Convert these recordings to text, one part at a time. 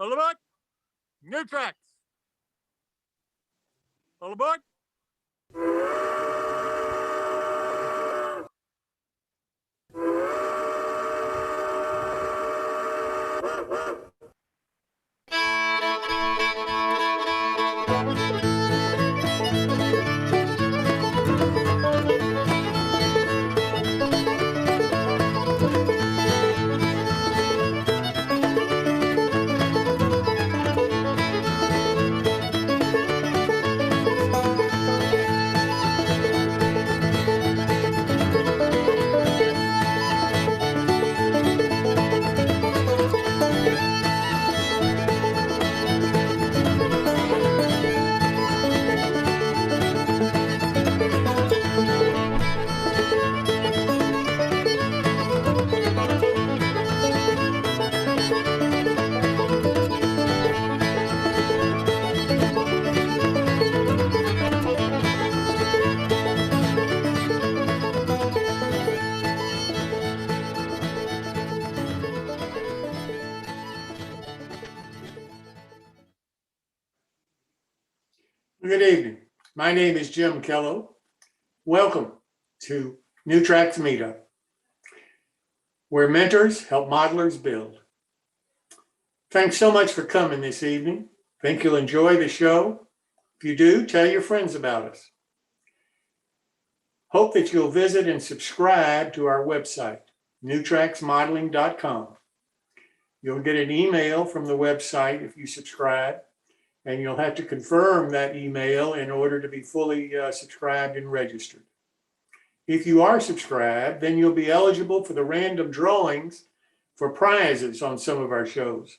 All aboard. New tracks. All aboard. Good evening. My name is Jim Kello. Welcome to New Tracks Meetup, where mentors help modelers build. Thanks so much for coming this evening. Think you'll enjoy the show. If you do, tell your friends about us. Hope that you'll visit and subscribe to our website, newtracksmodeling.com. You'll get an email from the website if you subscribe, and you'll have to confirm that email in order to be fully subscribed and registered. If you are subscribed, then you'll be eligible for the random drawings for prizes on some of our shows.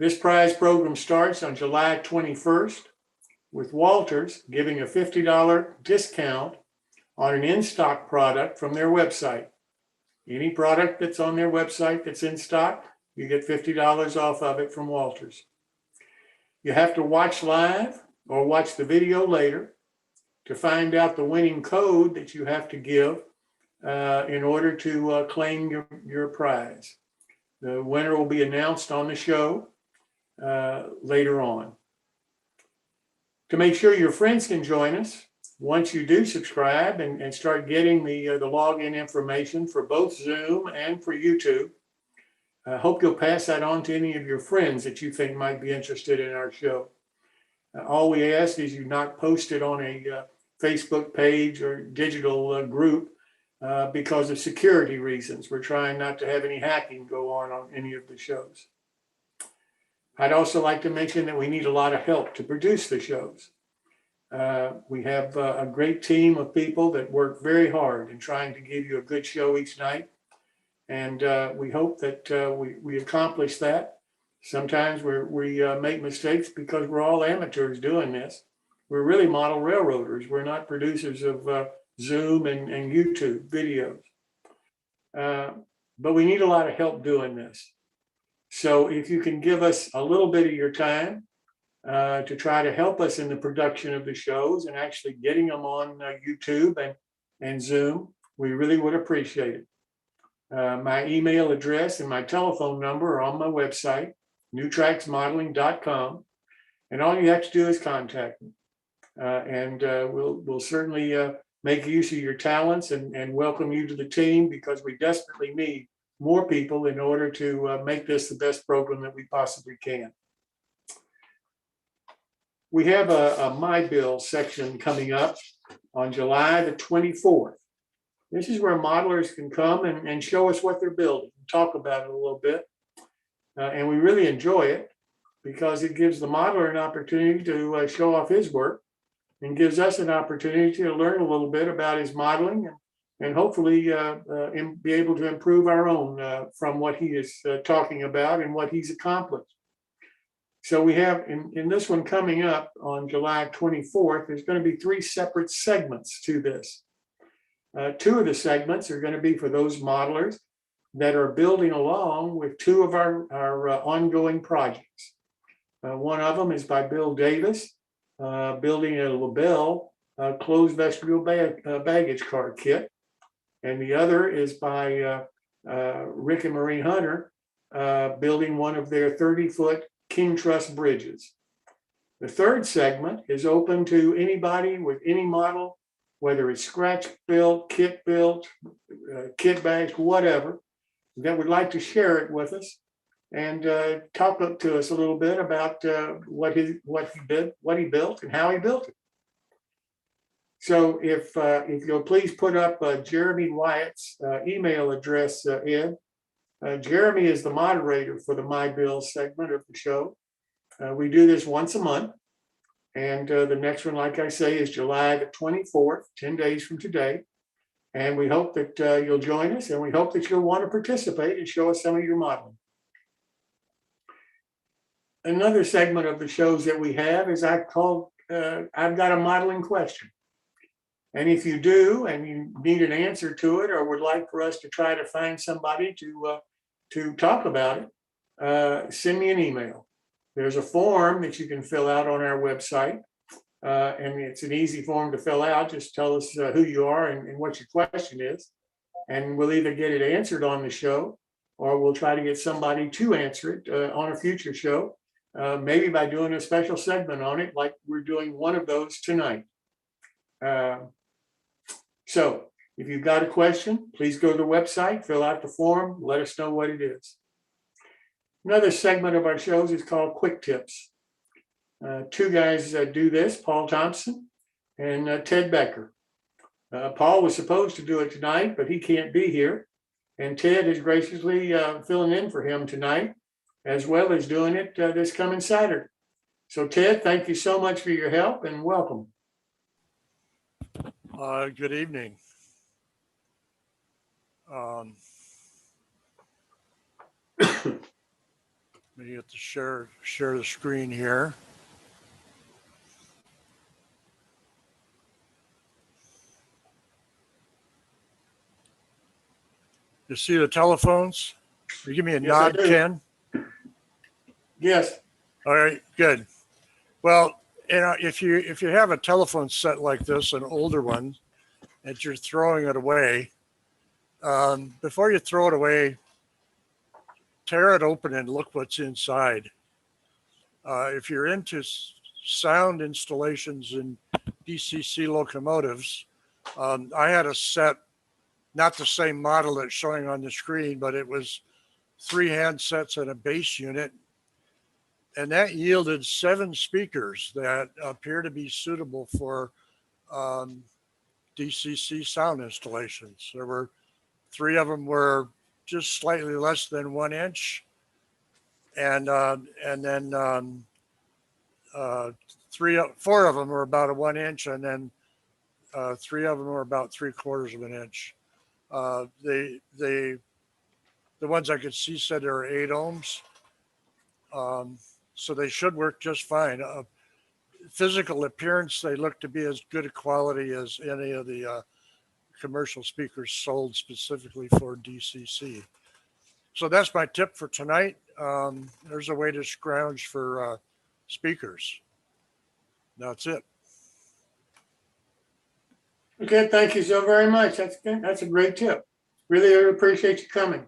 This prize program starts on July 21st with Walters giving a $50 discount on an in-stock product from their website. Any product that's on their website that's in stock, you get $50 off of it from Walters. You have to watch live or watch the video later to find out the winning code that you have to give in order to claim your prize. The winner will be announced on the show later on. To make sure your friends can join us, once you do subscribe and start getting the login information for both Zoom and for YouTube, I hope you'll pass that on to any of your friends that you think might be interested in our show. All we ask is you not post it on a Facebook page or digital group because of security reasons. We're trying not to have any hacking go on any of the shows. I'd also like to mention that we need a lot of help to produce the shows. We have a great team of people that work very hard in trying to give you a good show each night. And we hope that we accomplish that. Sometimes we make mistakes because we're all amateurs doing this. We're really model railroaders. We're not producers of Zoom and YouTube videos. But we need a lot of help doing this. So if you can give us a little bit of your time to try to help us in the production of the shows and actually getting them on YouTube and Zoom, we really would appreciate it. My email address and my telephone number are on my website, newtracksmodeling.com, and all you have to do is contact me. And we'll certainly make use of your talents and welcome you to the team, because we desperately need more people in order to make this the best program that we possibly can. We have a My Bill section coming up on July the 24th. This is where modelers can come and show us what they're building, and talk about it a little bit. And we really enjoy it because it gives the modeler an opportunity to show off his work, and gives us an opportunity to learn a little bit about his modeling and hopefully be able to improve our own from what he is talking about and what he's accomplished. So we have in this one coming up on July 24th, there's going to be 3 separate segments to this. 2 of the segments are going to be for those modelers that are building along with 2 of our ongoing projects. One of them is by Bill Davis, building a LaBelle closed vestibule baggage car kit. And the other is by Rick and Marie Hunter, building one of their 30-foot King Truss bridges. The third segment is open to anybody with any model, whether it's scratch built, kit bashed, whatever, that would like to share it with us and talk to us a little bit about what he built and how he built it. So if you'll please put up Jeremy Wyatt's email address, Ed. Jeremy is the moderator for the My Bill segment of the show. We do this once a month. And the next one, like I say, is July the 24th, 10 days from today. And we hope that you'll join us, and we hope that you'll want to participate and show us some of your modeling. Another segment of the shows that we have is I've got a modeling question. And if you do, and you need an answer to it, or would like for us to try to find somebody to talk about it, send me an email. There's a form that you can fill out on our website, and it's an easy form to fill out. Just tell us who you are and what your question is, and we'll either get it answered on the show, or we'll try to get somebody to answer it on a future show, maybe by doing a special segment on it, like we're doing one of those tonight. So if you've got a question, please go to the website, fill out the form, let us know what it is. Another segment of our shows is called Quick Tips. Two guys do this, Paul Thompson and Ted Becker. Paul was supposed to do it tonight, but he can't be here. And Ted is graciously filling in for him tonight, as well as doing it this coming Saturday. So Ted, thank you so much for your help and welcome. Good evening. Let me get to share the screen here. You see the telephones? You give me a nod, Ken? Yes. All right, good. Well, if you have a telephone set like this, an older one, and you're throwing it away, before you throw it away, tear it open and look what's inside. If you're into sound installations in DCC locomotives, I had a set, not the same model that's showing on the screen, but it was 3 handsets and a bass unit. And that yielded 7 speakers that appear to be suitable for DCC sound installations. There were 3 of them were just slightly less than 1 inch, and then 4 of them were about a 1 inch, and then 3 of them were about 3/4 of an inch. The ones I could see said there were 8 ohms, so they should work just fine. Physical appearance, they look to be as good a quality as any of the commercial speakers sold specifically for DCC. So that's my tip for tonight. There's a way to scrounge for speakers. That's it. Okay, thank you so very much. That's a great tip. Really appreciate you coming.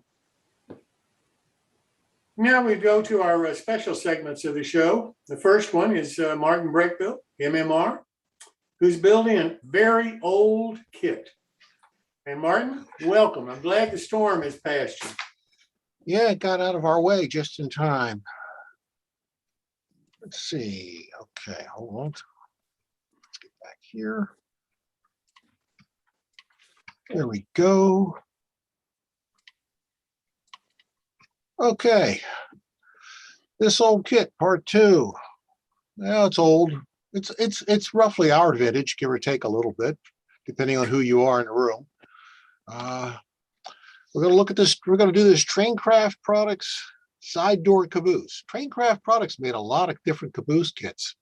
Now we go to our special segments of the show. The first one is Martin Brechbiel MMR, who's building a very old kit. And Martin, welcome. I'm glad the storm has passed you. Yeah, it got out of our way just in time. Let's see. Okay, hold on. Let's get back here. There we go. Okay. This old kit, part 2. Well, it's old. It's roughly our vintage, give or take a little bit, depending on who you are in the room. We're going to look at this. We're going to do this Traincraft Products side door caboose. Traincraft Products made a lot of different caboose kits.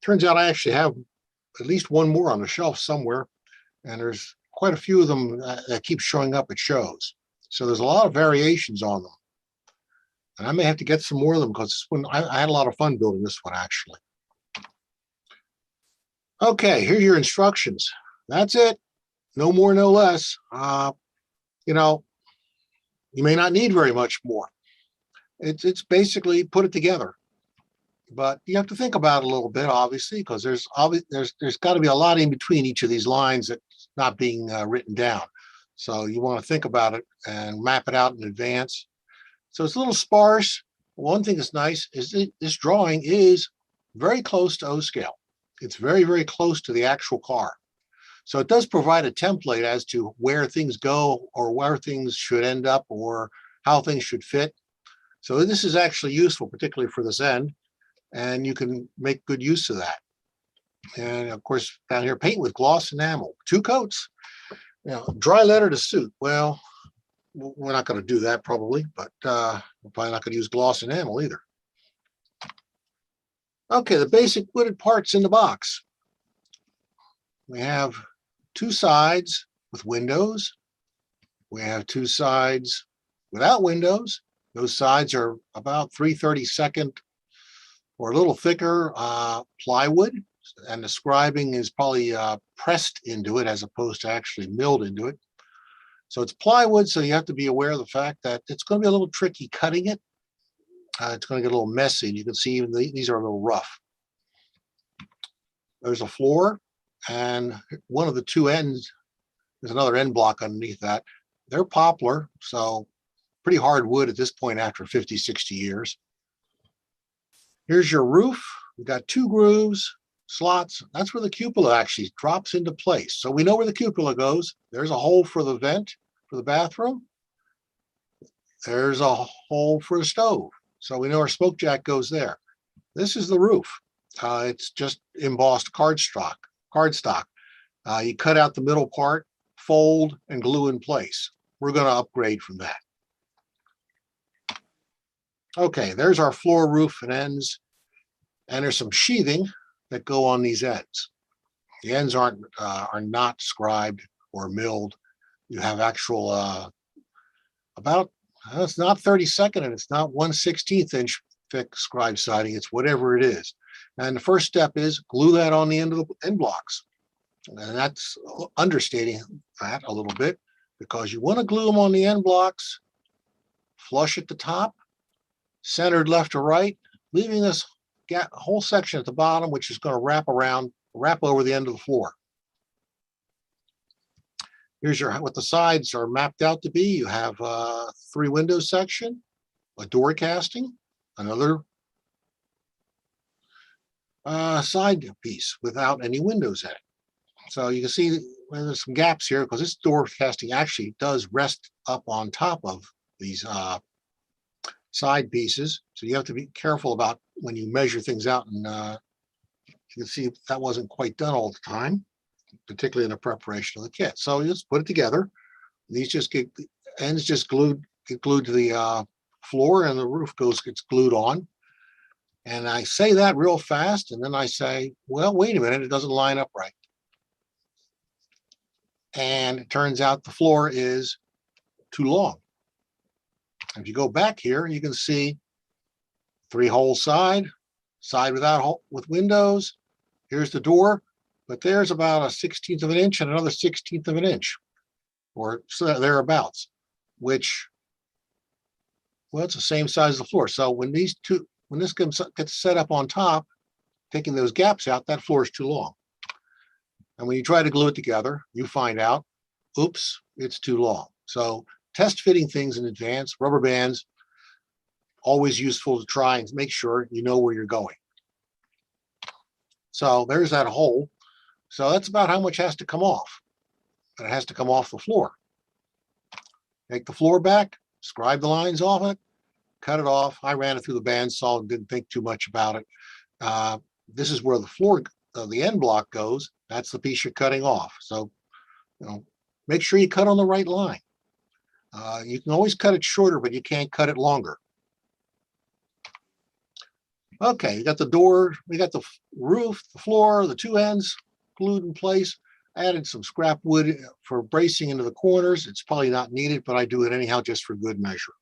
Turns out I actually have at least one more on the shelf somewhere, and there's quite a few of them that keep showing up at shows. So there's a lot of variations on them. And I may have to get some more of them because this one, I had a lot of fun building this one, actually. Okay, here are your instructions. That's it. No more, no less. You know, you may not need very much more. It's basically put it together. But you have to think about it a little bit, obviously, because there's got to be a lot in between each of these lines that's not being written down. So you want to think about it and map it out in advance. So it's a little sparse. One thing that's nice is this drawing is very close to O scale. It's very, very close to the actual car. So it does provide a template as to where things go or where things should end up or how things should fit. So this is actually useful, particularly for this end, and you can make good use of that. And of course, down here, paint with gloss enamel, 2 coats. Dry letter to suit. Well, we're not going to do that probably, but we're probably not going to use gloss enamel either. Okay, the basic wooded parts in the box. We have 2 sides with windows. We have 2 sides without windows. Those sides are about 3/32 or a little thicker plywood, and the scribing is probably pressed into it as opposed to actually milled into it. So it's plywood, so you have to be aware of the fact that it's going to be a little tricky cutting it. It's going to get a little messy, and you can see even these are a little rough. There's a floor, and one of the 2 ends, there's another end block underneath that. They're poplar, so pretty hard wood at this point after 50, 60 years. Here's your roof. We've got 2 grooves, slots. That's where the cupola actually drops into place. So we know where the cupola goes. There's a hole for the vent for the bathroom. There's a hole for the stove. So we know our smoke jack goes there. This is the roof. It's just embossed cardstock. You cut out the middle part, fold, and glue in place. We're going to upgrade from that. Okay, there's our floor, roof, and ends. And there's some sheathing that go on these ends. The ends are not scribed or milled. You have actual it's not 32nd and it's not 1/16 inch thick scribe siding. It's whatever it is. And the first step is glue that on the end of the end blocks. And that's understating that a little bit because you want to glue them on the end blocks, flush at the top, centered left to right, leaving this whole section at the bottom, which is going to wrap over the end of the floor. Here's what the sides are mapped out to be. You have a 3 window section, a door casting, another side piece without any windows in it. So you can see there's some gaps here because this door casting actually does rest up on top of these side pieces. So you have to be careful about when you measure things out. And you can see that wasn't quite done all the time, particularly in the preparation of the kit. So you just put it together. These just get ends just get glued to the floor, and the roof gets glued on. And I say that real fast, and then I say, well, wait a minute, it doesn't line up right. And it turns out the floor is too long. If you go back here, you can see 3 hole side with windows. Here's the door, but there's about a 1/16 of an inch and another 1/16 of an inch, or so thereabouts, which, well, it's the same size as the floor. So when this gets set up on top, taking those gaps out, that floor is too long. And when you try to glue it together, you find out, oops, it's too long. So test fitting things in advance, rubber bands, always useful to try and make sure you know where you're going. So there's that hole. So that's about how much has to come off. And it has to come off the floor. Take the floor back, scribe the lines off it, cut it off. I ran it through the bandsaw and didn't think too much about it. This is where the floor, the end block goes. That's the piece you're cutting off. So, make sure you cut on the right line. You can always cut it shorter, but you can't cut it longer. Okay, you got the door, we got the roof, the floor, the 2 ends glued in place. I added some scrap wood for bracing into the corners. It's probably not needed, but I do it anyhow just for good measure.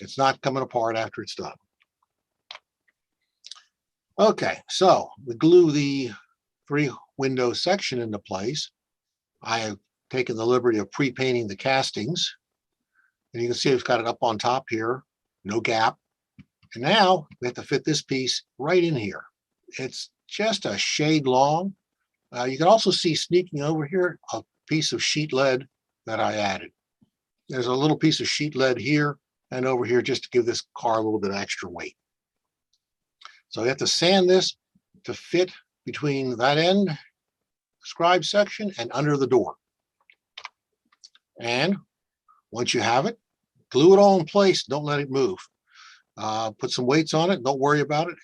It's not coming apart after it's done. Okay, so we glue the 3 window section into place. I have taken the liberty of pre-painting the castings. And you can see I've got it up on top here. no gap. And now we have to fit this piece right in here. It's just a shade long. You can also see sneaking over here a piece of sheet lead that I added. There's a little piece of sheet lead here and over here just to give this car a little bit of extra weight. So you have to sand this to fit between that end scribe section and under the door. And once you have it, glue it all in place. Don't let it move. Put some weights on it. Don't worry about it.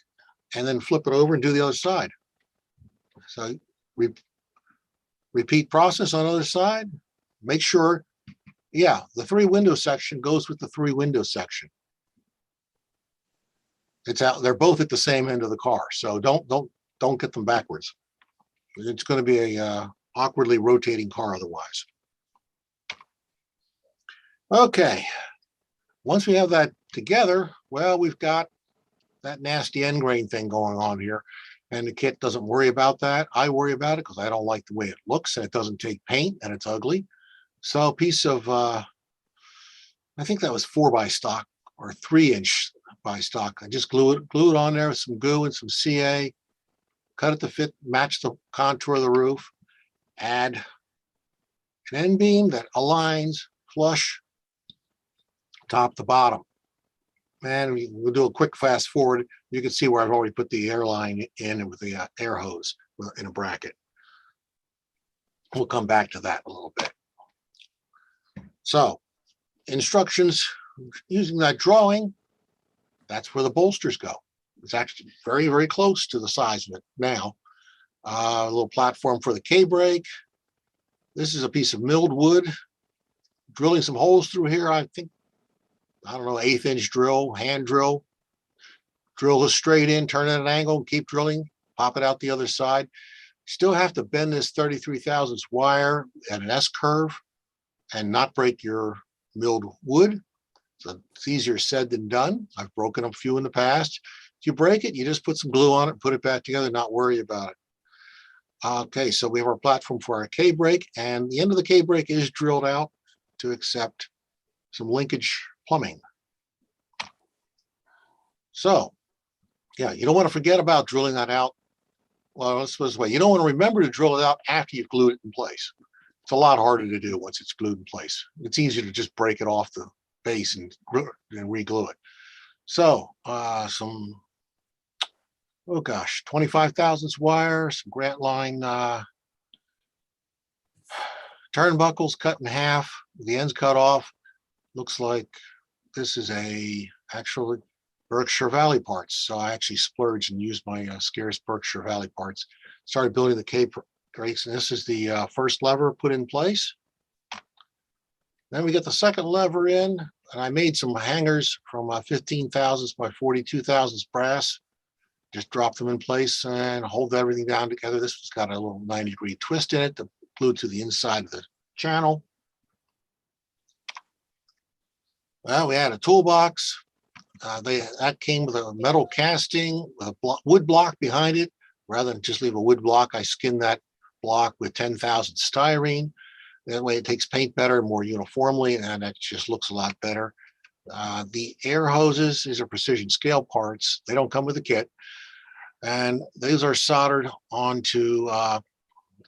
And then flip it over and do the other side. So repeat process on the other side. Make sure, yeah, the 3 window section goes with the 3 window section. It's out. They're both at the same end of the car. So don't get them backwards. It's going to be a awkwardly rotating car otherwise. Okay. Once we have that together, well, we've got that nasty end grain thing going on here. And the kit doesn't worry about that. I worry about it because I don't like the way it looks and it doesn't take paint and it's ugly. So a piece of, I think that was 4 by stock or 3-inch by stock. I just glue it on there with some goo and some CA, cut it to fit, match the contour of the roof, add an end beam that aligns flush top to bottom. And we'll do a quick fast forward. You can see where I've already put the air line in with the air hose in a bracket. We'll come back to that a little bit. So instructions using that drawing, that's where the bolsters go. It's actually very, very close to the size of it now. A little platform for the K-brake. This is a piece of milled wood. Drilling some holes through here, I think, I don't know, 1/8-inch drill, hand drill. Drill this straight in, turn it at an angle, and keep drilling, pop it out the other side. Still have to bend this 33 thousandths wire at an S curve and not break your milled wood. So it's easier said than done. I've broken a few in the past. If you break it, you just put some glue on it, put it back together, not worry about it. Okay, so we have our platform for our K-brake, and the end of the K-brake is drilled out to accept some linkage plumbing. So, yeah, you don't want to forget about drilling that out. Well, let's put it this way. You don't want to remember to drill it out after you've glued it in place. It's a lot harder to do once it's glued in place. It's easier to just break it off the base and re-glue it. So, some, oh gosh, 25 thousandths wire, some Grant line turnbuckles cut in half, the ends cut off. Looks like this is actually Berkshire Valley parts. So I actually splurged and used my scarce Berkshire Valley parts. Started building the K-brakes, and this is the first lever put in place. Then we get the second lever in, and I made some hangers from 15 thousandths by 42 thousandths brass. Just drop them in place and hold everything down together. This one's got a little 90-degree twist in it to glue to the inside of the channel. Well, we had a toolbox. That came with a metal casting with a wood block behind it. Rather than just leave a wood block, I skinned that block with 10,000 styrene. That way it takes paint better, more uniformly, and it just looks a lot better. The air hoses, these are precision scale parts. They don't come with a kit. And these are soldered onto,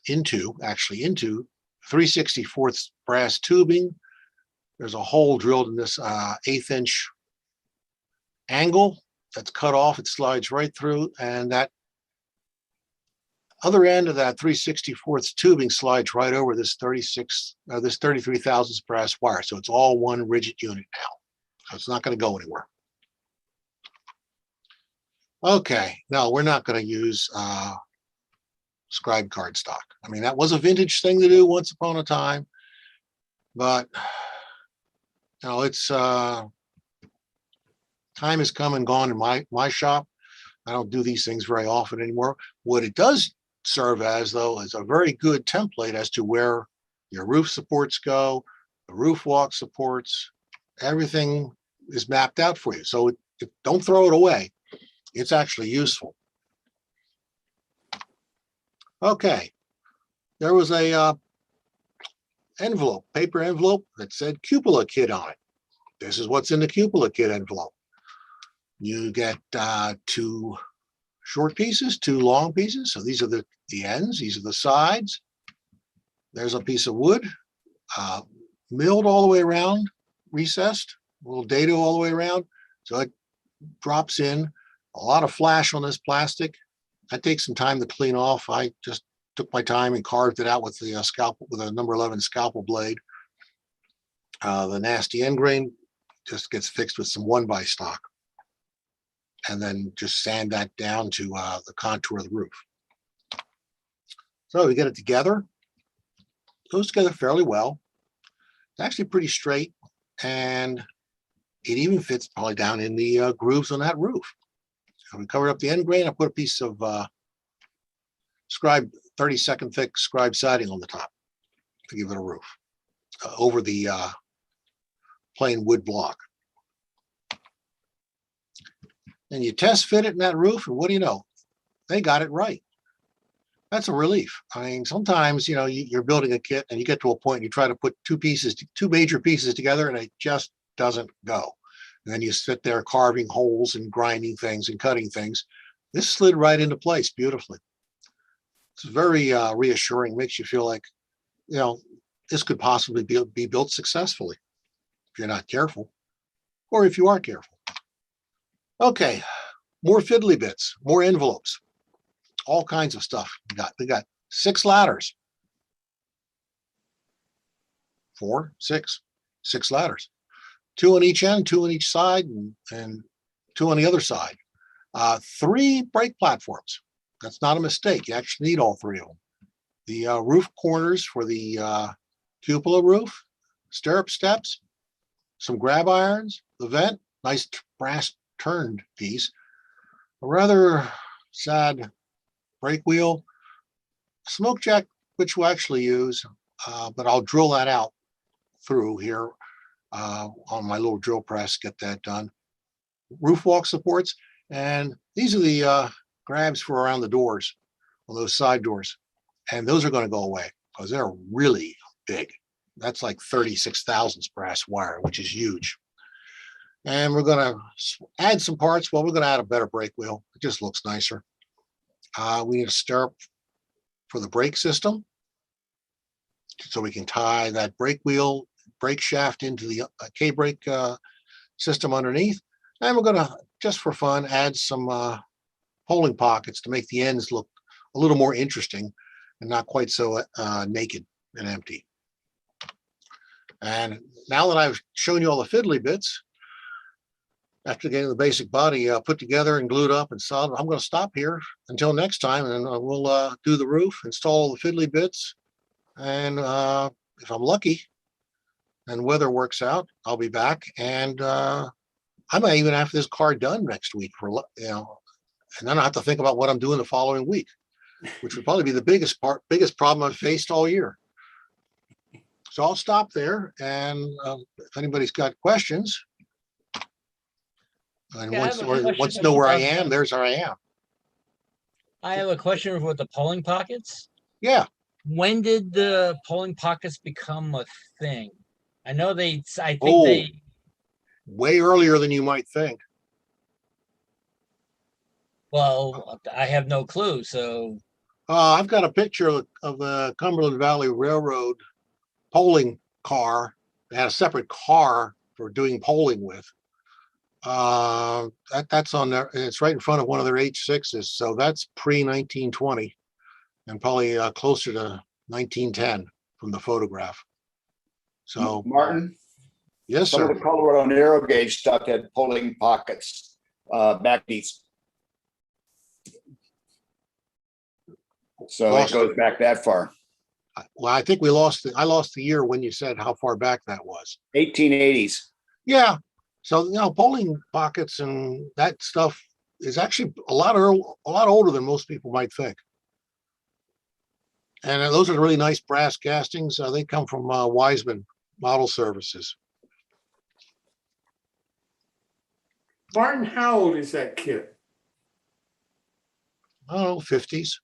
into 3/64 brass tubing. There's a hole drilled in this 1/8-inch angle that's cut off. It slides right through, and that other end of that 3/64 tubing slides right over this 33 thousandths brass wire. So it's all one rigid unit now. So it's not going to go anywhere. Okay, no, we're not going to use scribe cardstock. I mean, that was a vintage thing to do once upon a time, but you know, it's time has come and gone in my shop. I don't do these things very often anymore. What it does serve as, though, is a very good template as to where your roof supports go, the roof walk supports, everything is mapped out for you. So don't throw it away. It's actually useful. Okay, there was a envelope, paper envelope that said cupola kit on it. This is what's in the cupola kit envelope. You get 2 short pieces, 2 long pieces. So these are the ends, these are the sides. There's a piece of wood, milled all the way around, recessed, a little dado all the way around. So it drops in. A lot of flash on this plastic. That takes some time to clean off. I just took my time and carved it out with the scalpel, with a number 11 scalpel blade. The nasty end grain just gets fixed with some 1x stock, and then just sand that down to the contour of the roof. So we get it together. It goes together fairly well. It's actually pretty straight, and it even fits probably down in the grooves on that roof. So we covered up the end grain. I put a piece of scribe 32nd thick scribe siding on the top to give it a roof over the plain wood block. And you test fit it in that roof, and what do you know? They got it right. That's a relief. I mean, sometimes, you know, you're building a kit and you get to a point and you try to put 2 major pieces together, and it just doesn't go. And then you sit there carving holes and grinding things and cutting things. This slid right into place beautifully. It's very reassuring, makes you feel like, you know, this could possibly be built successfully if you're not careful, or if you are careful. Okay, more fiddly bits, more envelopes, all kinds of stuff. We got 6 ladders. 4, 6 ladders. 2 on each end, 2 on each side, and 2 on the other side. 3 brake platforms. That's not a mistake. You actually need all 3 of them. The roof corners for the cupola roof, stirrup steps, some grab irons, the vent, nice brass turned piece, a rather sad brake wheel, smoke jack, which we'll actually use, but I'll drill that out through here on my little drill press, get that done. Roof walk supports, and these are the grabs for around the doors, on those side doors, and those are going to go away because they're really big. That's like 36 thousandths brass wire, which is huge. And we're going to add some parts. Well, we're going to add a better brake wheel. It just looks nicer. We need a stirrup for the brake system, so we can tie that brake wheel, brake shaft into the K-brake system underneath. And we're going to, just for fun, add some polling pockets to make the ends look a little more interesting and not quite so naked and empty. And now that I've shown you all the fiddly bits, after getting the basic body put together and glued up and solid, I'm going to stop here until next time, and we'll do the roof, install the fiddly bits, and if I'm lucky and weather works out, I'll be back, and I might even have this car done next week for, you know, and then I have to think about what I'm doing the following week, which would probably be the biggest problem I've faced all year. So I'll stop there, and if anybody's got questions, and Yeah, once you know where I am, there's where I am. I have a question with the polling pockets. Yeah. When did the polling pockets become a thing? I know I think they way earlier than you might think. Well, I have no clue. So I've got a picture of the Cumberland Valley Railroad polling car. They had a separate car for doing polling with. That's on there. It's right in front of one of their H6s. So that's pre-1920 and probably closer to 1910 from the photograph. So Martin? Yes, Some sir. of the Colorado narrow gauge stuff had polling pockets back east. So it goes back that far. Well, I think I lost the year when you said how far back that was. 1880s. Yeah. So, you know, polling pockets and that stuff is actually a lot older than most people might think. And those are really nice brass castings. They come from Wiseman Model Services. Martin, how old is that kit? I don't know, 50s.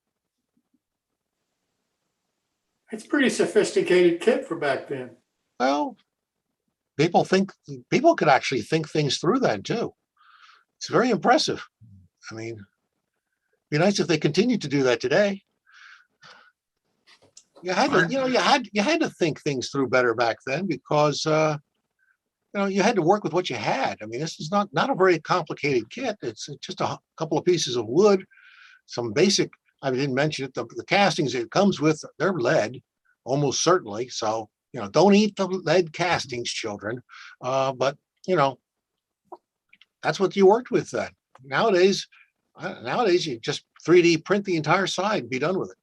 It's pretty sophisticated kit for back then. Well, people could actually think things through then too. It's very impressive. I mean, it'd be nice if they continued to do that today. You had to, you had to think things through better back then because you had to work with what you had. I mean, this is not a very complicated kit. It's just a couple of pieces of wood, some basic. I didn't mention it. The castings it comes with, they're lead, almost certainly. So don't eat the lead castings, children. But that's what you worked with then. Nowadays you just 3D print the entire side and be done with it.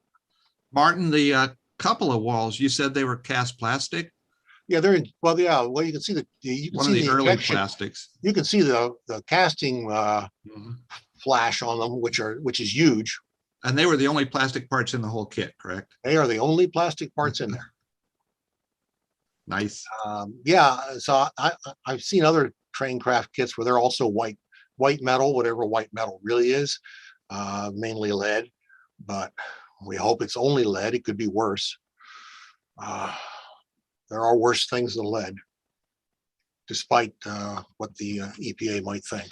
Martin, the couple of walls, you said they were cast plastic? Yeah, they're in. Well, yeah. Well, you can see One of the early injection. plastics. You can see the casting Mhm. flash on them, which is huge. And they were the only plastic parts in the whole kit, correct? They are the only plastic parts in there. Nice. Yeah. So I've seen other train craft kits where they're also white metal, whatever white metal really is, mainly lead. But we hope it's only lead. It could be worse. There are worse things than lead, despite what the EPA might think.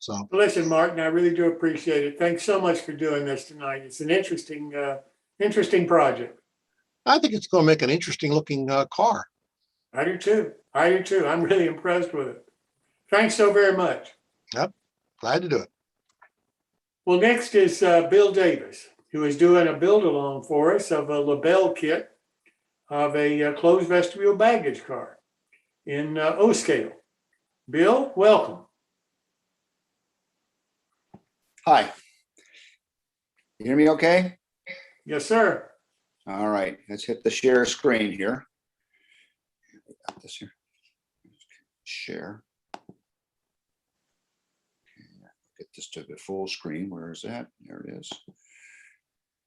So Listen, Martin, I really do appreciate it. Thanks so much for doing this tonight. It's an interesting project. I think it's going to make an interesting looking car. I do too. I'm really impressed with it. Thanks so very much. Yep, glad to do it. Well, next is Bill Davis, who is doing a build along for us of a LaBelle kit of a closed vestibule baggage car in O scale. Bill, welcome. Hi. You hear me okay? Yes, sir. All right, let's hit the share screen here. Got this here. Share. Get this to the full screen. Where is that? There it is.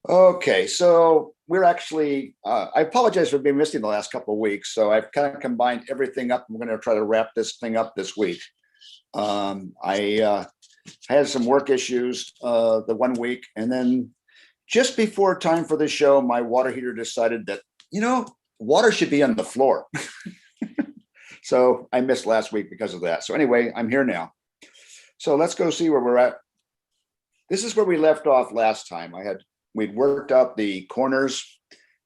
Okay, so we're actually, I apologize for being missing the last couple of weeks. So I've kind of combined everything up. I'm going to try to wrap this thing up this week. I had some work issues the 1 week, and then just before time for the show, my water heater decided that, water should be on the floor. So I missed last week because of that. So anyway, I'm here now. So let's go see where we're at. This is where we left off last time. We'd worked out the corners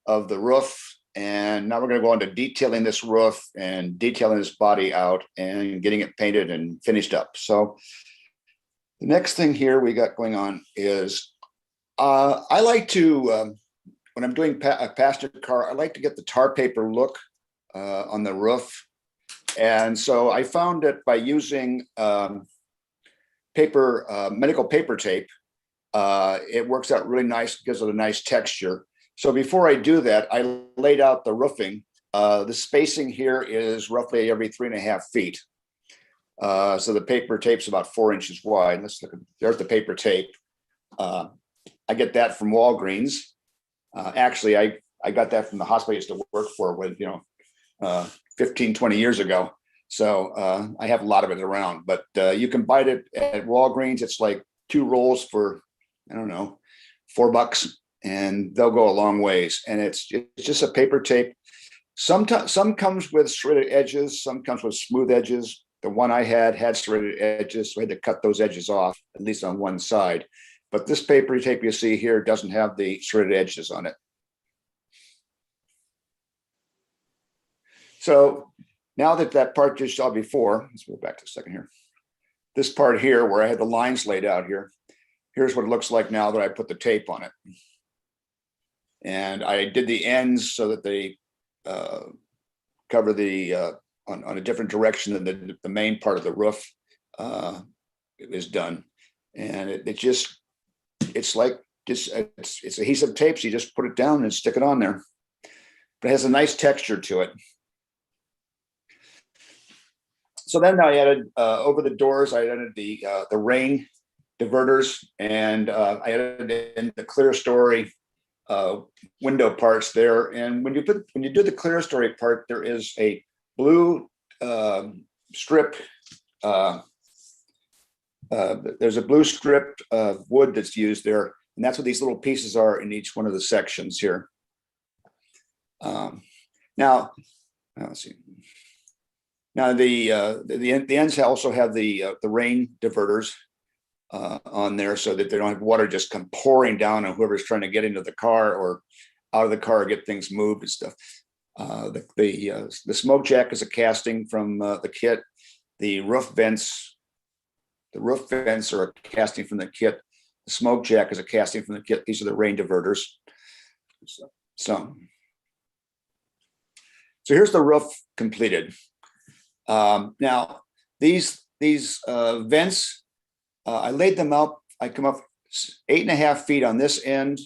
of the roof, and now we're going to go on to detailing this roof and detailing this body out and getting it painted and finished up. So the next thing here we got going on is I like to, when I'm doing a passenger car, I like to get the tar paper look on the roof. And so I found that by using medical paper tape, it works out really nice, gives it a nice texture. So before I do that, I laid out the roofing. The spacing here is roughly every 3.5 feet. So the paper tape's about 4 inches wide. Let's look at, there's the paper tape. I get that from Walgreens. Actually, I got that from the hospital I used to work for with, 15, 20 years ago. So I have a lot of it around, but you can buy it at Walgreens. It's like 2 rolls for, I don't know, $4, and they'll go a long ways. And it's just a paper tape. Some comes with shredded edges, some comes with smooth edges. The one I had shredded edges, so I had to cut those edges off, at least on one side. But this paper tape you see here doesn't have the shredded edges on it. So now that part you saw before, let's go back to a second here. This part here where I had the lines laid out here, here's what it looks like now that I put the tape on it. And I did the ends so that they cover the on a different direction than the main part of the roof is done. And it's adhesive tape, so you just put it down and stick it on there. But it has a nice texture to it. So then I added over the doors, I added the rain diverters, and I added in the clear story window parts there. And when you do the clear story part, there is a blue strip. There's a blue strip of wood that's used there, and that's what these little pieces are in each one of the sections here. Now let's see. Now the ends also have the rain diverters on there so that they don't have water just come pouring down on whoever's trying to get into the car or out of the car, get things moved and stuff. The smoke jack is a casting from the kit. The roof vents are a casting from the kit. The smoke jack is a casting from the kit. These are the rain diverters. So here's the roof completed. Now these vents, I laid them out. I come up 8.5 feet on this end,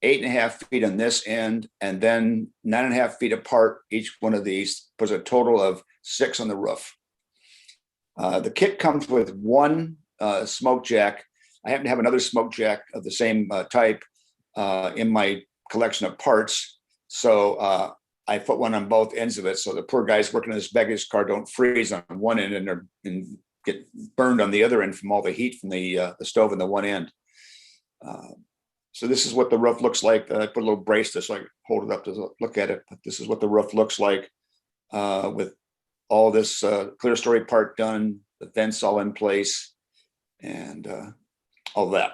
8.5 feet on this end, and then 9.5 feet apart. Each one of these puts a total of 6 on the roof. The kit comes with one smoke jack. I happen to have another smoke jack of the same type in my collection of parts. So I put one on both ends of it. So the poor guys working in this baggage car don't freeze on one end and get burned on the other end from all the heat from the stove in the one end. So this is what the roof looks like. I put a little brace so I can hold it up to look at it. But this is what the roof looks like with all this clear story part done, the vents all in place, and all that.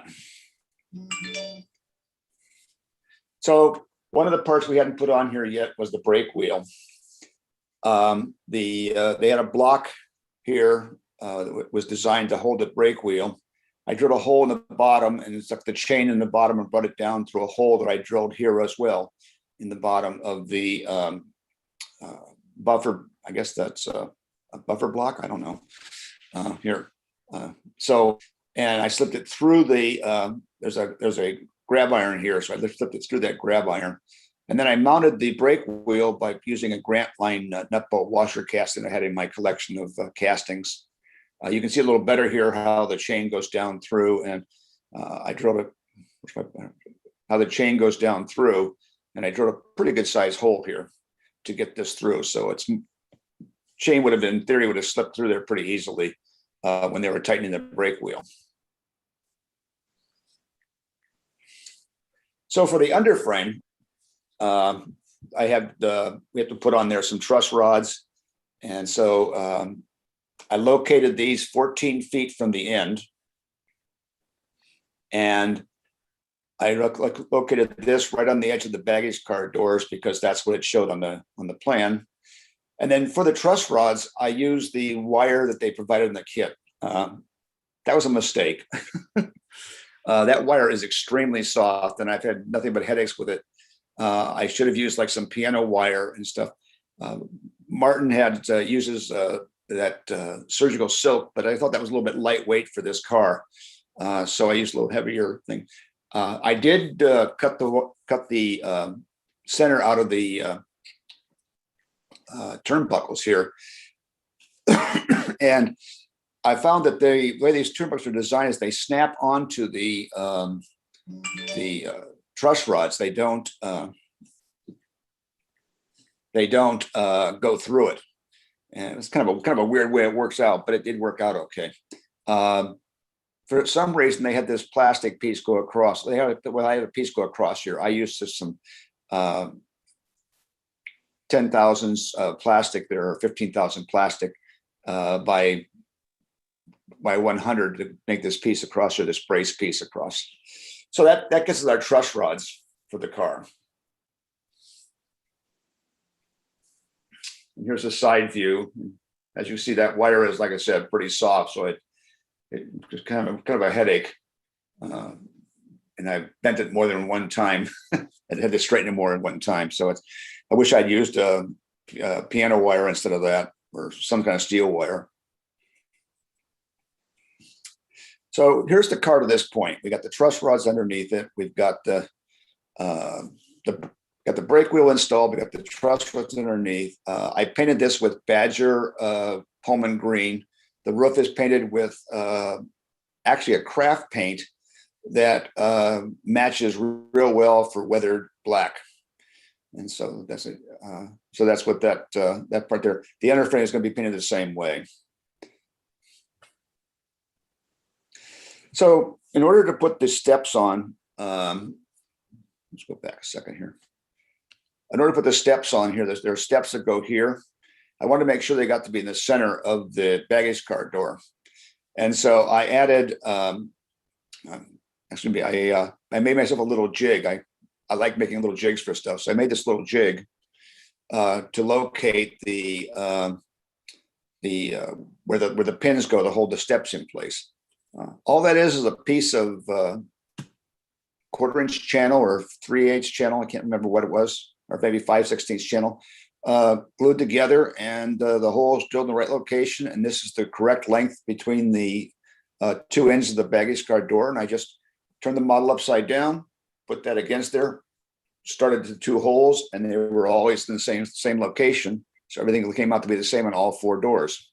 So one of the parts we hadn't put on here yet was the brake wheel. They had a block here that was designed to hold the brake wheel. I drilled a hole in the bottom and stuck the chain in the bottom and brought it down through a hole that I drilled here as well in the bottom of the buffer. I guess that's a buffer block. I don't know. Here. And I slipped it through the, there's a grab iron here. So I slipped it through that grab iron. And then I mounted the brake wheel by using a Grant Line nut bolt washer casting I had in my collection of castings. You can see a little better here how the chain goes down through, and I drilled how the chain goes down through, and I drilled a pretty good size hole here to get this through. So its chain would have, in theory, would have slipped through there pretty easily when they were tightening the brake wheel. So for the underframe, we have to put on there some truss rods, and so I located these 14 feet from the end, and I located this right on the edge of the baggage car doors because that's what it showed on the plan. And then for the truss rods, I used the wire that they provided in the kit. That was a mistake. That wire is extremely soft, and I've had nothing but headaches with it. I should have used like some piano wire and stuff. Martin uses that surgical silk, but I thought that was a little bit lightweight for this car. So I used a little heavier thing. I did cut the center out of the turnbuckles here. And I found that the way these turnbuckles are designed is they snap onto the truss rods. They don't go through it. And it's kind of a weird way it works out, but it did work out okay. For some reason, they had this plastic piece go across. I had a piece go across here. I used some 10,000s plastic there, or 15,000 plastic by 100 to make this piece across, or this brace piece across. So that gets us our truss rods for the car. And here's a side view. As you see, that wire is, like I said, pretty soft, so it was kind of a headache. And I bent it more than one time. I had to straighten it more than one time. So I wish I'd used a piano wire instead of that, or some kind of steel wire. So here's the car to this point. We got the truss rods underneath it. We've got the brake wheel installed. We got the truss rods underneath. I painted this with Badger Pullman green. The roof is painted with actually a craft paint that matches real well for weathered black. And so that's it. So that's what that part there. The underframe is going to be painted the same way. So in order to put the steps on, let's go back a second here. In order to put the steps on here, there are steps that go here. I wanted to make sure they got to be in the center of the baggage car door. And so I added, I made myself a little jig. I like making little jigs for stuff. So I made this little jig to locate where the pins go to hold the steps in place. All that is a piece of 1/4-inch channel or 3/8 channel. I can't remember what it was, or maybe 5/16 channel, glued together, and the hole is still in the right location. And this is the correct length between the two ends of the baggage car door. And I just turned the model upside down, put that against there, started the 2 holes, and they were always in the same location. So everything came out to be the same on all 4 doors.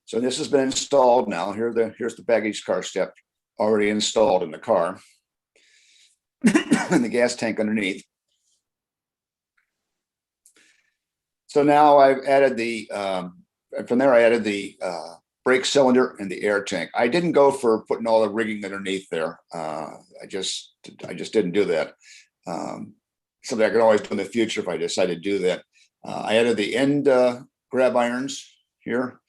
So this has been installed now. Here's the baggage car step already installed in the car, and the gas tank underneath. So now I've added from there I added the brake cylinder and the air tank. I didn't go for putting all the rigging underneath there. I just didn't do that. Something I could always do in the future if I decide to do that. I added the end grab irons here.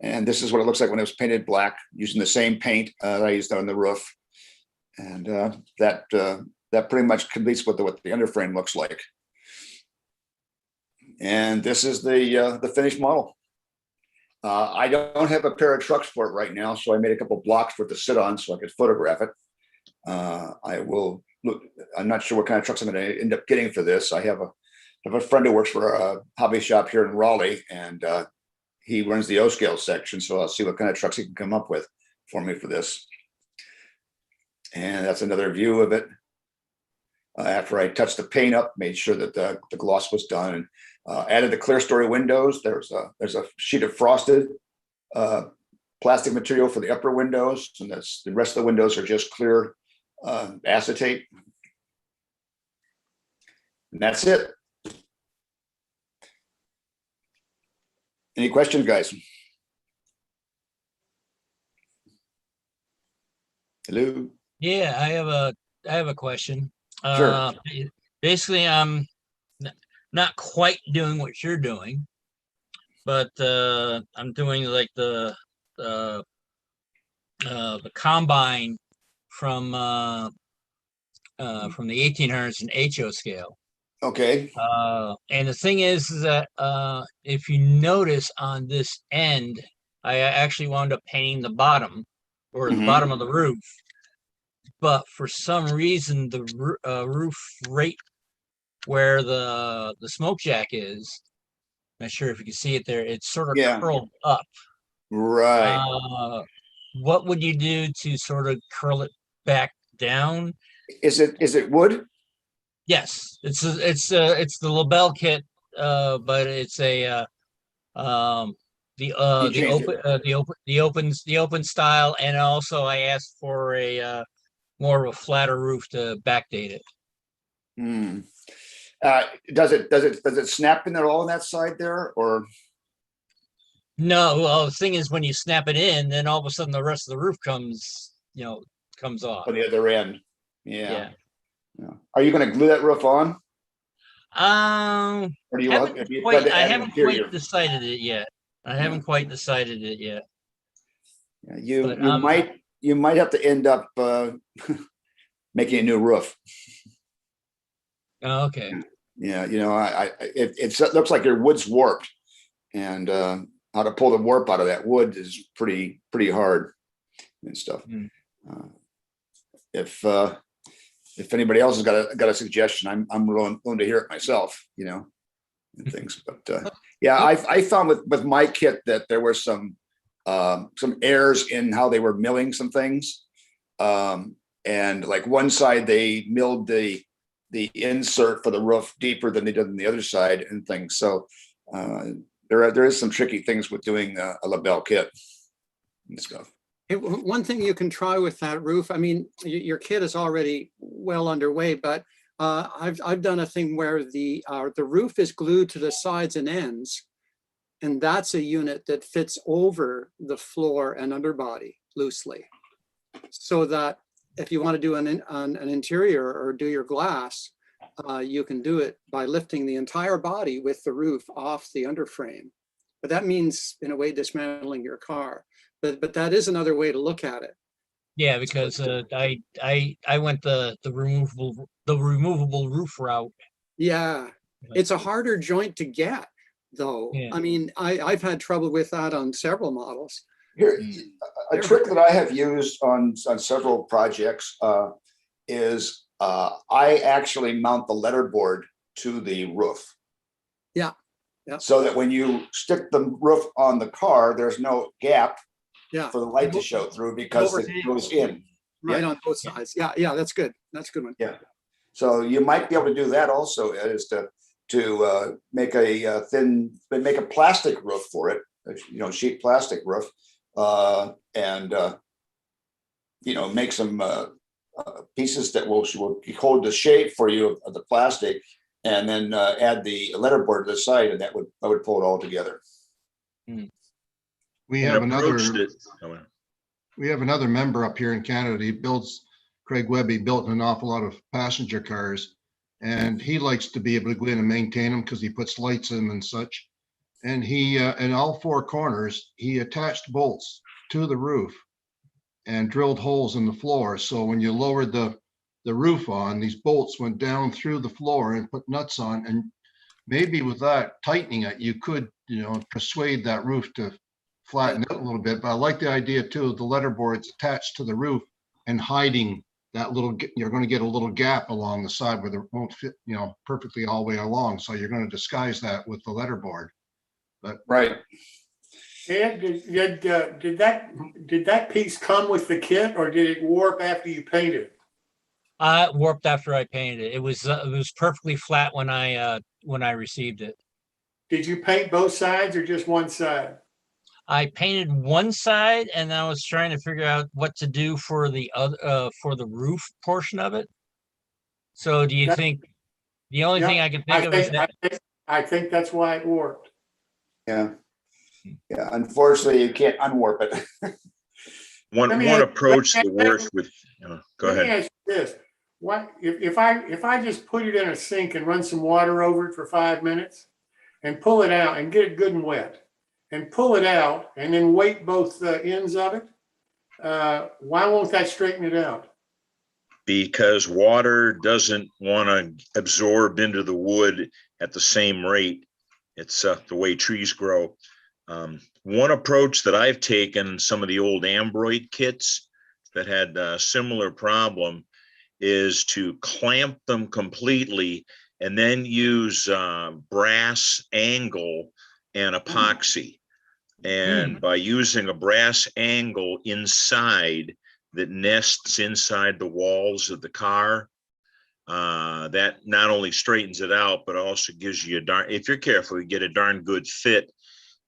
And this is what it looks like when it was painted black, using the same paint that I used on the roof. And that pretty much completes what the underframe looks like. And this is the finished model. I don't have a pair of trucks for it right now, so I made a couple blocks for it to sit on so I could photograph it. I will look. I'm not sure what kind of trucks I'm going to end up getting for this. I have a friend who works for a hobby shop here in Raleigh, and he runs the O-scale section, so I'll see what kind of trucks he can come up with for me for this. And that's another view of it. After I touched the paint up, made sure that the gloss was done, and added the clear story windows. There's a sheet of frosted plastic material for the upper windows, and the rest of the windows are just clear acetate. And that's it. Any questions, guys? Hello. Yeah, I have a question. Sure. Basically, I'm not quite doing what you're doing, but I'm doing like the combine from the 1800s and HO scale. Okay. And the thing is that if you notice on this end, I actually wound up painting the bottom or the bottom of the roof. But for some reason, the roof right where the smoke jack is, not sure if you can see it there, it's sort of curled up. Right. What would you do to sort of curl it back down? Is it wood? Yes, it's the LaBelle kit, but it's the open style, and also I asked for a more of a flatter roof to backdate it. Does it snap in at all on that side there, or? No, well, the thing is, when you snap it in, then all of a sudden the rest of the roof comes off. On the other end. Yeah. Are you going to glue that roof on? Or do you I haven't quite decided it yet. You might have to end up making a new roof. Oh, okay. Yeah, it looks like your wood's warped, and how to pull the warp out of that wood is pretty hard and stuff. If anybody else has got a suggestion, I'm willing to hear it myself, and things. But yeah, I found with my kit that there were some errors in how they were milling some things, and like one side they milled the insert for the roof deeper than they did on the other side and things. So there is some tricky things with doing a LaBelle kit and stuff. Hey, one thing you can try with that roof, I mean, your kit is already well underway, but I've done a thing where the roof is glued to the sides and ends, and that's a unit that fits over the floor and underbody loosely, so that if you want to do an interior or do your glass, you can do it by lifting the entire body with the roof off the underframe. But that means, in a way, dismantling your car. But that is another way to look at it. Yeah, because I went the removable roof route. Yeah, it's a harder joint to get, though. Yeah. I mean, I've had trouble with that on several models. Here, a trick that I have used on several projects is I actually mount the letterboard to the roof. Yeah. Yeah. So that when you stick the roof on the car, there's no gap Yeah. for the light to show through because it goes in. Right, Yeah. on both sides. Yeah, yeah, that's good. That's a good one. Yeah. So you might be able to do that also, is to make a plastic roof for it, sheet plastic roof, and make some pieces that will hold the shape for you of the plastic, and then add the letterboard to the side, and I would pull it all together. We have approached another. it. Oh, well. We have another member up here in Canada. Craig Webby built an awful lot of passenger cars, and he likes to be able to go in and maintain them because he puts lights in them and such. And he, in all four corners, he attached bolts to the roof and drilled holes in the floor. So when you lowered the roof on, these bolts went down through the floor and put nuts on. And maybe with that tightening it, you could, persuade that roof to flatten out a little bit. But I like the idea too, the letterboards attached to the roof and hiding that you're going to get a little gap along the side where it won't fit, perfectly all the way along. So you're going to disguise that with the letterboard. But Right. Ed, did that piece come with the kit, or did it warp after you painted it? It warped after I painted it. It was perfectly flat when I received it. Did you paint both sides or just one side? I painted one side, and I was trying to figure out what to do for the other, for the roof portion of it. So, do you think the only thing I can think of is that? I think that's why it warped. Yeah. Yeah. Unfortunately, you can't unwarp it. One approach to work with. Go Let me ahead. ask you this: what if I just put it in a sink and run some water over it for 5 minutes, and pull it out and get it good and wet, and pull it out and then weight both ends of it? Why won't that straighten it out? Because water doesn't want to absorb into the wood at the same rate. It's the way trees grow. One approach that I've taken, some of the old Ambroid kits that had a similar problem, is to clamp them completely and then use brass angle and epoxy. And by using a brass angle inside that nests inside the walls of the car, that not only straightens it out, but also gives you if you're careful, you get a darn good fit,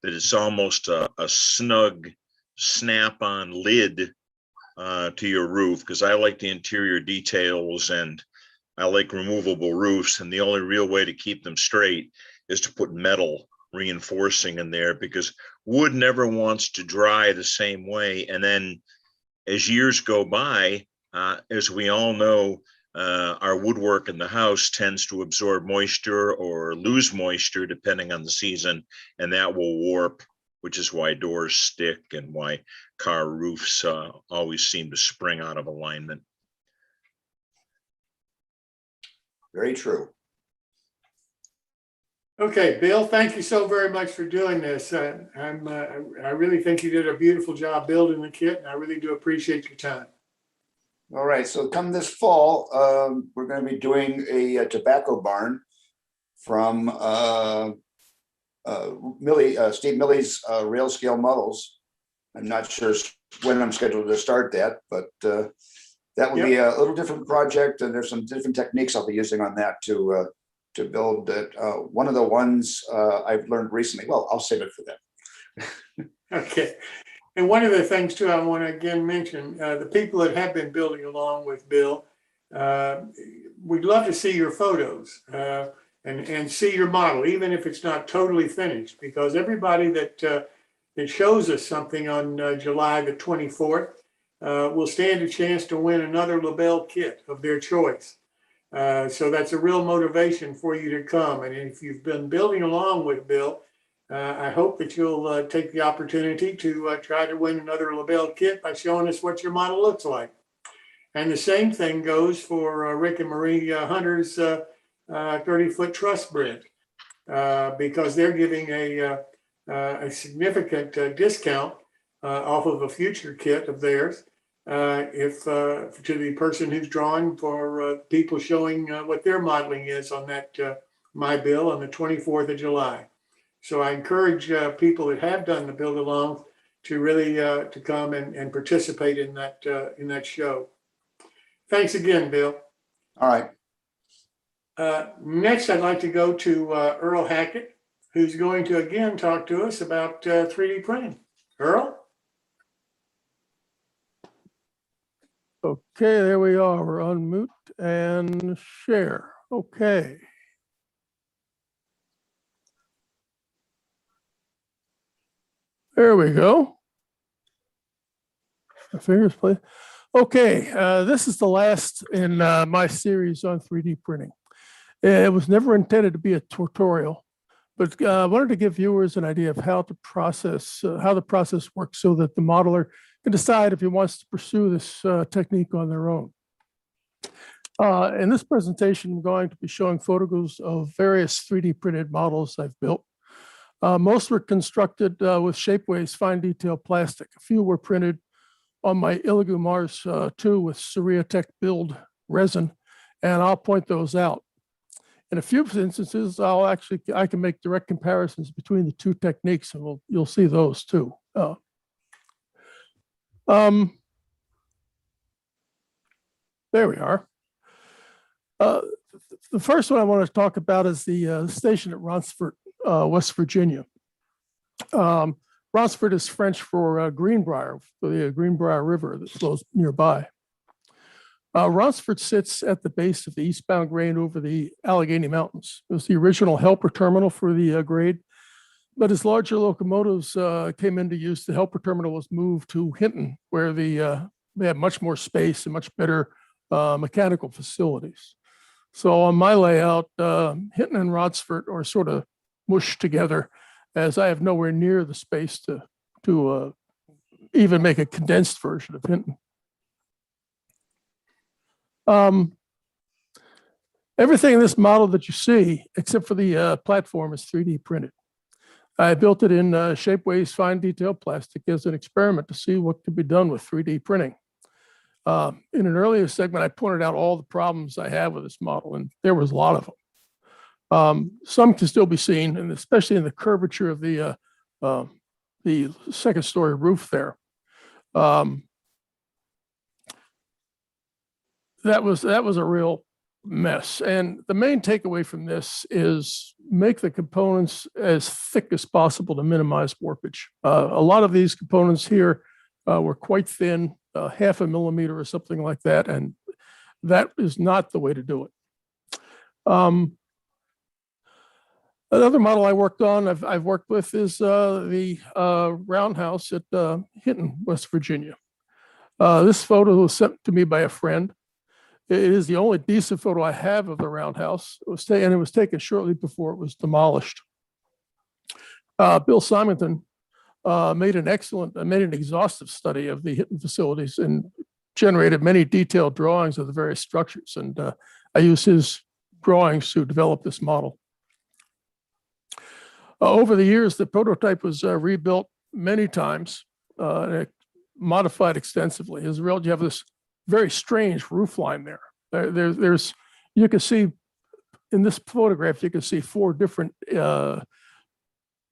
that it's almost a snug snap-on lid to your roof, because I like the interior details and I like removable roofs, and the only real way to keep them straight is to put metal reinforcing in there, because wood never wants to dry the same way. And then as years go by, as we all know, our woodwork in the house tends to absorb moisture or lose moisture depending on the season, and that will warp, which is why doors stick and why car roofs always seem to spring out of alignment. Very true. Okay, Bill, thank you so very much for doing this. I really think you did a beautiful job building the kit, and I really do appreciate your time. All right, so come this fall, we're going to be doing a tobacco barn from Steve Millie's rail scale models. I'm not sure when I'm scheduled to start that, but that will be a little different project, and there's some different techniques I'll be using on that to build it. One of the ones I've learned recently, well, I'll save it for them. Okay. And one of the things too, I want to again mention, the people that have been building along with Bill, we'd love to see your photos and see your model, even if it's not totally finished, because everybody that shows us something on July the 24th will stand a chance to win another LaBelle kit of their choice. So that's a real motivation for you to come. And if you've been building along with Bill, I hope that you'll take the opportunity to try to win another LaBelle kit by showing us what your model looks like. And the same thing goes for Rick and Marie Hunter's 30-foot truss bridge, because they're giving a significant discount off of a future kit of theirs, if to the person who's drawing for people showing what their modeling is on that My Bill on the 24th of July. So I encourage people that have done the build along to really to come and participate in that show. Thanks again, Bill. All right. Next, I'd like to go to Earl Hackett, who's going to again talk to us about 3D printing. Earl? Okay, there we are. We're on mute and share. Okay. There we go. My fingers play. Okay, this is the last in my series on 3D printing. It was never intended to be a tutorial, but I wanted to give viewers an idea of how the process works so that the modeler can decide if he wants to pursue this technique on their own. In this presentation, I'm going to be showing photos of various 3D printed models I've built. Most were constructed with Shapeways fine detail plastic. A few were printed on my Illigu Mars 2 with Cereatech build resin, and I'll point those out. In a few instances, I can make direct comparisons between the two techniques, and you'll see those too. There we are. The first one I want to talk about is the station at Ronsford, West Virginia. Ronsford is French for Greenbrier, for the Greenbrier River that flows nearby. Ronsford sits at the base of the eastbound grade over the Allegheny Mountains. It was the original helper terminal for the grade, but as larger locomotives came into use, the helper terminal was moved to Hinton, where they had much more space and much better mechanical facilities. So on my layout, Hinton and Ronsford are sort of mushed together, as I have nowhere near the space to even make a condensed version of Hinton. Everything in this model that you see, except for the platform, is 3D printed. I built it in Shapeways fine detail plastic as an experiment to see what could be done with 3D printing. In an earlier segment, I pointed out all the problems I have with this model, and there was a lot of them. Some can still be seen, and especially in the curvature of the second story roof there. That was a real mess. And the main takeaway from this is make the components as thick as possible to minimize warpage. A lot of these components here were quite thin, 0.5 millimeter or something like that, and that is not the way to do it. Another model I worked on, I've worked with, is the roundhouse at Hinton, West Virginia. This photo was sent to me by a friend. It is the only decent photo I have of the roundhouse. It was taken shortly before it was demolished. Bill Simonton made an exhaustive study of the Hinton facilities and generated many detailed drawings of the various structures. And I used his drawings to develop this model. Over the years, the prototype was rebuilt many times, and modified extensively. As a result, you have this very strange roof line there. You can see in this photograph, you can see 4 different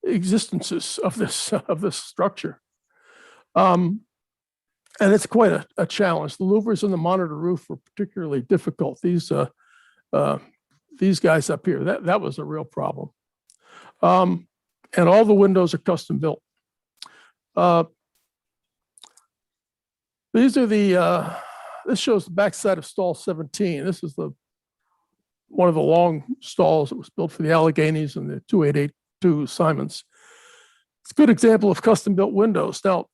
existences of this structure. And it's quite a challenge. The louvers on the monitor roof were particularly difficult. These guys up here, that was a real problem. And all the windows are custom built. These are this shows the backside of stall 17. This is one of the long stalls that was built for the Alleghenies and the 2882 Simons. It's a good example of custom built windows. Now,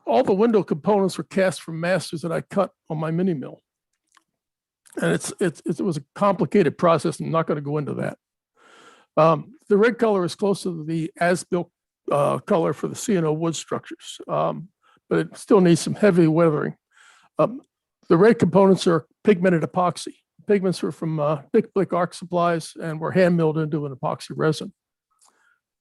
all the window components were cast from masters that I cut on my mini mill. And it was a complicated process. I'm not going to go into that. The red color is close to the as-built color for the C&O wood structures, but it still needs some heavy weathering. The red components are pigmented epoxy. Pigments were from Big Blick Arc Supplies and were hand milled into an epoxy resin.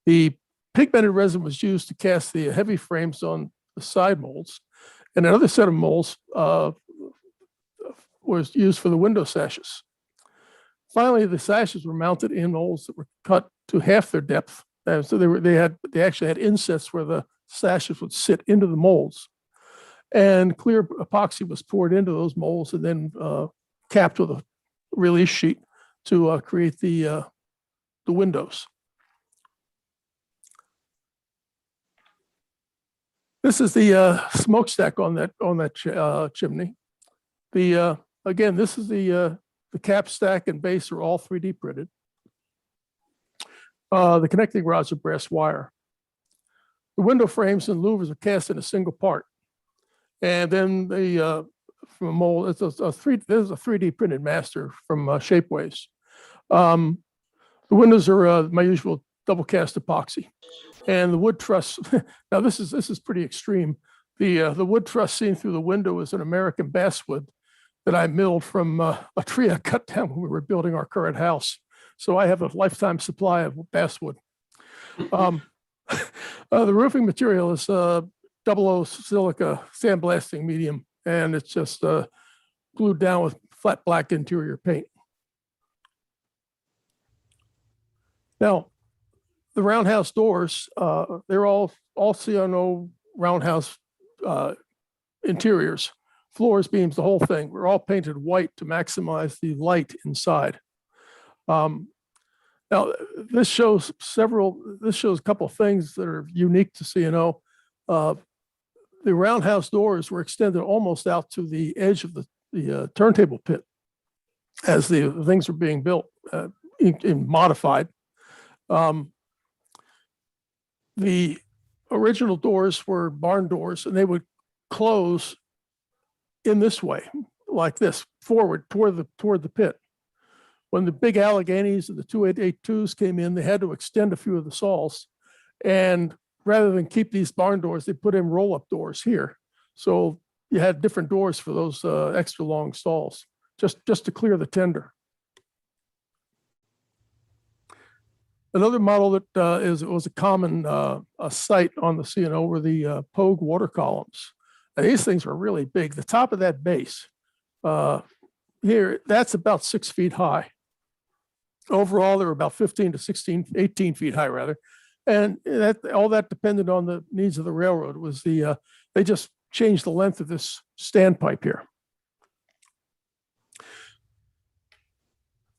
The pigmented resin was used to cast the heavy frames on the side molds, and another set of molds was used for the window sashes. Finally, the sashes were mounted in molds that were cut to half their depth. So they actually had insets where the sashes would sit into the molds, and clear epoxy was poured into those molds and then capped with a release sheet to create the windows. This is the smokestack on that chimney. Again, this is the cap stack and base are all 3D printed. The connecting rods are brass wire. The window frames and louvers are cast in a single part. And then from a mold, this is a 3D printed master from Shapeways. The windows are my usual double cast epoxy. And the wood truss, now this is pretty extreme. The wood truss seen through the window is an American basswood that I milled from a tree I cut down when we were building our current house. So I have a lifetime supply of basswood. The roofing material is 00 silica sandblasting medium, and it's just glued down with flat black interior paint. Now, the roundhouse doors, they're all C&O roundhouse interiors, floors, beams, the whole thing. We're all painted white to maximize the light inside. Now, this shows a couple of things that are unique to C&O. The roundhouse doors were extended almost out to the edge of the turntable pit as the things were being built and modified. The original doors were barn doors, and they would close in this way, like this, forward toward the pit. When the big Alleghenies and the 2882s came in, they had to extend a few of the saws, and rather than keep these barn doors, they put in roll-up doors here. So you had different doors for those extra long stalls, just to clear the tender. Another model that was a common site on the C&O were the Pogue water columns. And these things were really big. The top of that base here, that's about 6 feet high. Overall, they were about 15 to 16, 18 feet high rather. And all that depended on the needs of the railroad. They just changed the length of this standpipe here.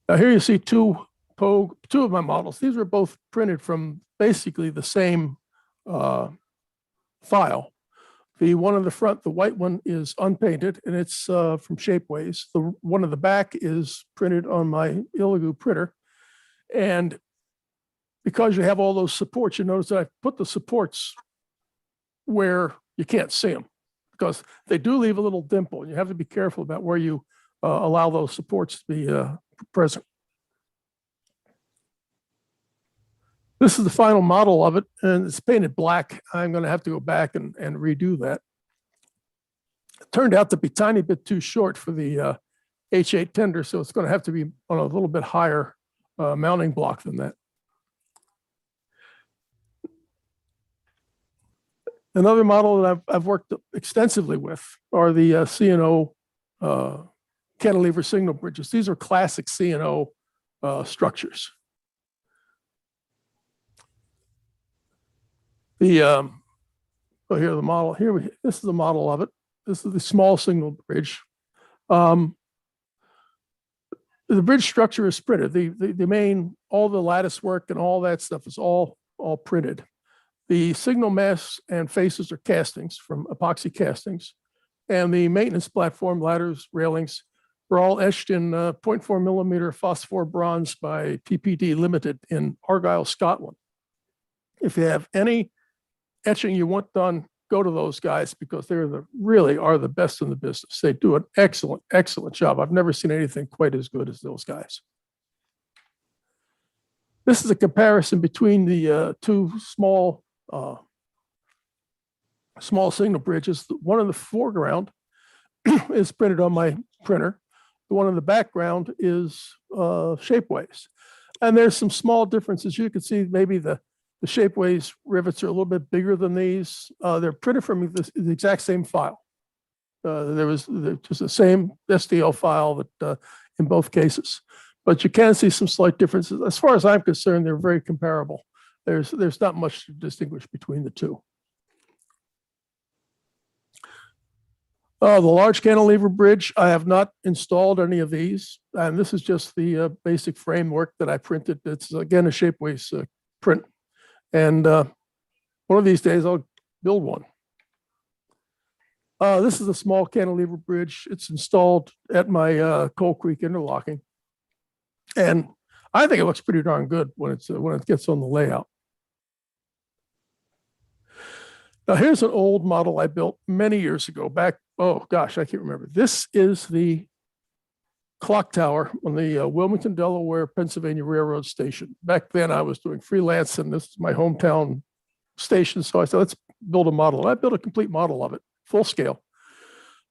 Now here you see two of my models. These were both printed from basically the same file. The one on the front, the white one, is unpainted, and it's from Shapeways. The one on the back is printed on my Illigu printer. And because you have all those supports, you notice that I put the supports where you can't see them, because they do leave a little dimple, and you have to be careful about where you allow those supports to be present. This is the final model of it, and it's painted black. I'm going to have to go back and redo that. It turned out to be a tiny bit too short for the H8 tender, so it's going to have to be on a little bit higher mounting block than that. Another model that I've worked extensively with are the C&O cantilever signal bridges. These are classic C&O structures. Here the model. This is the model of it. This is the small signal bridge. The bridge structure is printed. The main, all the lattice work and all that stuff is all printed. The signal masts and faces are castings from epoxy castings, and the maintenance platform, ladders, railings are all etched in 0.4 millimeter phosphor bronze by PPD Limited in Argyll, Scotland. If you have any etching you want done, go to those guys because they're really are the best in the business. They do an excellent job. I've never seen anything quite as good as those guys. This is a comparison between the two small signal bridges. The one in the foreground is printed on my printer. The one in the background is Shapeways. And there's some small differences. You can see maybe the Shapeways rivets are a little bit bigger than these. They're printed from the exact same file. There was just the same STL file that in both cases. But you can see some slight differences. As far as I'm concerned, they're very comparable. There's not much to distinguish between the two. The large cantilever bridge, I have not installed any of these. And this is just the basic framework that I printed. It's again a Shapeways print. And one of these days I'll build one. This is a small cantilever bridge. It's installed at my Coal Creek interlocking. And I think it looks pretty darn good when it gets on the layout. Now here's an old model I built many years ago back, oh gosh, I can't remember. This is the clock tower on the Wilmington, Delaware, Pennsylvania Railroad station. Back then I was doing freelance and this is my hometown station. So I said, let's build a model. And I built a complete model of it, full scale.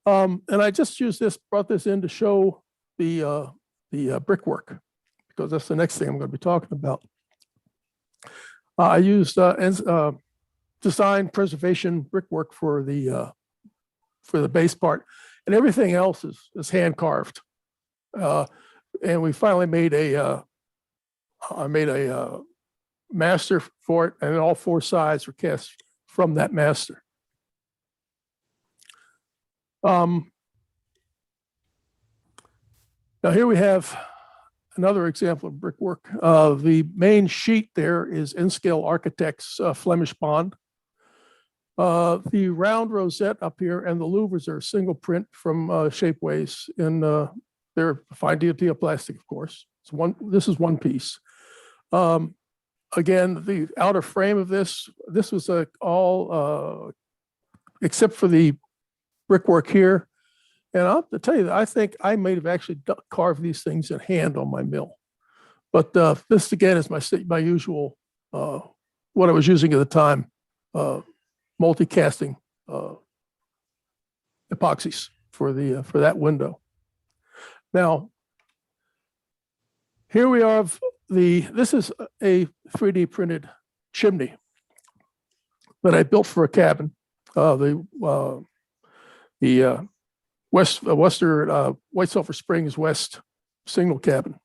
And I just used this, brought this in to show the brickwork, because that's the next thing I'm going to be talking about. I used design preservation brickwork for the base part, and everything else is hand carved. And we finally made I made a master for it, and all four sides were cast from that master. Now here we have another example of brickwork. The main sheet there is N-Scale Architects Flemish Bond. The round rosette up here and the louvers are single print from Shapeways, and they're fine deal plastic, of course. This is one piece. Again, the outer frame of this was all except for the brickwork here. And I'll have to tell you that I think I may have actually carved these things in hand on my mill. But this again is my usual, what I was using at the time, multicasting epoxies for that window. Now, here we have this is a 3D printed chimney that I built for a cabin. The White Sulphur Springs West single cabin.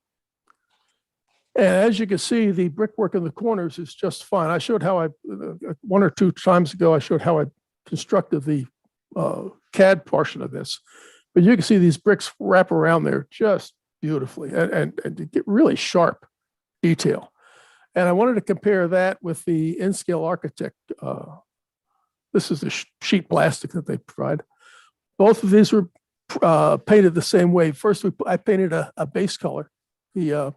And as you can see, the brickwork in the corners is just fine. I showed how one or two times ago, I showed how I constructed the CAD portion of this. But you can see these bricks wrap around there just beautifully and to get really sharp detail. And I wanted to compare that with the N-Scale Architect. This is the sheet plastic that they provide. Both of these were painted the same way. First, I painted a base color, in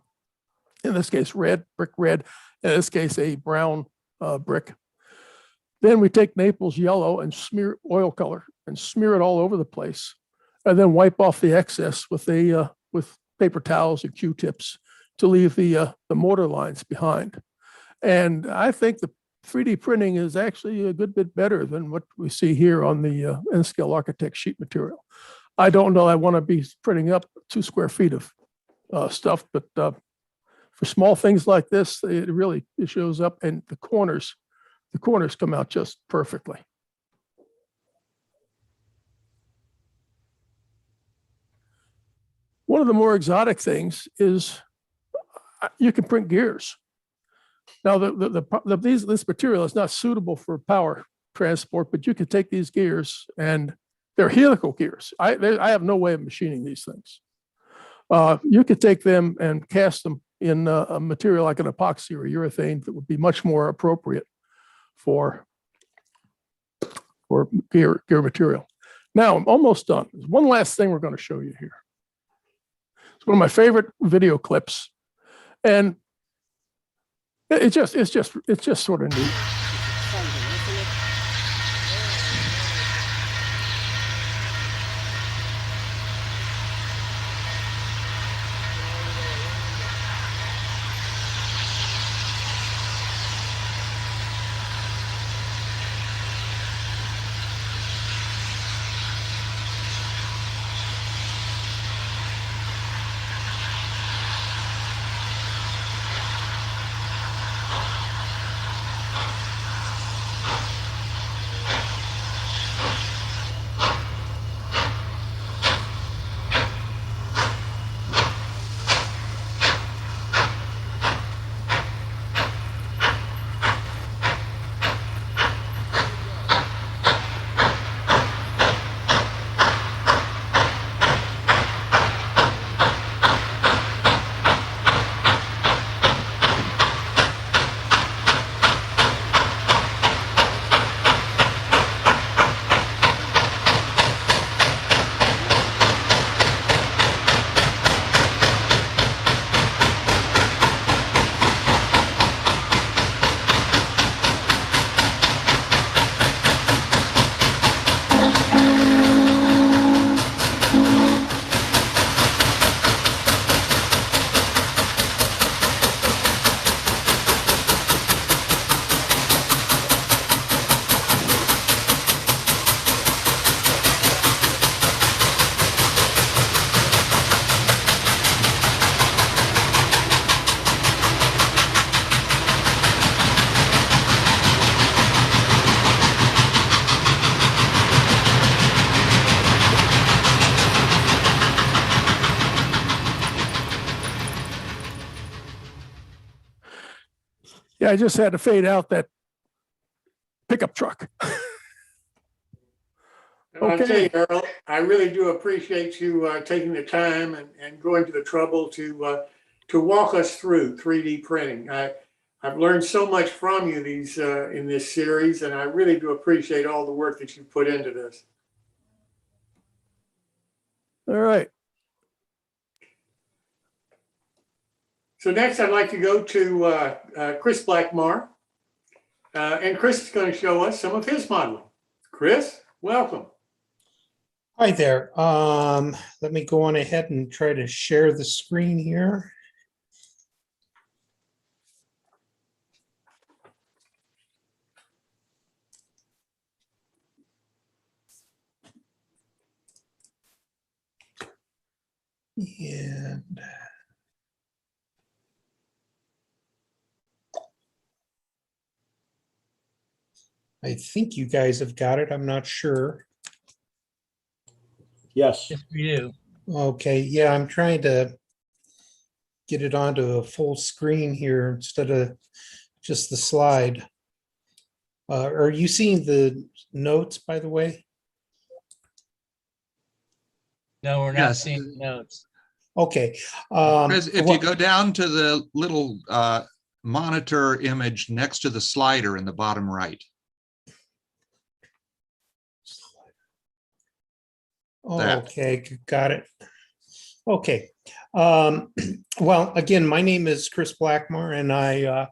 this case, brick red, in this case, a brown brick. Then we take Naples yellow and smear oil color and smear it all over the place, and then wipe off the excess with paper towels and Q-tips to leave the mortar lines behind. And I think the 3D printing is actually a good bit better than what we see here on the N-Scale Architect sheet material. I don't know I want to be printing up 2 square feet of stuff, but for small things like this, it shows up, and the corners come out just perfectly. One of the more exotic things is you can print gears. Now, this material is not suitable for power transport, but you can take these gears, and they're helical gears. I have no way of machining these things. You could take them and cast them in a material like an epoxy or urethane that would be much more appropriate for gear material. Now, I'm almost done. There's one last thing we're going to show you here. It's one of my favorite video clips, and it's just sort of neat. Yeah, I just had to fade out that pickup truck. And I'll tell Okay. you, Earl, I really do appreciate you taking the time and going to the trouble to walk us through 3D printing. I've learned so much from you in this series, and I really do appreciate all the work that you put into this. All right. So next, I'd like to go to Kris Blackmarr, and Kris is going to show us some of his modeling. Kris, welcome. Hi there. Let me go on ahead and try to share the screen here. And I think you guys have got it. I'm not sure. Yes. Yes, we do. Okay, yeah, I'm trying to get it onto a full screen here instead of just the slide. Are you seeing the notes, by the way? No, we're not Yes. seeing the notes. Okay. Chris, if you go down to the little monitor image next to the slider in the bottom right. that. Okay, got it. Okay. Well, again, my name is Kris Blackmarr, and I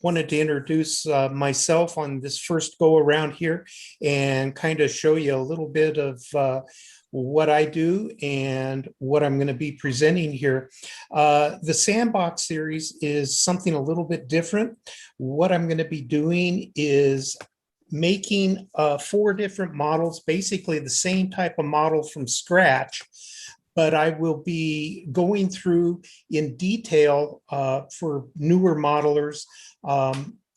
wanted to introduce myself on this first go around here and kind of show you a little bit of what I do and what I'm going to be presenting here. The Sandbox series is something a little bit different. What I'm going to be doing is making 4 different models, basically the same type of model from scratch, but I will be going through in detail for newer modelers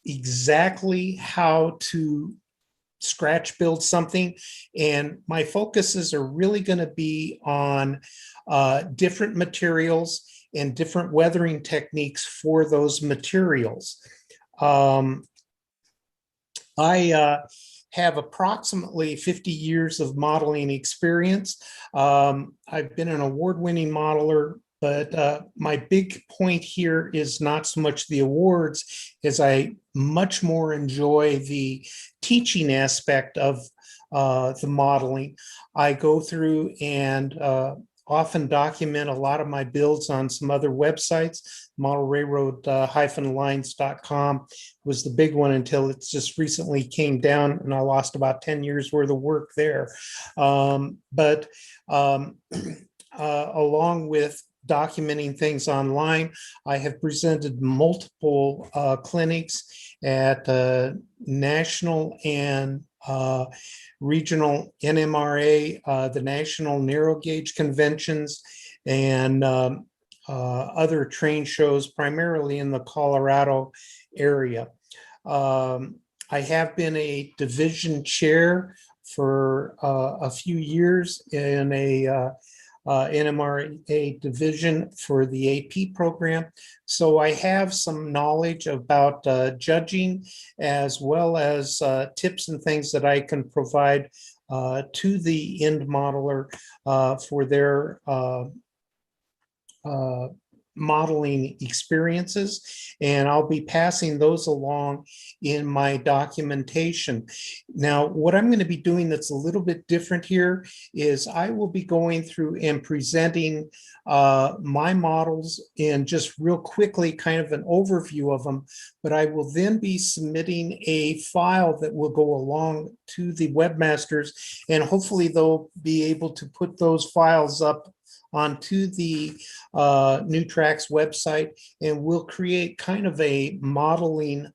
exactly how to scratch build something. And my focuses are really going to be on different materials and different weathering techniques for those materials. I have approximately 50 years of modeling experience. I've been an award-winning modeler, but my big point here is not so much the awards as I much more enjoy the teaching aspect of the modeling. I go through and often document a lot of my builds on some other websites. Model Railroad-lines.com was the big one until it just recently came down and I lost about 10 years worth of work there. Along with documenting things online, I have presented multiple clinics at national and regional NMRA, the national narrow gauge conventions, and other train shows, primarily in the Colorado area. I have been a division chair for a few years in a NMRA division for the AP program. So I have some knowledge about judging, as well as tips and things that I can provide to the end modeler for their modeling experiences, and I'll be passing those along in my documentation. Now, what I'm going to be doing that's a little bit different here is I will be going through and presenting my models in just real quickly, kind of an overview of them, but I will then be submitting a file that will go along to the webmasters, and hopefully they'll be able to put those files up onto the New Tracks website, and we'll create kind of a modeling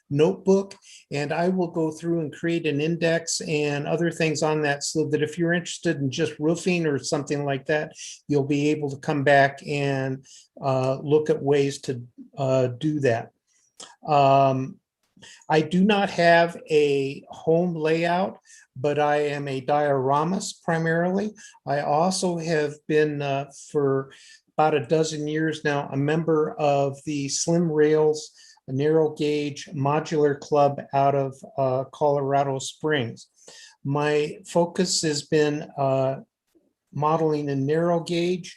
notebook, and I will go through and create an index and other things on that, so that if you're interested in just roofing or something like that, you'll be able to come back and look at ways to do that. I do not have a home layout, but I am a dioramist primarily. I also have been for about a dozen years now a member of the Slim Rails narrow gauge modular club out of Colorado Springs. My focus has been modeling in narrow gauge,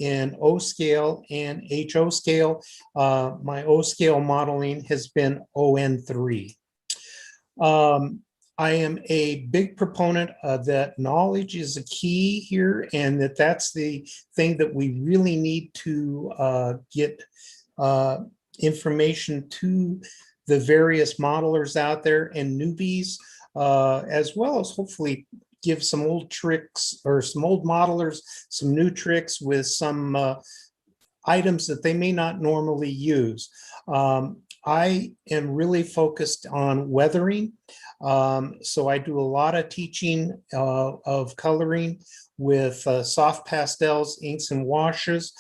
in O scale and HO scale. My O scale modeling has been ON3. I am a big proponent that knowledge is a key here, and that's the thing that we really need to get information to the various modelers out there and newbies, as well as hopefully give some old tricks or some old modelers some new tricks with some items that they may not normally use. I am really focused on weathering. So I do a lot of teaching of coloring with soft pastels, inks, and washes.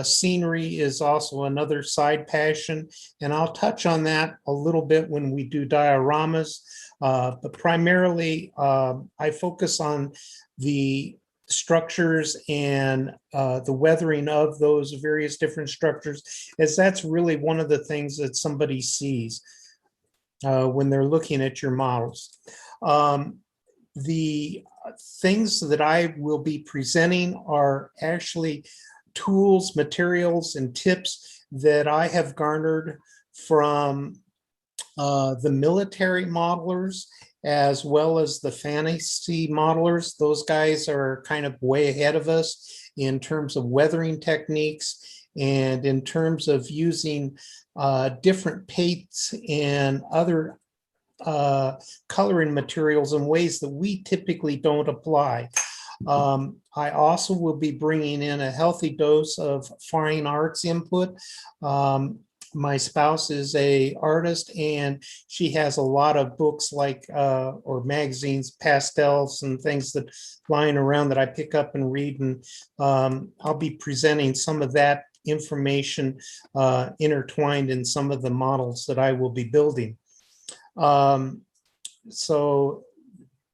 Scenery is also another side passion, and I'll touch on that a little bit when we do dioramas. But primarily, I focus on the structures and the weathering of those various different structures, as that's really one of the things that somebody sees when they're looking at your models. The things that I will be presenting are actually tools, materials, and tips that I have garnered from the military modelers as well as the fantasy modelers. Those guys are kind of way ahead of us in terms of weathering techniques and in terms of using different paints and other coloring materials in ways that we typically don't apply. I also will be bringing in a healthy dose of fine arts input. My spouse is an artist, and she has a lot of books like or magazines, pastels, and things that lying around that I pick up and read. And I'll be presenting some of that information intertwined in some of the models that I will be building. So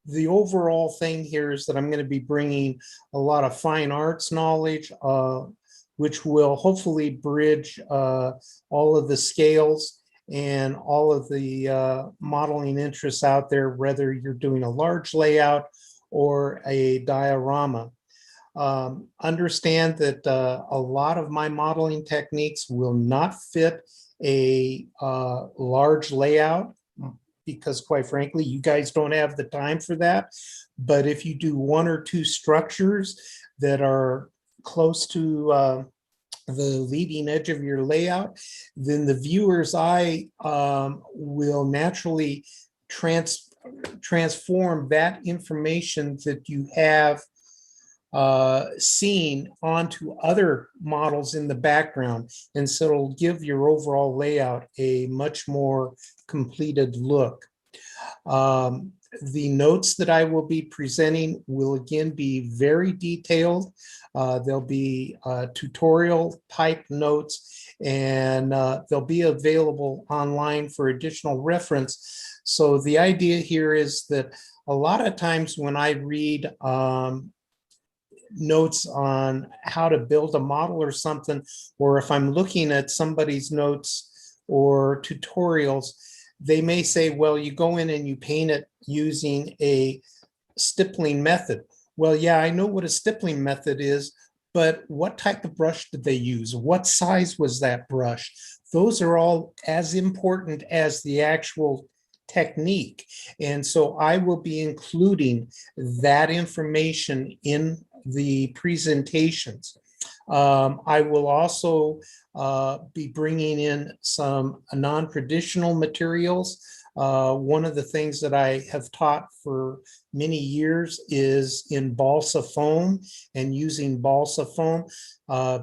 the overall thing here is that I'm going to be bringing a lot of fine arts knowledge, which will hopefully bridge all of the scales and all of the modeling interests out there, whether you're doing a large layout or a diorama. Understand that a lot of my modeling techniques will not fit a large layout, because quite frankly, you guys don't have the time for that. But if you do one or two structures that are close to the leading edge of your layout, then the viewer's eye will naturally transform that information that you have seen onto other models in the background. And so it'll give your overall layout a much more completed look. The notes that I will be presenting will again be very detailed. There'll be tutorial type notes, and they'll be available online for additional reference. So the idea here is that a lot of times when I read notes on how to build a model or something, or if I'm looking at somebody's notes or tutorials, they may say, well, you go in and you paint it using a stippling method. Well, yeah, I know what a stippling method is, but what type of brush did they use? What size was that brush? Those are all as important as the actual technique. And so I will be including that information in the presentations. I will also be bringing in some non-traditional materials. One of the things that I have taught for many years is in balsa foam and using balsa foam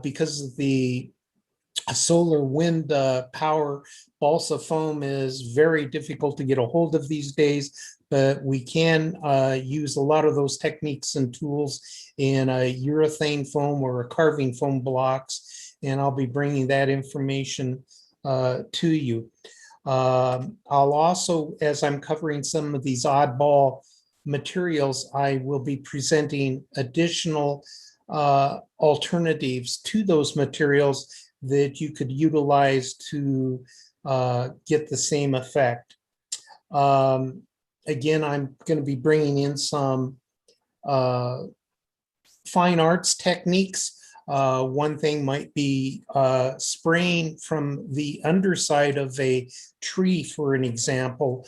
because of the solar wind power. Balsa foam is very difficult to get a hold of these days, but we can use a lot of those techniques and tools in a urethane foam or a carving foam blocks, and I'll be bringing that information to you. I'll also, as I'm covering some of these oddball materials, I will be presenting additional alternatives to those materials that you could utilize to get the same effect. Again, I'm going to be bringing in some fine arts techniques. One thing might be spraying from the underside of a tree, for an example,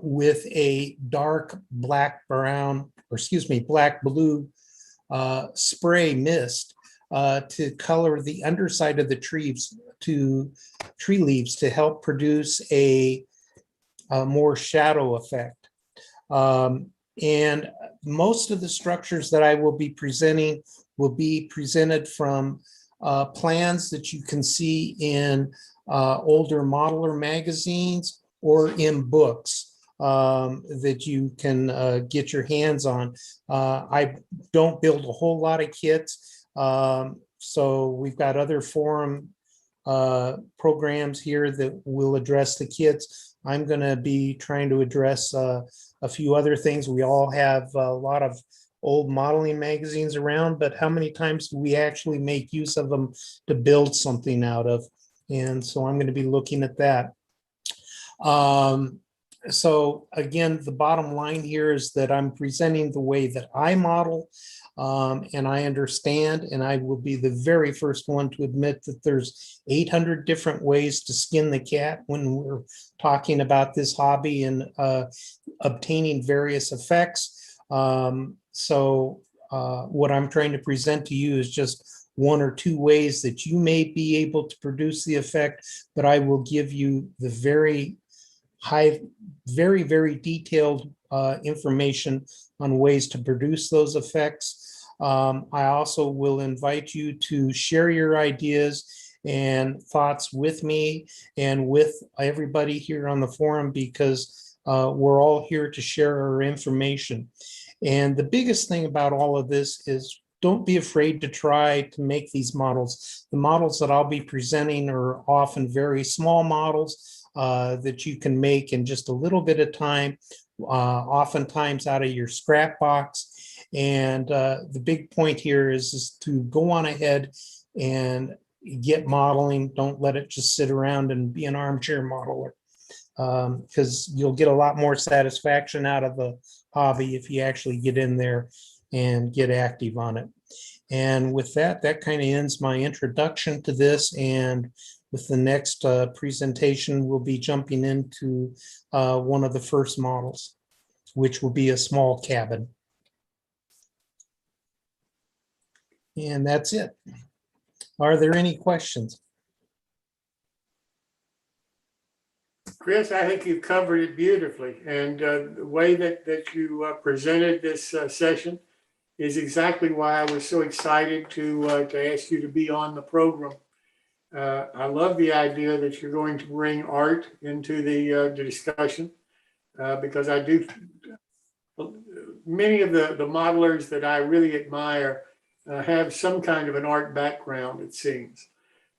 with a dark black blue spray mist to color the underside of the trees to tree leaves to help produce a more shadow effect. And most of the structures that I will be presenting will be presented from plans that you can see in older modeler magazines or in books that you can get your hands on. I don't build a whole lot of kits. So we've got other forum programs here that will address the kits. I'm going to be trying to address a few other things. We all have a lot of old modeling magazines around, but how many times do we actually make use of them to build something out of? And so I'm going to be looking at that. So again, the bottom line here is that I'm presenting the way that I model, and I understand, and I will be the very first one to admit that there's 800 different ways to skin the cat when we're talking about this hobby and obtaining various effects. So what I'm trying to present to you is just one or two ways that you may be able to produce the effect, but I will give you the very detailed information on ways to produce those effects. I also will invite you to share your ideas and thoughts with me and with everybody here on the forum, because we're all here to share our information. And the biggest thing about all of this is don't be afraid to try to make these models. The models that I'll be presenting are often very small models that you can make in just a little bit of time, oftentimes out of your scrap box. And the big point here is to go on ahead and get modeling. Don't let it just sit around and be an armchair modeler, because you'll get a lot more satisfaction out of the hobby if you actually get in there and get active on it. And with that, that kind of ends my introduction to this. And with the next presentation, we'll be jumping into one of the first models, which will be a small cabin. And that's it. Are there any questions? Kris, I think you've covered it beautifully. And the way that you presented this session is exactly why I was so excited to ask you to be on the program. I love the idea that you're going to bring art into the discussion, because I do. Many of the modelers that I really admire have some kind of an art background, it seems.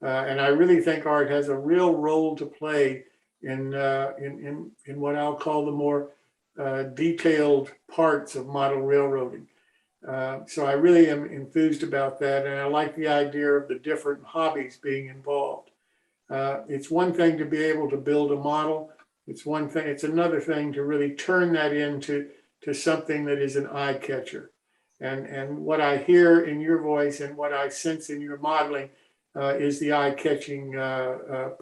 And I really think art has a real role to play in what I'll call the more detailed parts of model railroading. So I really am enthused about that, and I like the idea of the different hobbies being involved. It's one thing to be able to build a model. It's another thing to really turn that into something that is an eye catcher. And what I hear in your voice and what I sense in your modeling is the eye-catching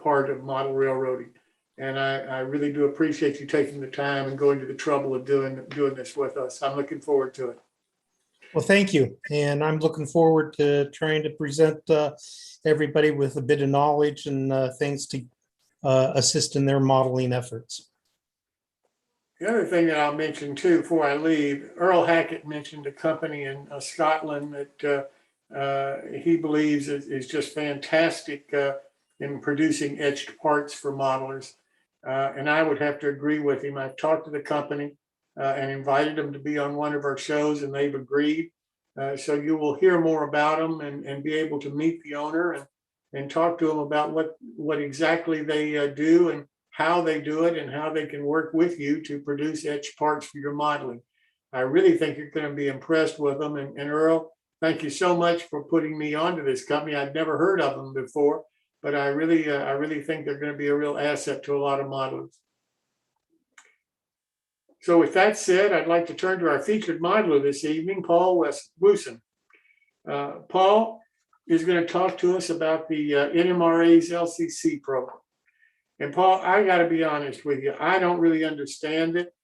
part of model railroading. And I really do appreciate you taking the time and going to the trouble of doing this with us. I'm looking forward to it. Well, thank you. And I'm looking forward to trying to present everybody with a bit of knowledge and things to assist in their modeling efforts. The other thing that I'll mention too before I leave, Earl Hackett mentioned a company in Scotland that he believes is just fantastic in producing etched parts for modelers. And I would have to agree with him. I've talked to the company and invited them to be on one of our shows, and they've agreed. So you will hear more about them and be able to meet the owner and talk to them about what exactly they do and how they do it and how they can work with you to produce etched parts for your modeling. I really think you're going to be impressed with them. And Earl, thank you so much for putting me onto this company. I'd never heard of them before, but I really think they're going to be a real asset to a lot of modelers. So with that said, I'd like to turn to our featured modeler this evening, Paul Wusson. Paul is going to talk to us about the NMRA's LCC program. And Paul, I got to be honest with you, I don't really understand it.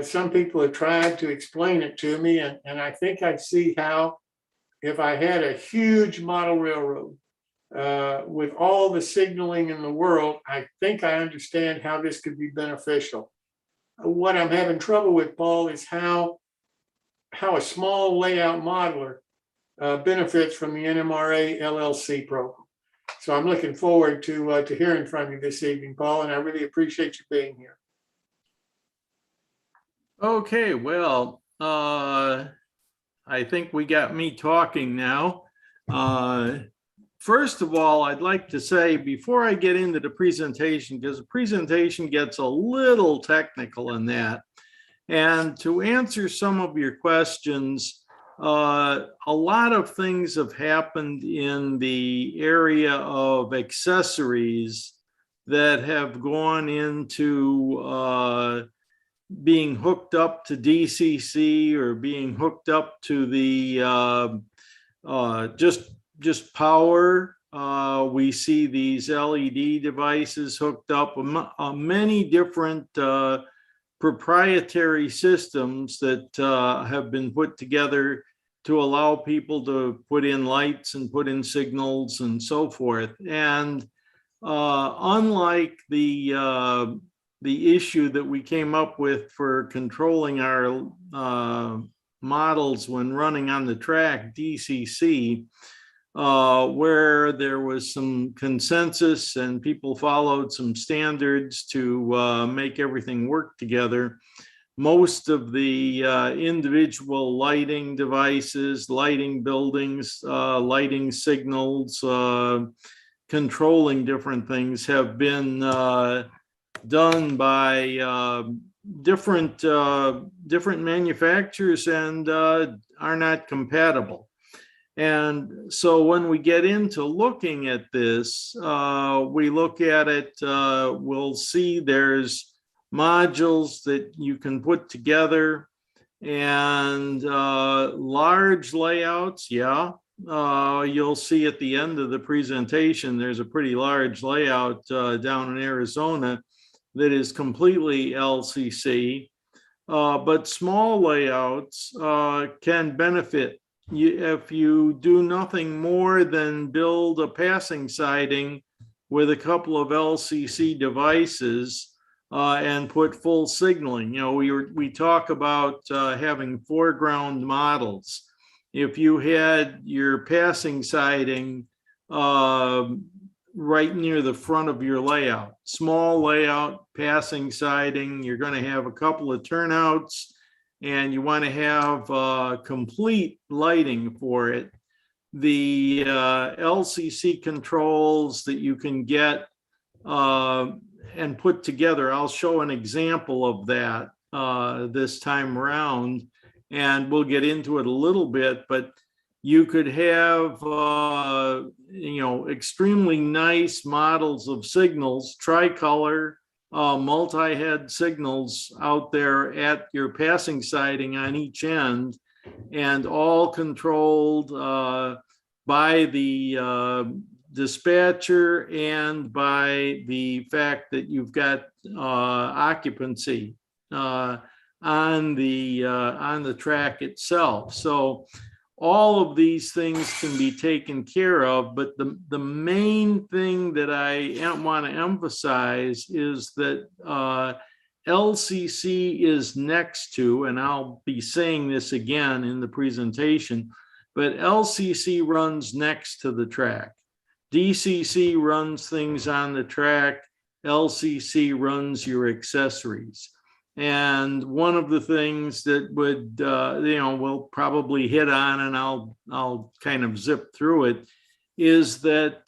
Some people have tried to explain it to me, and I think I see how, if I had a huge model railroad with all the signaling in the world, I think I understand how this could be beneficial. What I'm having trouble with, Paul, is how a small layout modeler benefits from the NMRA LLC program. So I'm looking forward to hearing from you this evening, Paul, and I really appreciate you being here. Okay, well, I think we got me talking now. First of all, I'd like to say, before I get into the presentation, because the presentation gets a little technical in that, and to answer some of your questions, a lot of things have happened in the area of accessories that have gone into being hooked up to DCC or being hooked up to the just power. We see these LED devices hooked up, many different proprietary systems that have been put together to allow people to put in lights and put in signals and so forth. And unlike the issue that we came up with for controlling our models when running on the track, DCC, where there was some consensus and people followed some standards to make everything work together. Most of the individual lighting devices, lighting buildings, lighting signals, controlling different things have been done by different manufacturers and are not compatible. And so when we get into looking at this, we look at it, we'll see there's modules that you can put together and large layouts. Yeah, you'll see at the end of the presentation, there's a pretty large layout down in Arizona that is completely LCC, but small layouts can benefit. If you do nothing more than build a passing siding with a couple of LCC devices and put full signaling. You know, we talk about having foreground models. If you had your passing siding right near the front of your layout, small layout, passing siding, you're going to have a couple of turnouts, and you want to have complete lighting for it. The LCC controls that you can get and put together, I'll show an example of that this time around, and we'll get into it a little bit, but you could have, you know, extremely nice models of signals, tricolor, multi-head signals out there at your passing siding on each end, and all controlled by the dispatcher and by the fact that you've got occupancy on the track itself. So all of these things can be taken care of, but the main thing that I want to emphasize is that LCC is next to, and I'll be saying this again in the presentation, but LCC runs next to the track. DCC runs things on the track. LCC runs your accessories. And one of the things that would, you know, we'll probably hit on, and I'll kind of zip through it, is that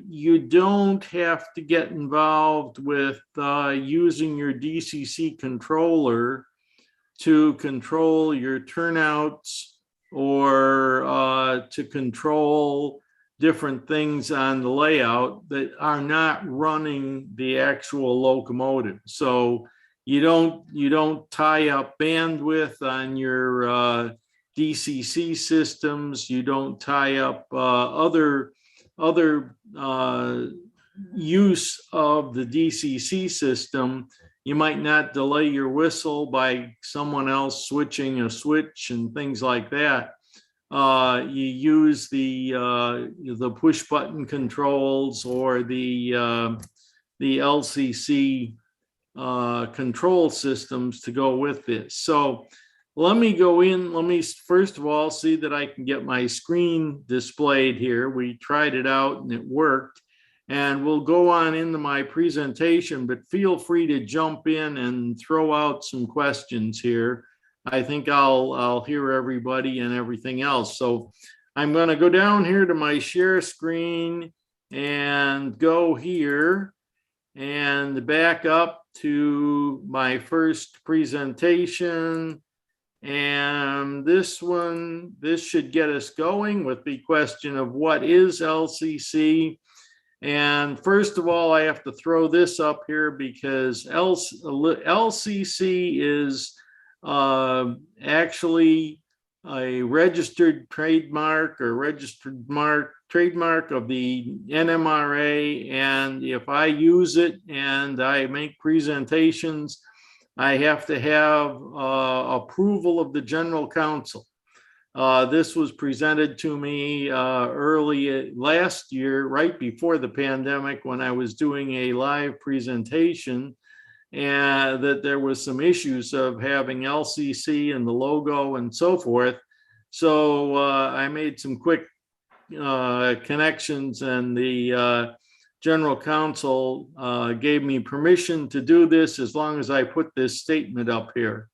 you don't have to get involved with using your DCC controller to control your turnouts or to control different things on the layout that are not running the actual locomotive. So you don't tie up bandwidth on your DCC systems. You don't tie up other use of the DCC system. You might not delay your whistle by someone else switching a switch and things like that. You use the push button controls or the LCC control systems to go with this. So let me go in. Let me first of all see that I can get my screen displayed here. We tried it out and it worked. And we'll go on into my presentation, but feel free to jump in and throw out some questions here. I think I'll hear everybody and everything else. So I'm going to go down here to my share screen and go here and back up to my first presentation. And this should get us going with the question of what is LCC. And first of all, I have to throw this up here because LCC is actually a registered trademark or registered trademark of the NMRA. And if I use it and I make presentations, I have to have approval of the General Counsel. This was presented to me early last year, right before the pandemic, when I was doing a live presentation, and that there was some issues of having LCC and the logo and so forth. So I made some quick connections, and the General Counsel gave me permission to do this as long as I put this statement up here.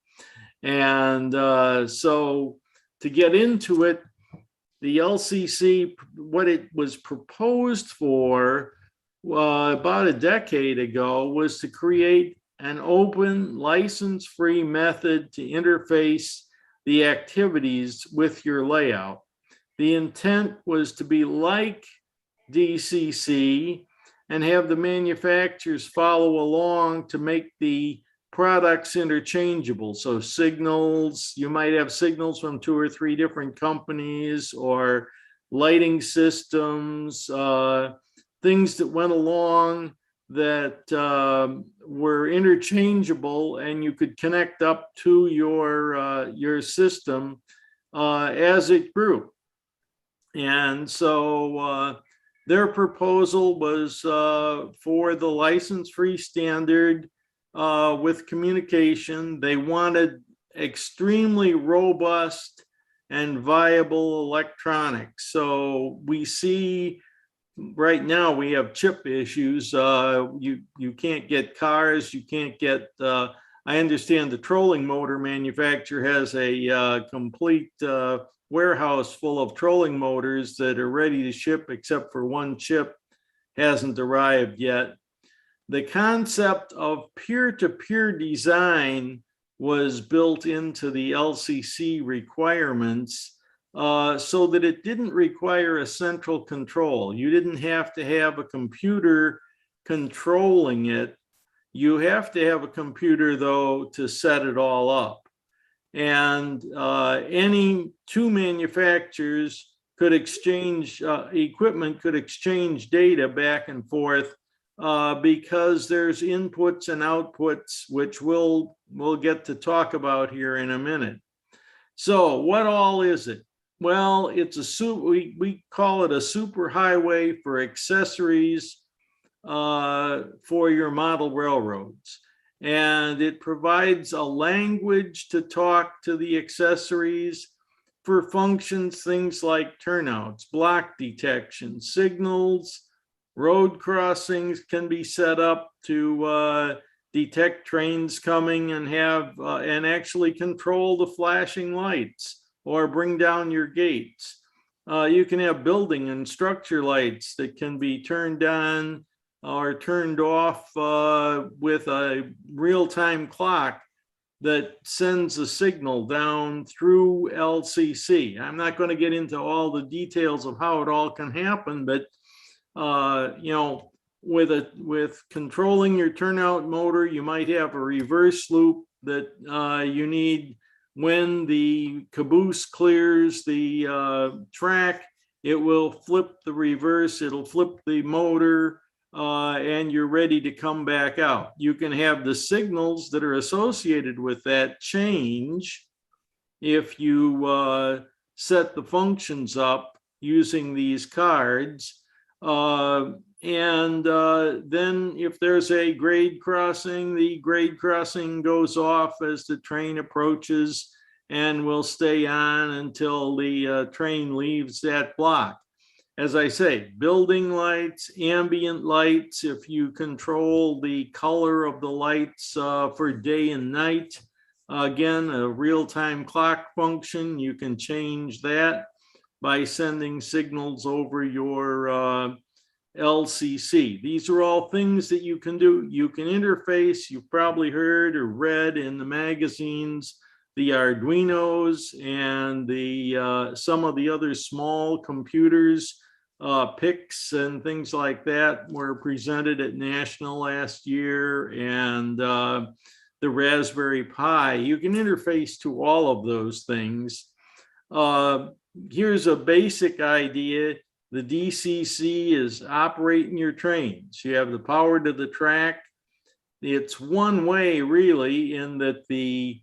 And so to get into it, the LCC, what it was proposed for about a decade ago was to create an open, license-free method to interface the activities with your layout. The intent was to be like DCC and have the manufacturers follow along to make the products interchangeable. So signals, you might have signals from 2 or 3 different companies, or lighting systems, things that went along that were interchangeable, and you could connect up to your system as it grew. And so their proposal was for the license-free standard with communication. They wanted extremely robust and viable electronics. So we see right now we have chip issues. You can't get cars, you can't get, I understand the trolling motor manufacturer has a complete warehouse full of trolling motors that are ready to ship, except for one chip hasn't arrived yet. The concept of peer-to-peer design was built into the LCC requirements so that it didn't require a central control. You didn't have to have a computer controlling it. You have to have a computer, though, to set it all up. And any 2 manufacturers could exchange equipment, could exchange data back and forth because there's inputs and outputs, which we'll get to talk about here in a minute. So what all is it? Well, it's we call it a super highway for accessories for your model railroads. And it provides a language to talk to the accessories for functions, things like turnouts, block detection, signals, road crossings can be set up to detect trains coming and have and actually control the flashing lights or bring down your gates. You can have building and structure lights that can be turned on or turned off with a real-time clock that sends a signal down through LCC. I'm not going to get into all the details of how it all can happen, but you know, with controlling your turnout motor, you might have a reverse loop that you need when the caboose clears the track. It will flip the reverse, it'll flip the motor, and you're ready to come back out. You can have the signals that are associated with that change if you set the functions up using these cards. And then if there's a grade crossing, the grade crossing goes off as the train approaches and will stay on until the train leaves that block. As I say, building lights, ambient lights, if you control the color of the lights for day and night, again, a real-time clock function, you can change that by sending signals over your LCC. These are all things that you can do. You can interface, you've probably heard or read in the magazines, the Arduinos and the some of the other small computers, PICs and things like that were presented at National last year, and the Raspberry Pi. You can interface to all of those things. Here's a basic idea. The DCC is operating your trains. You have the power to the track. It's one way really, in that the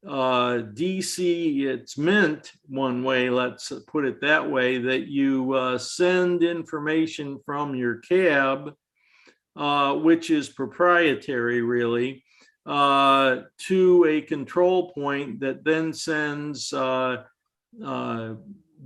DC, it's meant one way, let's put it that way, that you send information from your cab, which is proprietary really, to a control point that then sends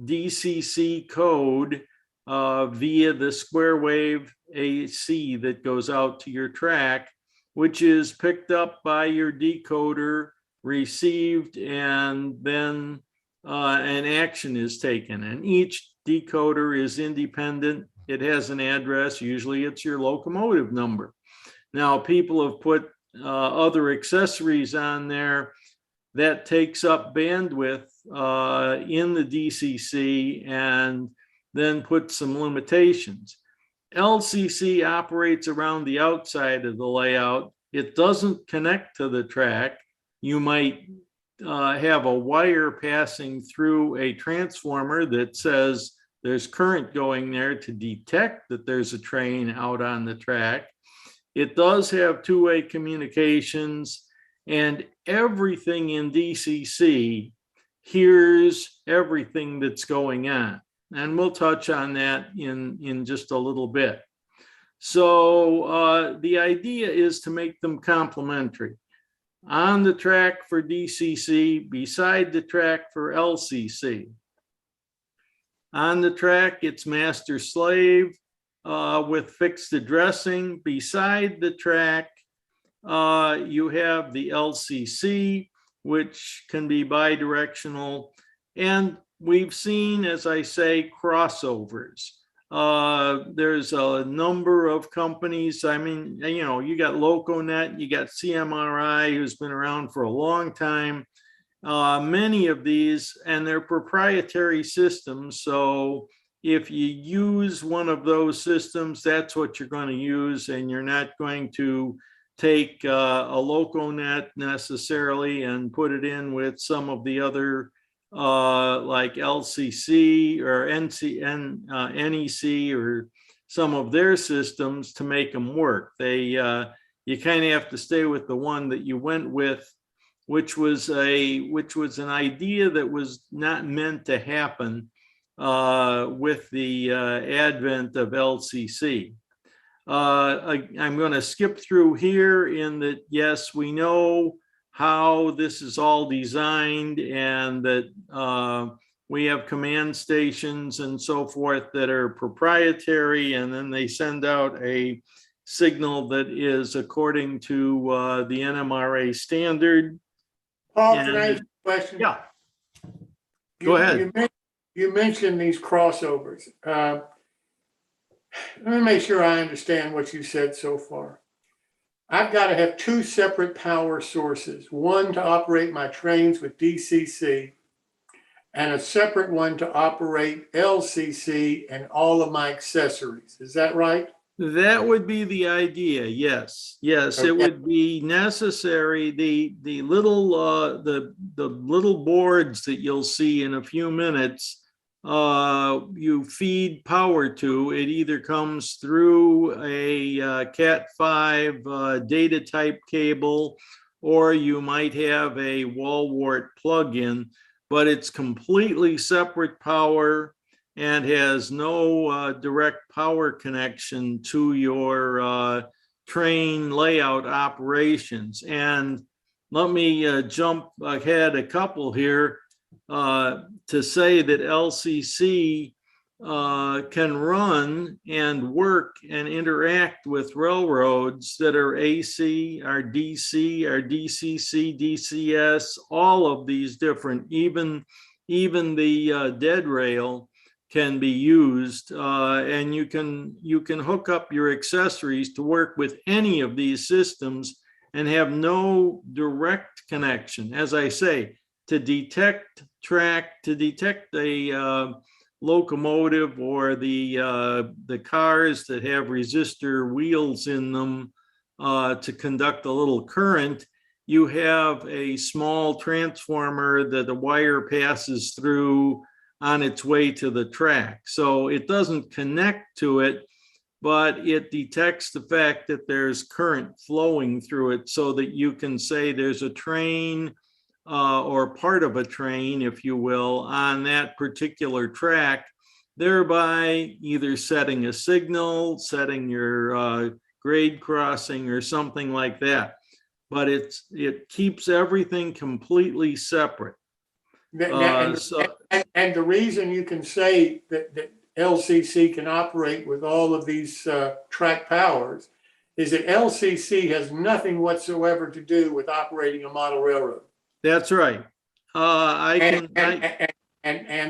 DCC code via the square wave AC that goes out to your track, which is picked up by your decoder, received, and then an action is taken. And each decoder is independent. It has an address. Usually it's your locomotive number. Now, people have put other accessories on there that takes up bandwidth in the DCC and then put some limitations. LCC operates around the outside of the layout. It doesn't connect to the track. You might have a wire passing through a transformer that says there's current going there to detect that there's a train out on the track. It does have two-way communications, and everything in DCC hears everything that's going on. And we'll touch on that in just a little bit. So the idea is to make them complementary. On the track for DCC, beside the track for LCC. On the track, it's master slave with fixed addressing. Beside the track, you have the LCC, which can be bidirectional. And we've seen, as I say, crossovers. There's a number of companies. I mean, you know, you got LocoNet, you got CMRI, who's been around for a long time. Many of these, and they're proprietary systems. So if you use one of those systems, that's what you're going to use, and you're not going to take a LocoNet necessarily and put it in with some of the other like LCC or NEC or some of their systems to make them work. They you kind of have to stay with the one that you went with, which was an idea that was not meant to happen with the advent of LCC. I'm going to skip through here in that, yes, we know how this is all designed, and that we have command stations and so forth that are proprietary, and then they send out a signal that is according to the NMRA standard. Paul, can I ask a question? Yeah. Go ahead. You mentioned these crossovers. Let me make sure I understand what you said so far. I've got to have two separate power sources, one to operate my trains with DCC and a separate one to operate LCC and all of my accessories. Is that right? That would be the idea. Yes, yes, it Okay. would be necessary. The little the little boards that you'll see in a few minutes, you feed power to. It either comes through a Cat5 data type cable, or you might have a wall wart plug-in, but it's completely separate power and has no direct power connection to your train layout operations. And let me jump ahead a couple here to say that LCC can run and work and interact with railroads that are AC, are DC, are DCC, DCS, all of these different, even the dead rail can be used, and you can hook up your accessories to work with any of these systems and have no direct connection. As I say, to detect a locomotive or the cars that have resistor wheels in them to conduct a little current, you have a small transformer that the wire passes through on its way to the track. So it doesn't connect to it, but it detects the fact that there's current flowing through it so that you can say there's a train or part of a train, if you will, on that particular track, thereby either setting a signal, setting your grade crossing or something like that. But it keeps everything completely separate. And the reason you can say that LCC can operate with all of these track powers is that LCC has nothing whatsoever to do with operating a model railroad. That's right. And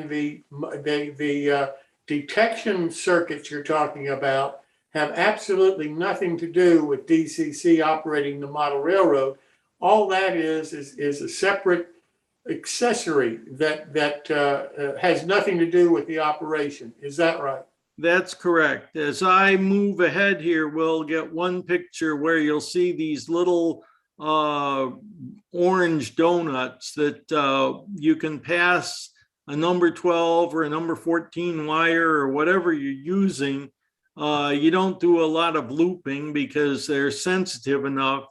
the detection circuits you're talking about have absolutely nothing to do with DCC operating the model railroad. All that is a separate accessory that has nothing to do with the operation. Is that right? That's correct. As I move ahead here, we'll get one picture where you'll see these little orange donuts that you can pass a number 12 or a number 14 wire or whatever you're using. You don't do a lot of looping because they're sensitive enough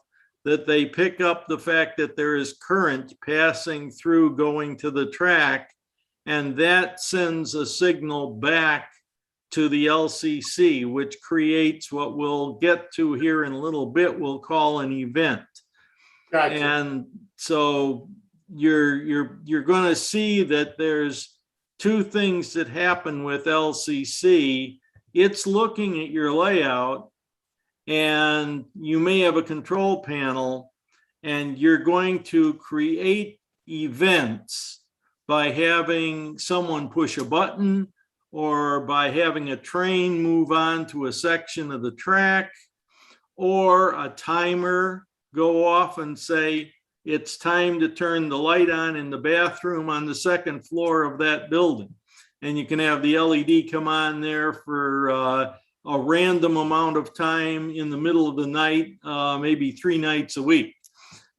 that they pick up the fact that there is current passing through going to the track, and that sends a signal back to the LCC, which creates what we'll get to here in a little bit, we'll call an event. Gotcha. And so you're going to see that there's two things that happen with LCC. It's looking at your layout, and you may have a control panel, and you're going to create events by having someone push a button or by having a train move on to a section of the track, or a timer go off and say, it's time to turn the light on in the bathroom on the second floor of that building. And you can have the LED come on there for a random amount of time in the middle of the night, maybe 3 nights a week.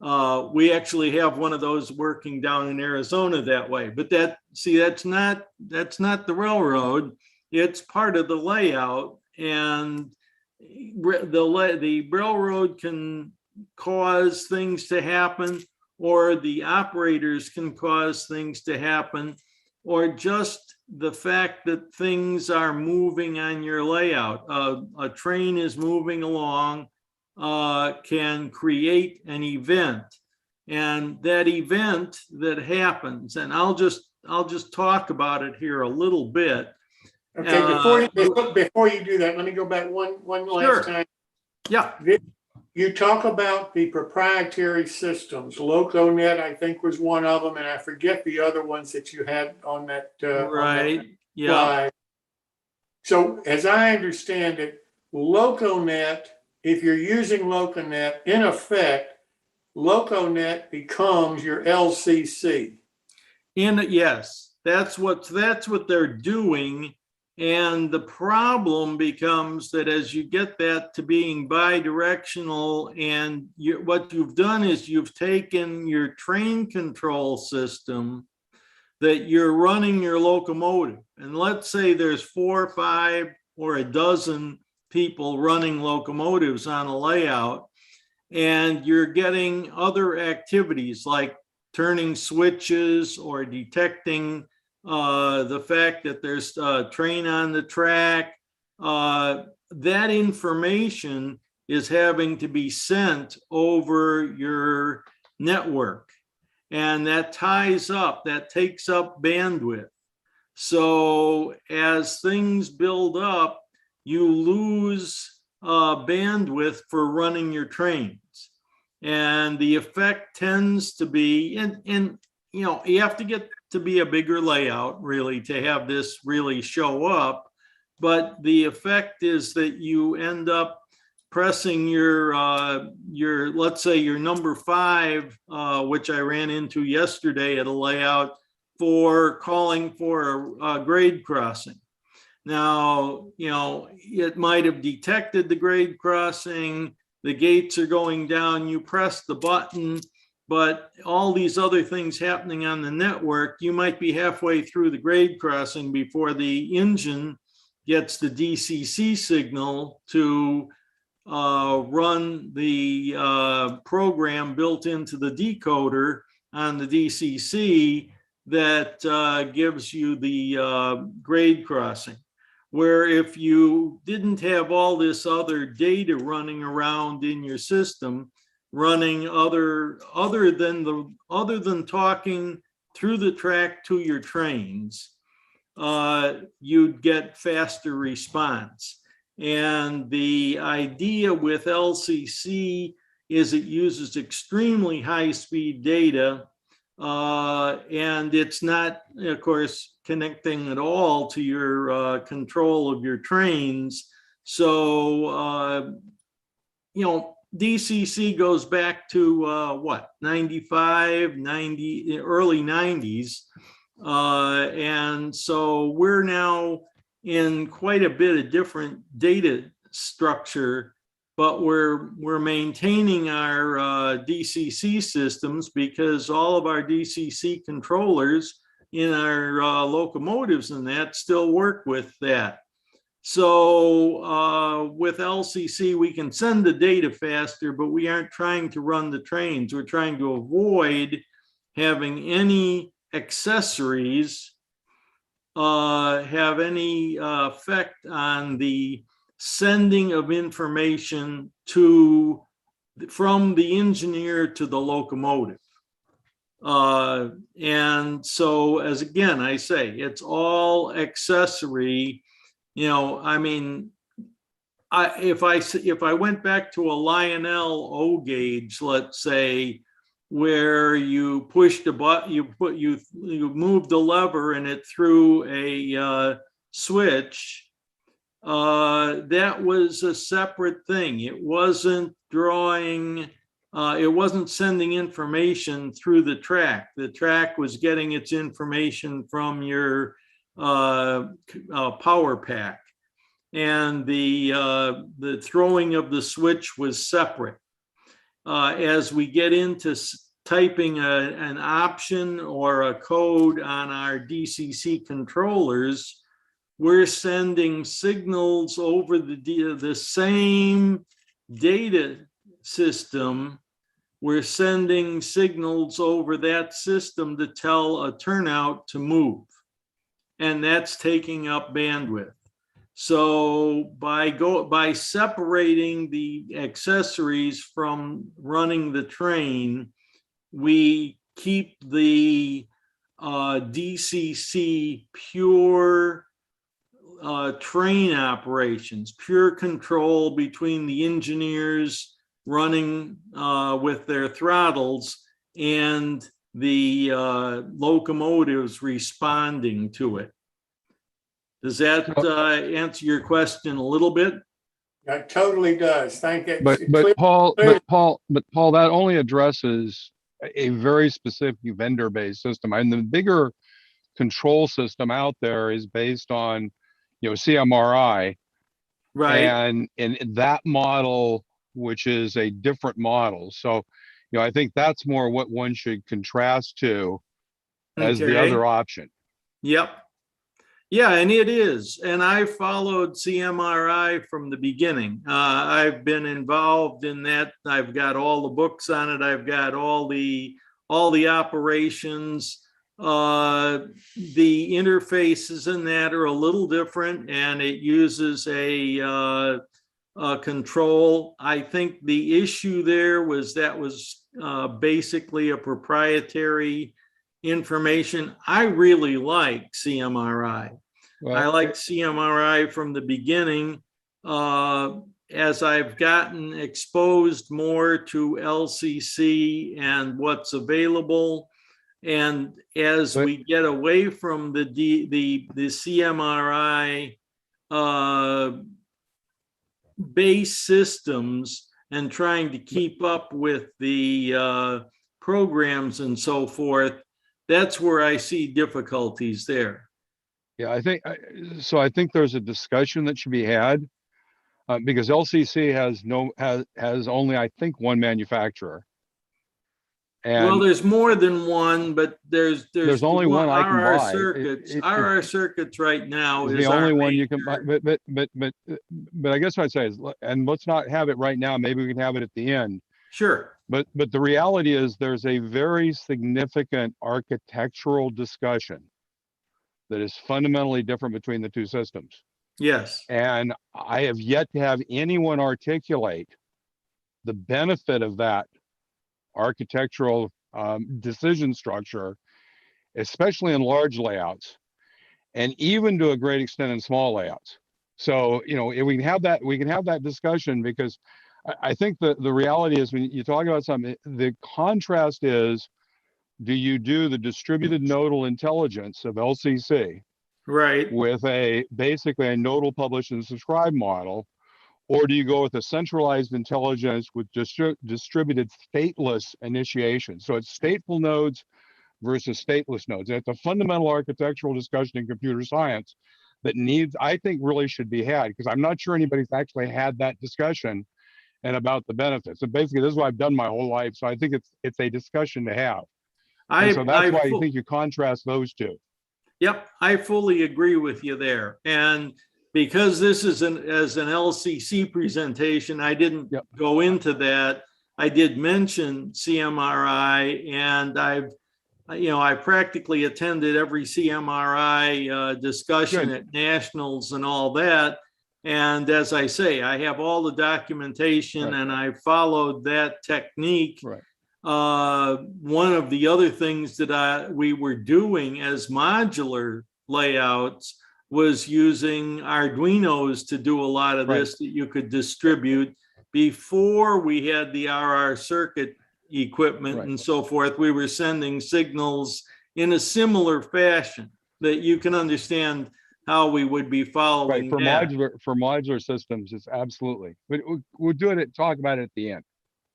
We actually have one of those working down in Arizona that way. But that's not the railroad. It's part of the layout, and the railroad can cause things to happen, or the operators can cause things to happen, or just the fact that things are moving on your layout. A train is moving along, can create an event, and that event that happens, and I'll just talk about it here a little bit. Okay, before you do that, let me go back one last time. Yeah. You talk about the proprietary systems. LocoNet, I think, was one of them, and I forget the other ones that you had on that. Right. Yeah. Slide. So, as I understand it, LocoNet If you're using LocoNet, in effect, LocoNet becomes your LCC. Yes, that's what they're doing. And the problem becomes that as you get that to being bi-directional, and what you've done is you've taken your train control system that you're running your locomotive. And let's say there's 4 or 5 or a dozen people running locomotives on a layout, and you're getting other activities like turning switches or detecting the fact that there's a train on the track. That information is having to be sent over your network, and that takes up bandwidth. So as things build up, you lose bandwidth for running your trains. And the effect tends to be, and you have to get to be a bigger layout really to have this really show up. But the effect is that you end up pressing your let's say your number 5, which I ran into yesterday at a layout, for calling for a grade crossing. Now, it might have detected the grade crossing, the gates are going down, you press the button, but all these other things happening on the network, you might be halfway through the grade crossing before the engine gets the DCC signal to run the program built into the decoder on the DCC that gives you the grade crossing. Where if you didn't have all this other data running around in your system, running other than talking through the track to your trains, you'd get faster response. And the idea with LCC is it uses extremely high-speed data, and it's not, of course, connecting at all to your control of your trains. So, DCC goes back to what, 95, 90, early 90s. And so we're now in quite a bit of different data structure, but we're maintaining our DCC systems because all of our DCC controllers in our locomotives and that still work with that. So with LCC, we can send the data faster, but we aren't trying to run the trains. We're trying to avoid having any accessories have any effect on the sending of information from the engineer to the locomotive. And so, as again, I say, it's all accessory. I mean, if I went back to a Lionel O gauge, let's say, where you pushed a button, you moved the lever and it threw a switch, that was a separate thing. It wasn't drawing. It wasn't sending information through the track. The track was getting its information from your power pack, and the throwing of the switch was separate. As we get into typing an option or a code on our DCC controllers, we're sending signals over the same data system. We're sending signals over that system to tell a turnout to move, and that's taking up bandwidth. So by separating the accessories from running the train, we keep the DCC pure train operations, pure control between the engineers running with their throttles and the locomotives responding to it. Does that answer your question a little bit? That totally does. Thank you. But Paul, that only addresses a very specific vendor-based system. And the bigger control system out there is based on, CMRI, Right. and that model, which is a different model. So, I think that's more what one should contrast to as the Okay. other option. Yep. Yeah, and it is. And I followed CMRI from the beginning. I've been involved in that. I've got all the books on it. I've got all the operations. The interfaces in that are a little different, and it uses a control. I think the issue there was that was basically a proprietary information. I really like CMRI. Well, I like CMRI from the beginning. As I've gotten exposed more to LCC and what's available, and as we get away from the CMRI base systems and trying to keep up with the programs and so forth, that's where I see difficulties there. Yeah, I think there's a discussion that should be had because LCC has only, I think, one manufacturer. And well, there's more than one, but there's only one I can RR buy. Circuits. RR Circuits right now is the only our one you can buy. major- But I guess what I'd say is, and let's not have it right now. Maybe we can have it at the end. Sure. But the reality is there's a very significant architectural discussion that is fundamentally different between the two systems. Yes. And I have yet to have anyone articulate the benefit of that architectural decision structure, especially in large layouts, and even to a great extent in small layouts. So, if we can have that discussion, because I think the reality is when you talk about something, the contrast is, do you do the distributed nodal intelligence of LCC Right. with basically a nodal publish and subscribe model, or do you go with a centralized intelligence with distributed stateless initiation? So it's stateful nodes versus stateless nodes. It's a fundamental architectural discussion in computer science that I think really should be had, because I'm not sure anybody's actually had that discussion and about the benefits. And basically, this is what I've done my whole life. So I think it's a discussion to have. So that's why I think you contrast those two. Yep, I fully agree with you there. And because this is as an LCC presentation, I didn't go into that. I did mention CMRI, and I practically attended every CMRI discussion at nationals and all that. And as I say, I have all the documentation, and I followed that technique. Right. One of the other things that we were doing as modular layouts was using Arduinos to do a lot of this that you could distribute. Before we had the RR circuit equipment and so forth, we were sending signals in a similar fashion that you can understand how we would be following. For modular systems, it's absolutely. But we'll talk about it at the end.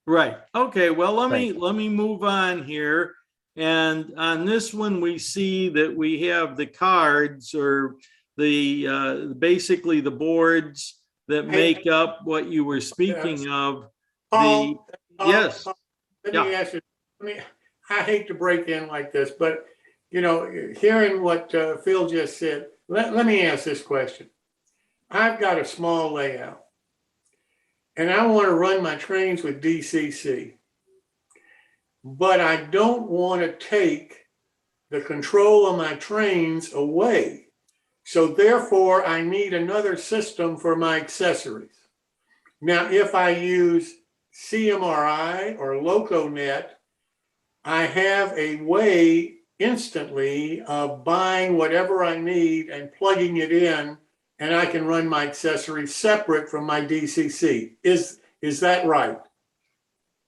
Right. Okay. Well, let me move on here. And on this one, we see that we have the cards, or the basically the boards that make up what you were speaking of. Yes. Let me ask you. I hate to break in like this, but hearing what Phil just said, let me ask this question. I've got a small layout, and I want to run my trains with DCC, but I don't want to take the control of my trains away. So therefore, I need another system for my accessories. Now, if I use CMRI or LocoNet, I have a way instantly of buying whatever I need and plugging it in, and I can run my accessories separate from my DCC. Is that right?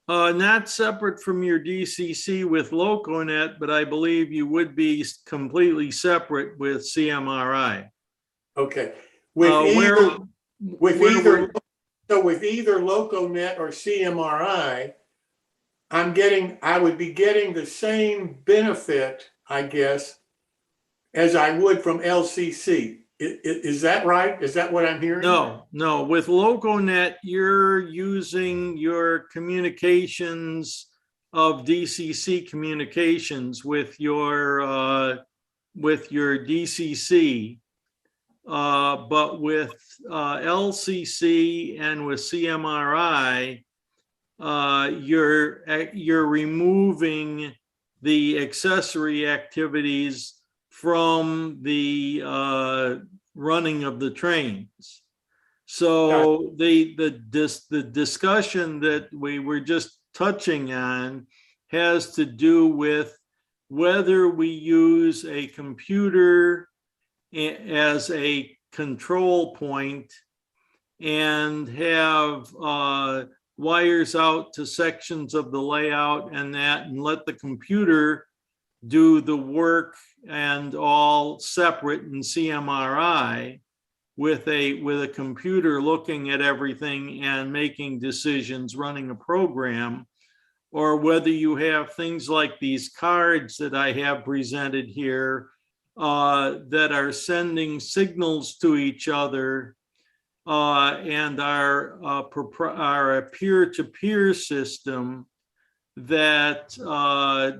Not separate from your DCC with LocoNet, but I believe you would be completely separate with CMRI. Okay. So with either LocoNet or CMRI, I would be getting the same benefit, I guess, as I would from LCC. Is that right? Is that what I'm hearing? No. With LocoNet, you're using your communications of DCC communications with your DCC. But with LCC and with CMRI, you're removing the accessory activities from the running of the trains. So the discussion that we were just touching on has to do with whether we use a computer as a control point and have wires out to sections of the layout and let the computer do the work and all separate in CMRI with a computer looking at everything and making decisions, running a program, or whether you have things like these cards that I have presented here that are sending signals to each other and are a peer-to-peer system that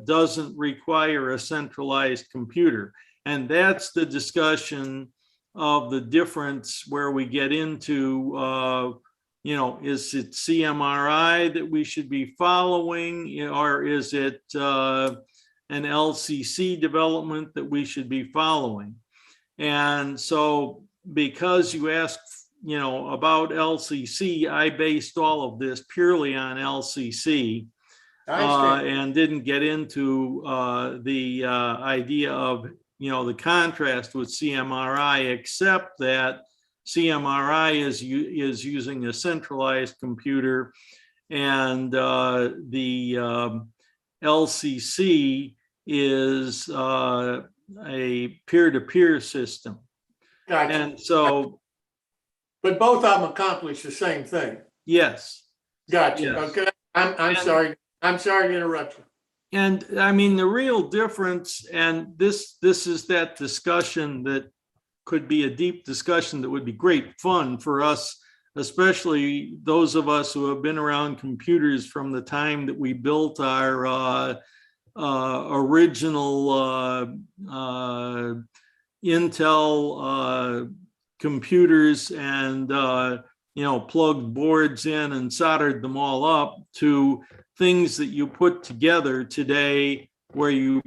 doesn't require a centralized computer. And that's the discussion of the difference where we get into, is it CMRI that we should be following, or is it an LCC development that we should be following? And so because you asked, about LCC, I based all of this purely on LCC. And didn't get into the idea of, the contrast with CMRI, except that CMRI is using a centralized computer, and the LCC is a peer-to-peer system. Gotcha. And so, but both of them accomplish the same thing. yes. Gotcha. Yes. Okay. I'm sorry. I'm sorry to interrupt you. And I mean, the real difference, and this is that discussion that could be a deep discussion that would be great fun for us, especially those of us who have been around computers from the time that we built our original Intel computers and plugged boards in and soldered them all up, to things that you put together today where you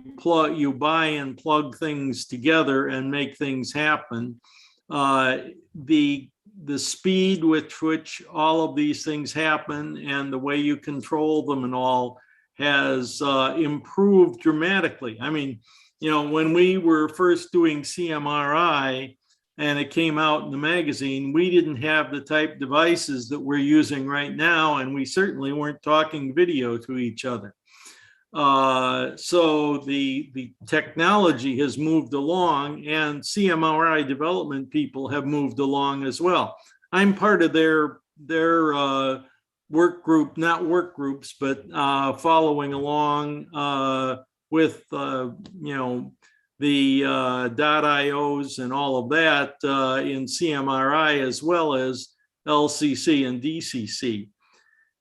buy and plug things together and make things happen. The speed with which all of these things happen and the way you control them and all has improved dramatically. I mean, when we were first doing CMRI and it came out in the magazine, we didn't have the type devices that we're using right now, and we certainly weren't talking video to each other. So the technology has moved along, and CMRI development people have moved along as well. I'm part of their work group, not work groups, but following along with the .ios and all of that in CMRI, as well as LCC and DCC.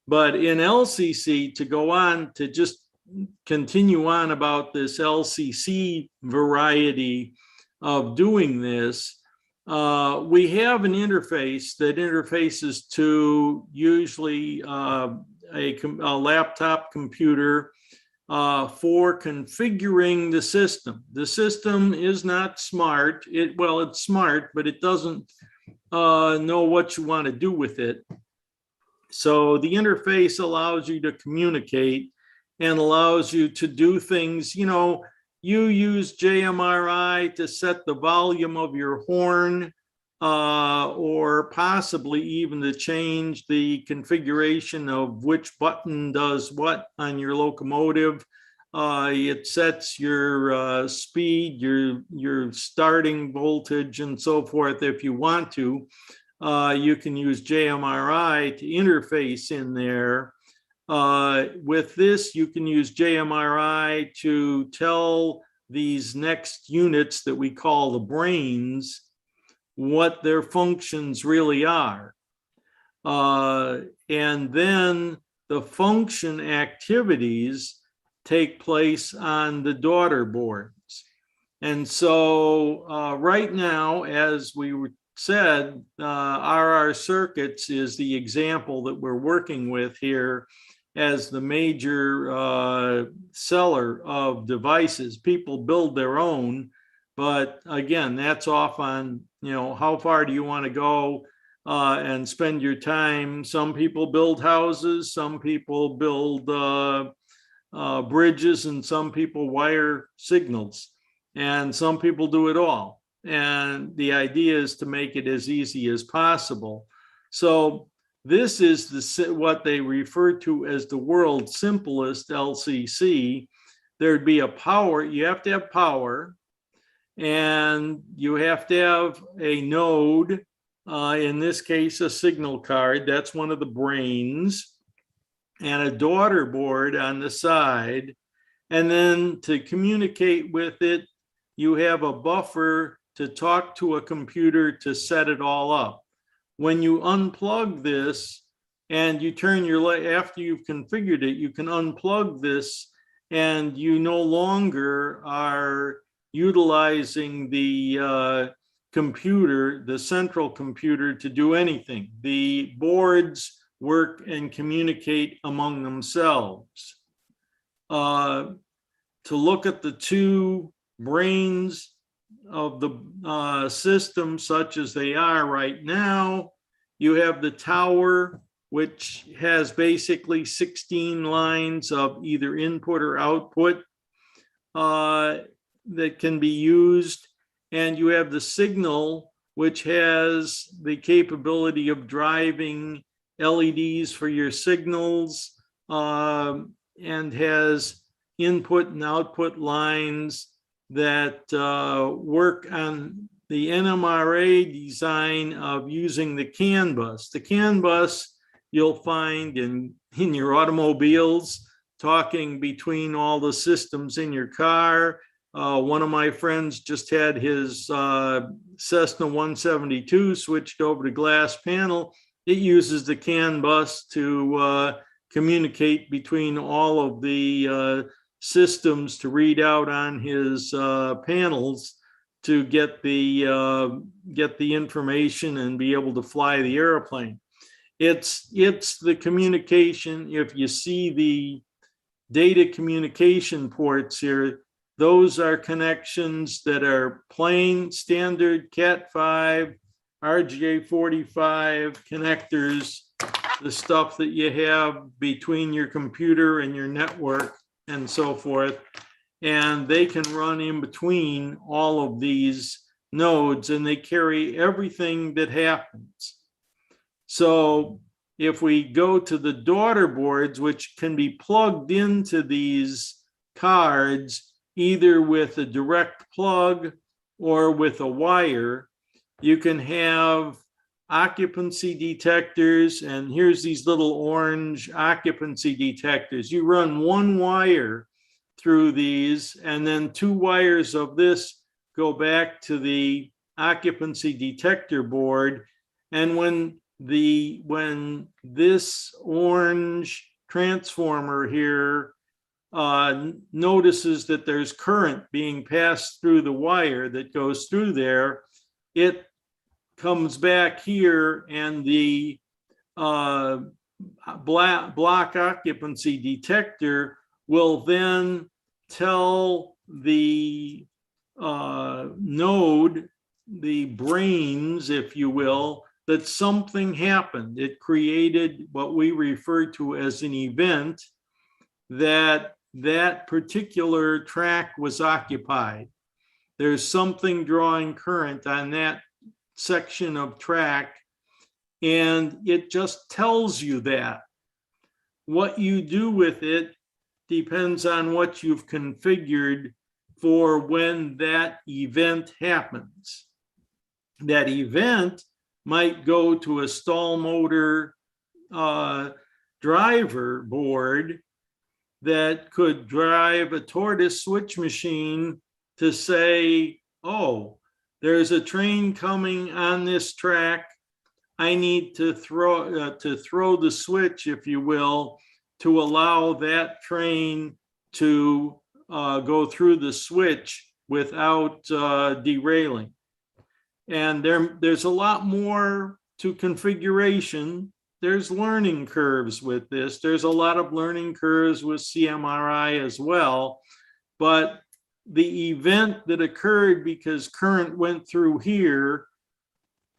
But in LCC, to go on to just continue on about this LCC variety of doing this, we have an interface that interfaces to usually a laptop computer for configuring the system. The system is not smart. It's smart, but it doesn't know what you want to do with it. So the interface allows you to communicate and allows you to do things. You use JMRI to set the volume of your horn, or possibly even to change the configuration of which button does what on your locomotive. It sets your speed, your starting voltage, and so forth if you want to. You can use JMRI to interface in there. With this, you can use JMRI to tell these next units that we call the brains what their functions really are. And then the function activities take place on the daughter boards. And so right now, as we said, RR Circuits is the example that we're working with here as the major seller of devices. People build their own, but again, that's off on, how far do you want to go and spend your time. Some people build houses, some people build bridges, and some people wire signals, and some people do it all. And the idea is to make it as easy as possible. So this is what they refer to as the world's simplest LCC. There'd be a power, you have to have power, and you have to have a node, in this case, a signal card. That's one of the brains, and a daughter board on the side. And then to communicate with it, you have a buffer to talk to a computer to set it all up. When you unplug this and you turn after you've configured it, you can unplug this, and you no longer are utilizing the computer, the central computer, to do anything. The boards work and communicate among themselves. To look at the two brains of the system, such as they are right now, you have the tower, which has basically 16 lines of either input or output that can be used. And you have the signal, which has the capability of driving LEDs for your signals, and has input and output lines that work on the NMRA design of using the CAN bus. The CAN bus you'll find in your automobiles, talking between all the systems in your car. One of my friends just had his Cessna 172 switched over to glass panel. It uses the CAN bus to communicate between all of the systems to read out on his panels to get the information and be able to fly the airplane. It's the communication. If you see the data communication ports here, those are connections that are plain standard Cat5, RJ45 connectors, the stuff that you have between your computer and your network and so forth. And they can run in between all of these nodes, and they carry everything that happens. So if we go to the daughter boards, which can be plugged into these cards, either with a direct plug or with a wire, you can have occupancy detectors. And here's these little orange occupancy detectors. You run one wire through these, and then two wires of this go back to the occupancy detector board. And when this orange transformer here notices that there's current being passed through the wire that goes through there, it comes back here, and the block occupancy detector will then tell the node, the brains, if you will, that something happened. It created what we refer to as an event, that particular track was occupied. There's something drawing current on that section of track, and it just tells you that. What you do with it depends on what you've configured for when that event happens. That event might go to a stall motor driver board that could drive a tortoise switch machine to say, oh, there's a train coming on this track. I need to throw the switch, if you will, to allow that train to go through the switch without derailing. And there's a lot more to configuration. There's learning curves with this. There's a lot of learning curves with CMRI as well. But the event that occurred because current went through here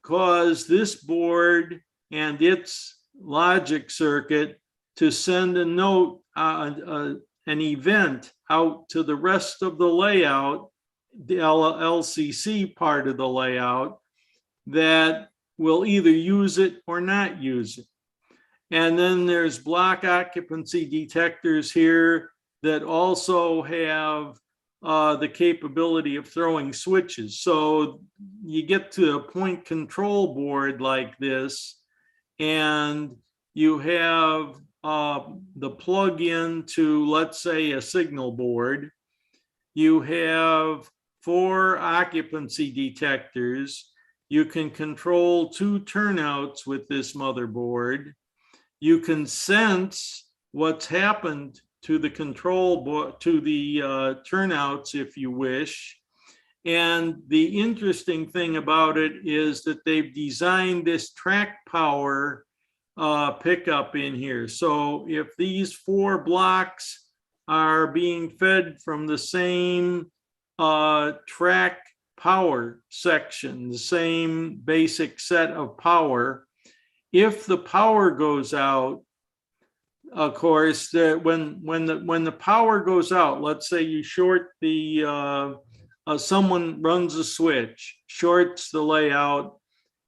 caused this board and its logic circuit to send a note, an event out to the rest of the layout, the LCC part of the layout, that will either use it or not use it. And then there's block occupancy detectors here that also have the capability of throwing switches. So you get to a point control board like this, and you have the plug-in to, let's say, a signal board. You have 4 occupancy detectors. You can control 2 turnouts with this motherboard. You can sense what's happened to the control board, to the turnouts, if you wish. And the interesting thing about it is that they've designed this track power pickup in here. So if these 4 blocks are being fed from the same track power section, the same basic set of power, if the power goes out, of course, when the power goes out, let's say you short the someone runs a switch, shorts the layout,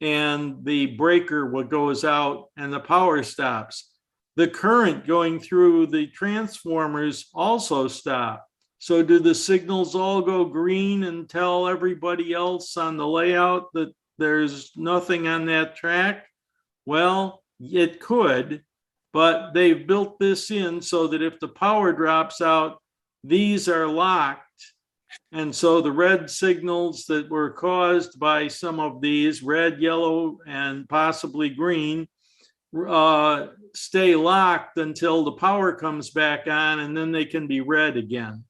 and the breaker goes out and the power stops. The current going through the transformers also stop. So do the signals all go green and tell everybody else on the layout that there's nothing on that track? Well, it could, but they've built this in so that if the power drops out, these are locked. And so the red signals that were caused by some of these, red, yellow, and possibly green, stay locked until the power comes back on, and then they can be read again.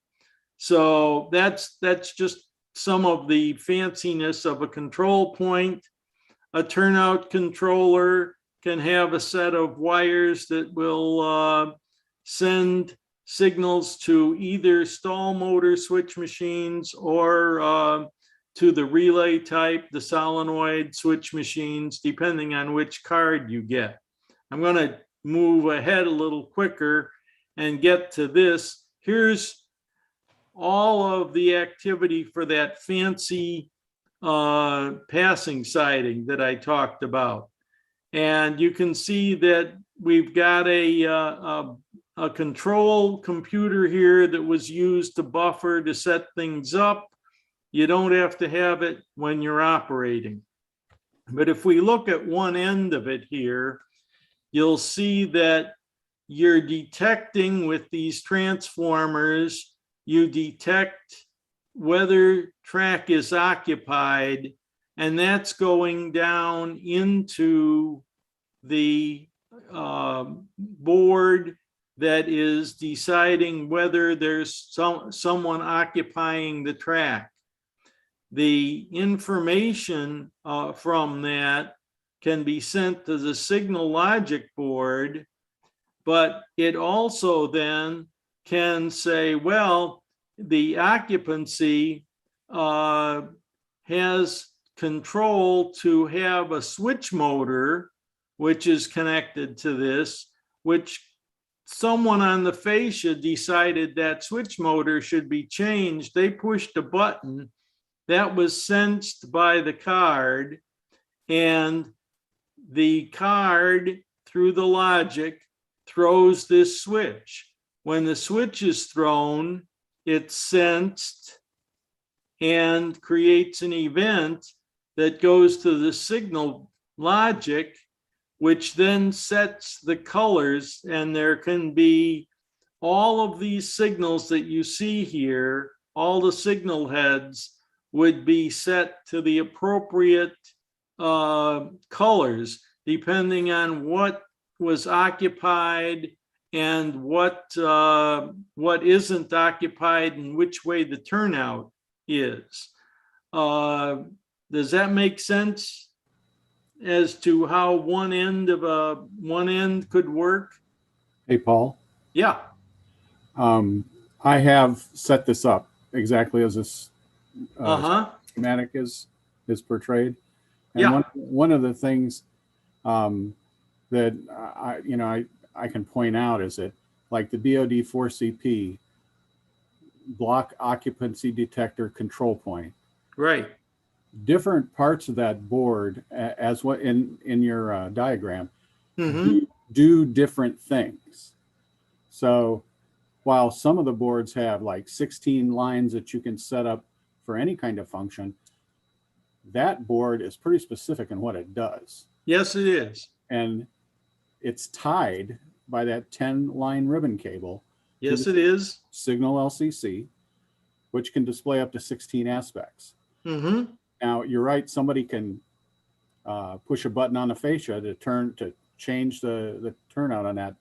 So that's just some of the fanciness of a control point. A turnout controller can have a set of wires that will send signals to either stall motor switch machines or to the relay type, the solenoid switch machines, depending on which card you get. I'm going to move ahead a little quicker and get to this. Here's all of the activity for that fancy passing siding that I talked about. And you can see that we've got a control computer here that was used to buffer, to set things up. You don't have to have it when you're operating. But if we look at one end of it here, you'll see that you're detecting with these transformers, you detect whether track is occupied, and that's going down into the board that is deciding whether there's someone occupying the track. The information from that can be sent to the signal logic board, but it also then can say, well, the occupancy has control to have a switch motor, which is connected to this, which someone on the fascia decided that switch motor should be changed. They pushed a button that was sensed by the card, and the card, through the logic, throws this switch. When the switch is thrown, it's sensed and creates an event that goes to the signal logic, which then sets the colors, and there can be all of these signals that you see here, all the signal heads would be set to the appropriate colors, depending on what was occupied and what isn't occupied and which way the turnout is. Does that make sense as to how one end could work? Hey, Paul. Yeah. I have set this up exactly as this Uh-huh. schematic is portrayed. And Yeah. one of the things that I can point out is that, like the BOD4CP block occupancy detector control point, Right. different parts of that board, as what in your diagram, Mm-hmm. do different things. So while some of the boards have like 16 lines that you can set up for any kind of function, that board is pretty specific in what it does. Yes, it is. And it's tied by that 10-line ribbon cable. Yes, it is. Signal LCC, which can display up to 16 aspects. Mm-hmm. Now, you're right, somebody can push a button on the fascia to change the turnout on that,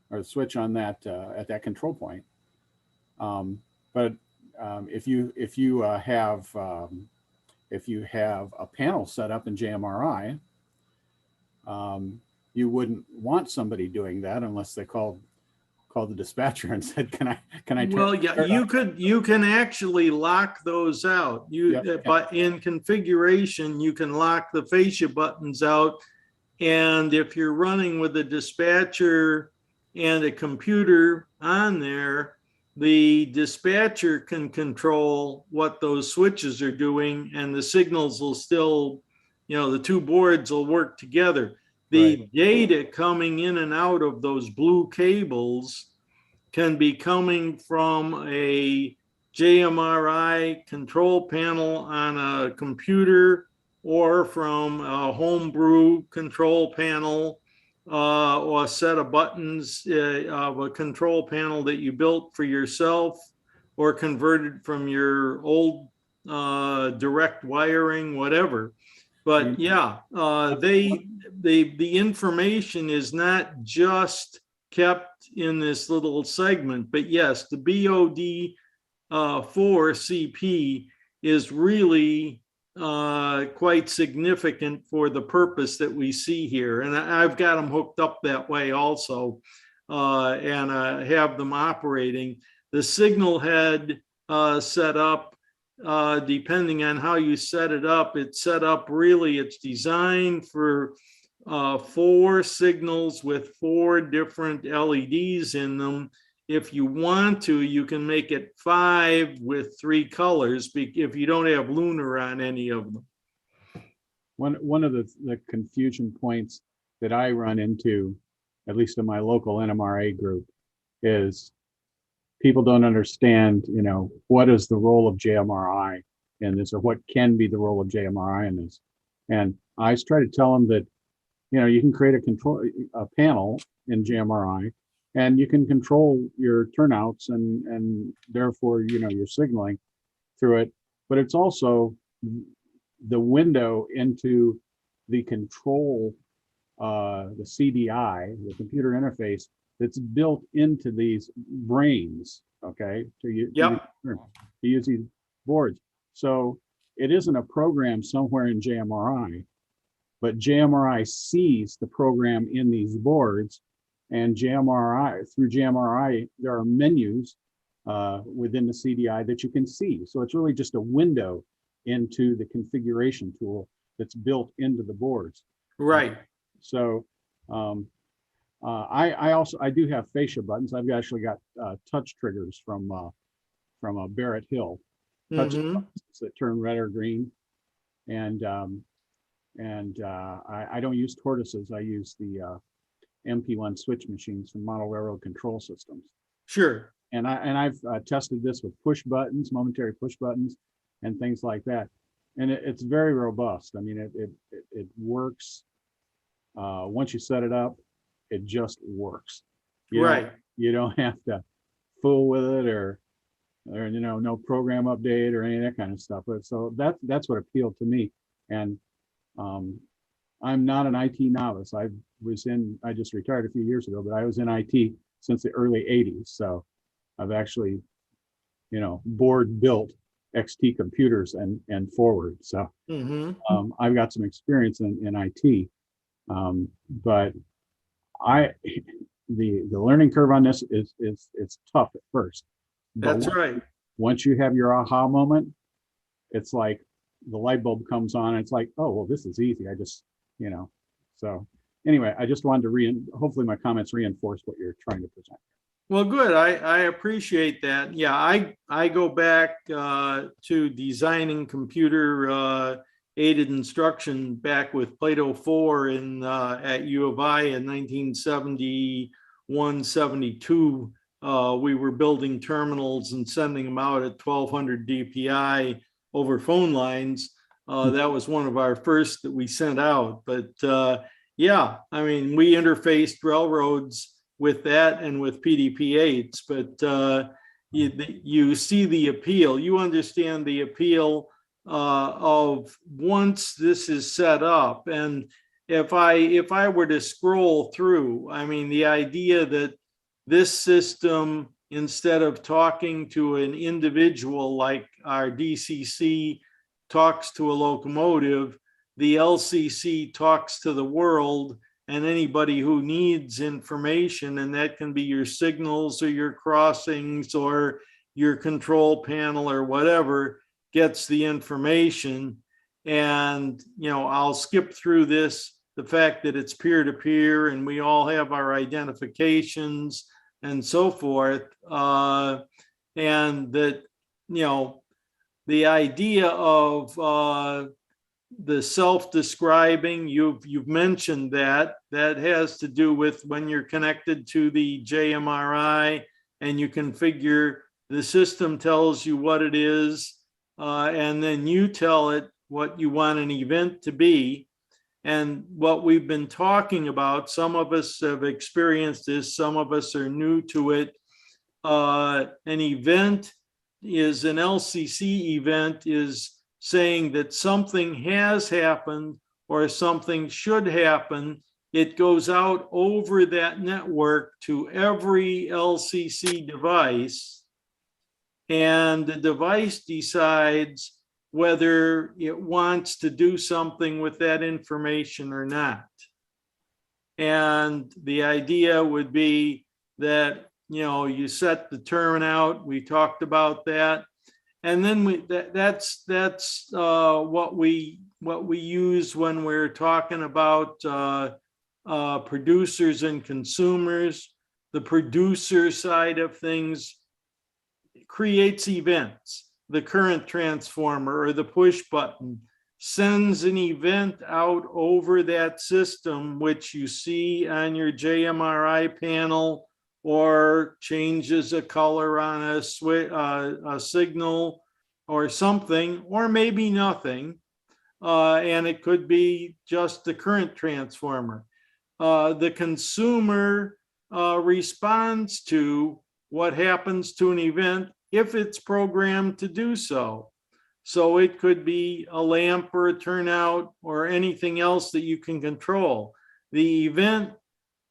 or the switch on that at that control point. But if you have a panel set up in JMRI, you wouldn't want somebody doing that unless they called the dispatcher and said, "Can I?" Well, yeah, you can actually lock those out. But in configuration, you can lock the fascia buttons out. And if you're running with a dispatcher and a computer on there, the dispatcher can control what those switches are doing, and the signals will still, the two boards will work together. The data coming in and out of those blue cables can be coming from a JMRI control panel on a computer, or from a homebrew control panel, or a set of buttons of a control panel that you built for yourself, or converted from your old direct wiring, whatever. But yeah, the information is not just kept in this little segment, but yes, the BOD4CP is really quite significant for the purpose that we see here. And I've got them hooked up that way also, and have them operating. The signal head set up, depending on how you set it up, it's designed for 4 signals with 4 different LEDs in them. If you want to, you can make it 5 with 3 colors if you don't have lunar on any of them. One of the confusion points that I run into, at least in my local NMRA group, is people don't understand, what is the role of JMRI in this, or what can be the role of JMRI in this. And I try to tell them that, you can create a panel in JMRI, and you can control your turnouts and therefore, your signaling through it. But it's also the window into the control, the CDI, the computer interface that's built into these brains, okay, to use these boards. So it isn't a program somewhere in JMRI, but JMRI sees the program in these boards, and through JMRI, there are menus within the CDI that you can see. So it's really just a window into the configuration tool that's built into the boards. Right. So I do have fascia buttons. I've actually got touch triggers from a Barrett Hill touch buttons that turn red or green, and I don't use tortoises. I use the MP1 switch machines from Model Railroad Control Systems. Sure. And I've tested this with push buttons, momentary push buttons, and things like that. and it's very robust. I mean, it works. Once you set it up, it just works. Right. You don't have to fool with it or no program update or any of that kind of stuff. But so that's what appealed to me. And I'm not an IT novice. I just retired a few years ago, but I was in IT since the early 80s. So I've actually, board built XT computers and forward. So I've got some experience in IT. But the learning curve on this is tough at first. But That's right. Once you have your aha moment, it's like the light bulb comes on and it's like, oh, well, this is easy. I just, so anyway, I just wanted to hopefully my comments reinforce what you're trying to present. Well, good. I appreciate that. Yeah, I go back to designing computer aided instruction back with Plato 4 at U of I in 1971, 72. We were building terminals and sending them out at 1200 DPI over phone lines. That was one of our first that we sent out. But yeah, I mean, we interfaced railroads with that and with PDP-8s, but you see the appeal. You understand the appeal of once this is set up. And if I were to scroll through, I mean, the idea that this system, instead of talking to an individual like our DCC talks to a locomotive, the LCC talks to the world and anybody who needs information, and that can be your signals or your crossings or your control panel or whatever, gets the information. And, I'll skip through this, the fact that it's peer-to-peer and we all have our identifications and so forth. And that, the idea of the self-describing, you've mentioned that has to do with when you're connected to the JMRI and you configure, the system tells you what it is, and then you tell it what you want an event to be. And what we've been talking about, some of us have experienced this, some of us are new to it. An event is an LCC event is saying that something has happened or something should happen. It goes out over that network to every LCC device, and the device decides whether it wants to do something with that information or not. And the idea would be that, you set the turnout, we talked about that. And then that's what we use when we're talking about producers and consumers. The producer side of things creates events. The current transformer or the push button sends an event out over that system, which you see on your JMRI panel, or changes a color on a signal or something, or maybe nothing. And it could be just the current transformer. The consumer responds to what happens to an event if it's programmed to do so. So it could be a lamp or a turnout or anything else that you can control. The event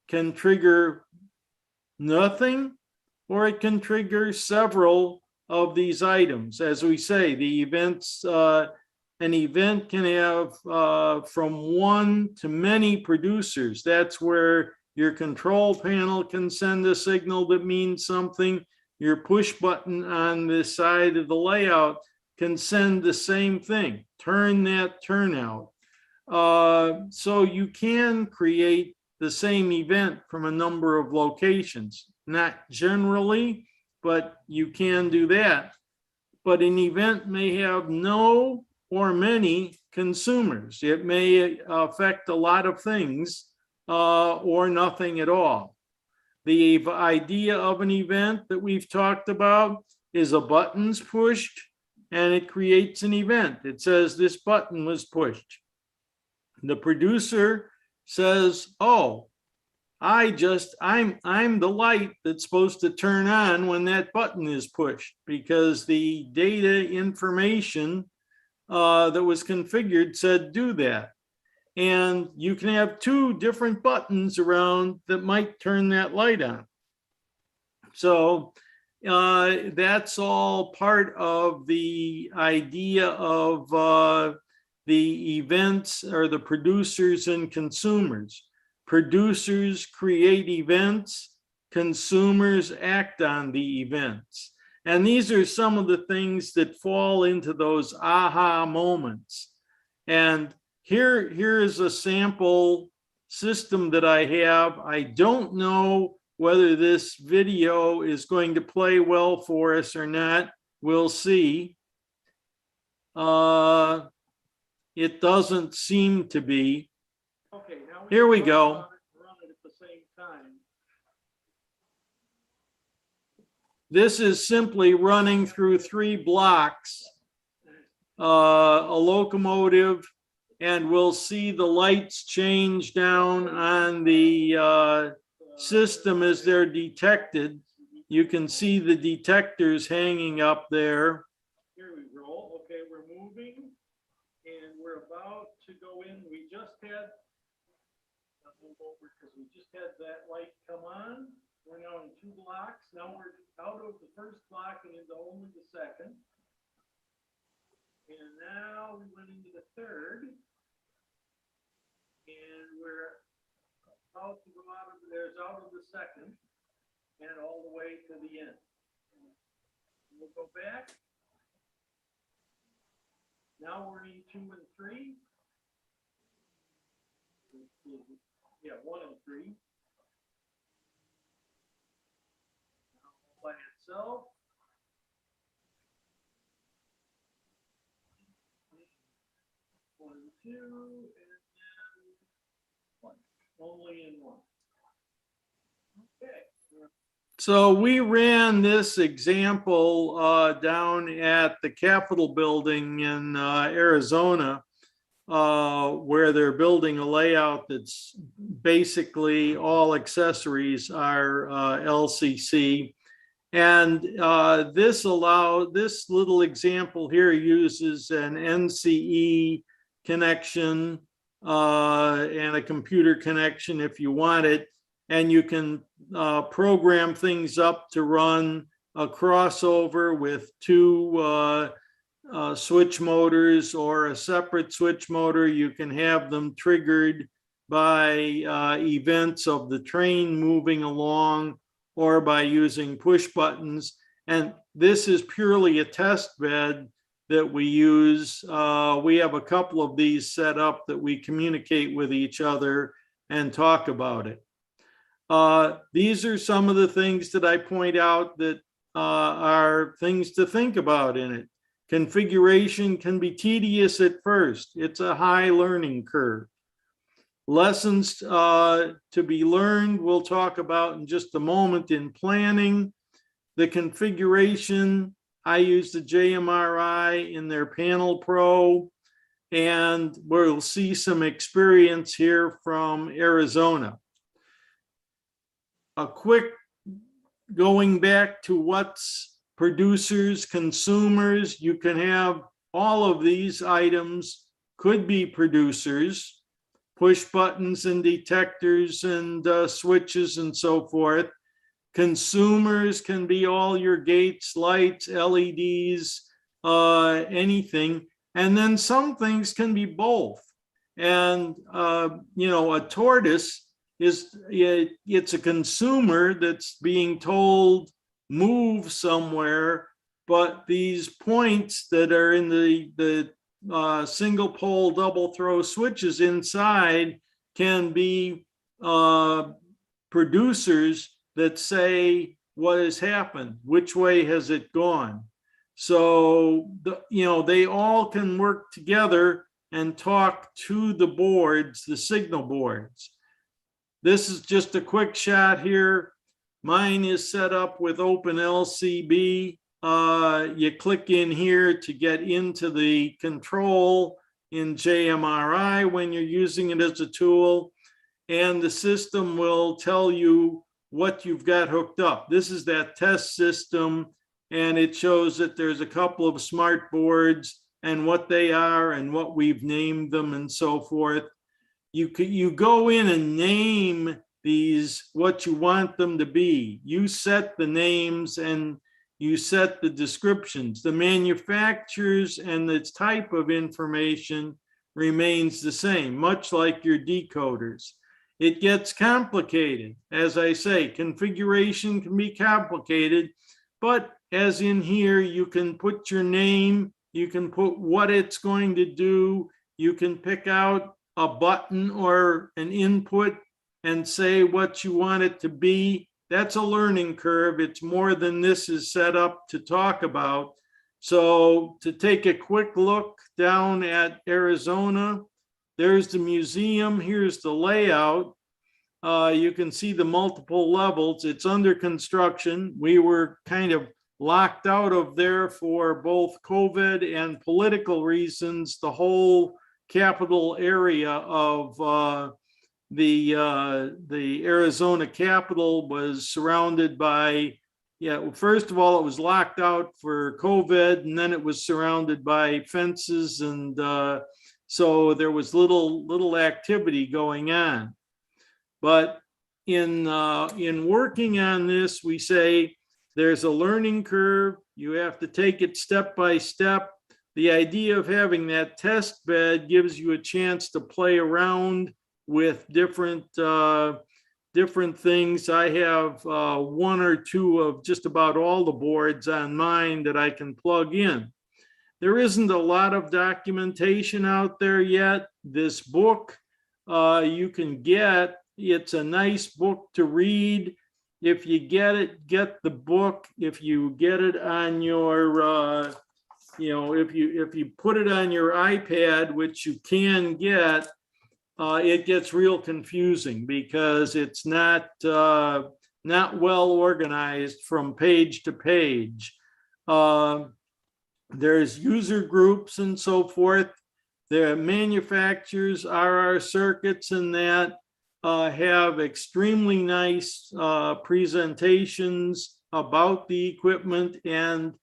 can trigger nothing, or it can trigger several of these items. As we say, the events, an event can have from one to many producers. That's where your control panel can send a signal that means something. Your push button on the side of the layout can send the same thing, turn that turnout. So you can create the same event from a number of locations, not generally, but you can do that. But an event may have no or many consumers. It may affect a lot of things or nothing at all. The idea of an event that we've talked about is a button's pushed and it creates an event. It says this button was pushed. The producer says, oh, I'm the light that's supposed to turn on when that button is pushed, because the data information that was configured said do that. And you can have two different buttons around that might turn that light on. So that's all part of the idea of the events, or the producers and consumers. Producers create events, consumers act on the events. And these are some of the things that fall into those aha moments. And here is a sample system that I have. I don't know whether this video is going to play well for us or not. We'll see. It doesn't seem to be. Okay, now here we go. Run it at the same time. This is simply running through 3 blocks, a locomotive, and we'll see the lights change down on the system as they're detected. You can see the detectors hanging up there. Here we roll. Okay, we're moving, and we're about to go in. We just had, I'll move over because we just had that light come on. We're now in 2 blocks. Now we're out of the first block and into only the second. And now we went into the third. And we're about to go out of the second and all the way to the end. We'll go back. Now we're in 2 and 3. Yeah, 1 and 3. Now by itself. One and 2, and then 1. Only in 1. Okay. So we ran this example down at the Capitol building in Arizona, where they're building a layout that's basically all accessories are LCC. And this little example here uses an NCE connection and a computer connection if you want it. And you can program things up to run a crossover with 2 switch motors or a separate switch motor. You can have them triggered by events of the train moving along or by using push buttons. And this is purely a test bed that we use. We have a couple of these set up that we communicate with each other and talk about it. These are some of the things that I point out that are things to think about in it. Configuration can be tedious at first. It's a high learning curve. Lessons to be learned, we'll talk about in just a moment in planning. The configuration, I use the JMRI in their Panel Pro, and we'll see some experience here from Arizona. A quick going back to what's producers, consumers, you can have all of these items could be producers, push buttons and detectors and switches and so forth. Consumers can be all your gates, lights, LEDs, anything. And then some things can be both. And, a tortoise it's a consumer that's being told move somewhere, but these points that are in the single pole double throw switches inside can be producers that say what has happened, which way has it gone. So they all can work together and talk to the boards, the signal boards. This is just a quick shot here. Mine is set up with OpenLCB you click in here to get into the control in JMRI when you're using it as a tool, and the system will tell you what you've got hooked up. This is that test system, and it shows that there's a couple of smart boards and what they are and what we've named them and so forth. You go in and name these what you want them to be. You set the names and you set the descriptions. The manufacturers and the type of information remains the same, much like your decoders. It gets complicated. As I say, configuration can be complicated, but as in here, you can put your name, you can put what it's going to do, you can pick out a button or an input and say what you want it to be. That's a learning curve. It's more than this is set up to talk about. So to take a quick look down at Arizona, there's the museum. Here's the layout. You can see the multiple levels. It's under construction. We were kind of locked out of there for both COVID and political reasons. The whole capital area of the Arizona Capitol was surrounded by, first of all, it was locked out for COVID, and then it was surrounded by fences, and so there was little activity going on. But in working on this, we say there's a learning curve. You have to take it step by step. The idea of having that test bed gives you a chance to play around with different things. I have one or two of just about all the boards on mine that I can plug in. There isn't a lot of documentation out there yet. This book you can get. It's a nice book to read. If you get it, get the book. If you get it on your, if you put it on your iPad, which you can get, it gets real confusing because it's not well organized from page to page. There's user groups and so forth. The manufacturers, RR Circuits, and that have extremely nice presentations about the equipment and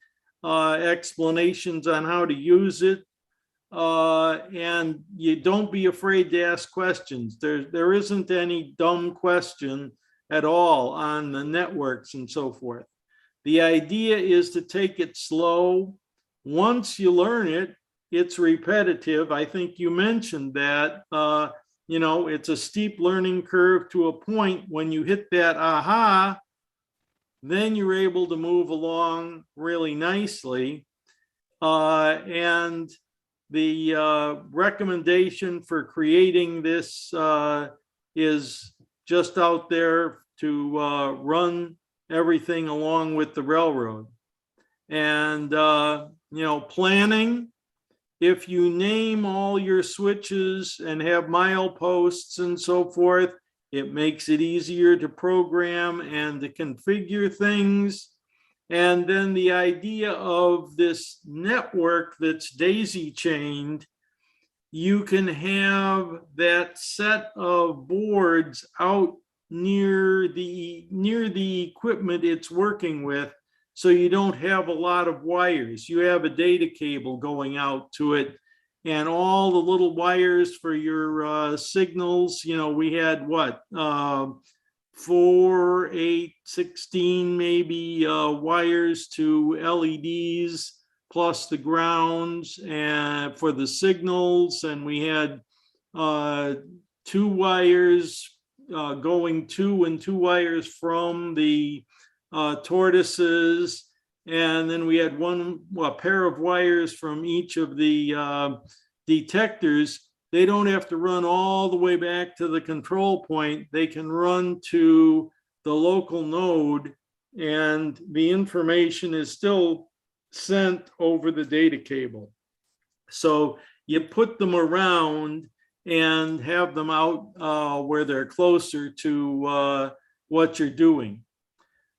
explanations on how to use it. And you don't be afraid to ask questions. There isn't any dumb question at all on the networks and so forth. The idea is to take it slow. Once you learn it, it's repetitive. I think you mentioned that, it's a steep learning curve to a point. When you hit that aha, then you're able to move along really nicely. And the recommendation for creating this is just out there to run everything along with the railroad. And, planning, if you name all your switches and have mileposts and so forth, it makes it easier to program and to configure things. And then the idea of this network that's daisy chained, you can have that set of boards out near the equipment it's working with, so you don't have a lot of wires. You have a data cable going out to it, and all the little wires for your signals. We had 4, 8, 16 maybe wires to LEDs, plus the grounds and for the signals, and we had 2 wires going to and 2 wires from the tortoises, and then we had a pair of wires from each of the detectors. They don't have to run all the way back to the control point. They can run to the local node, and the information is still sent over the data cable. So you put them around and have them out where they're closer to what you're doing.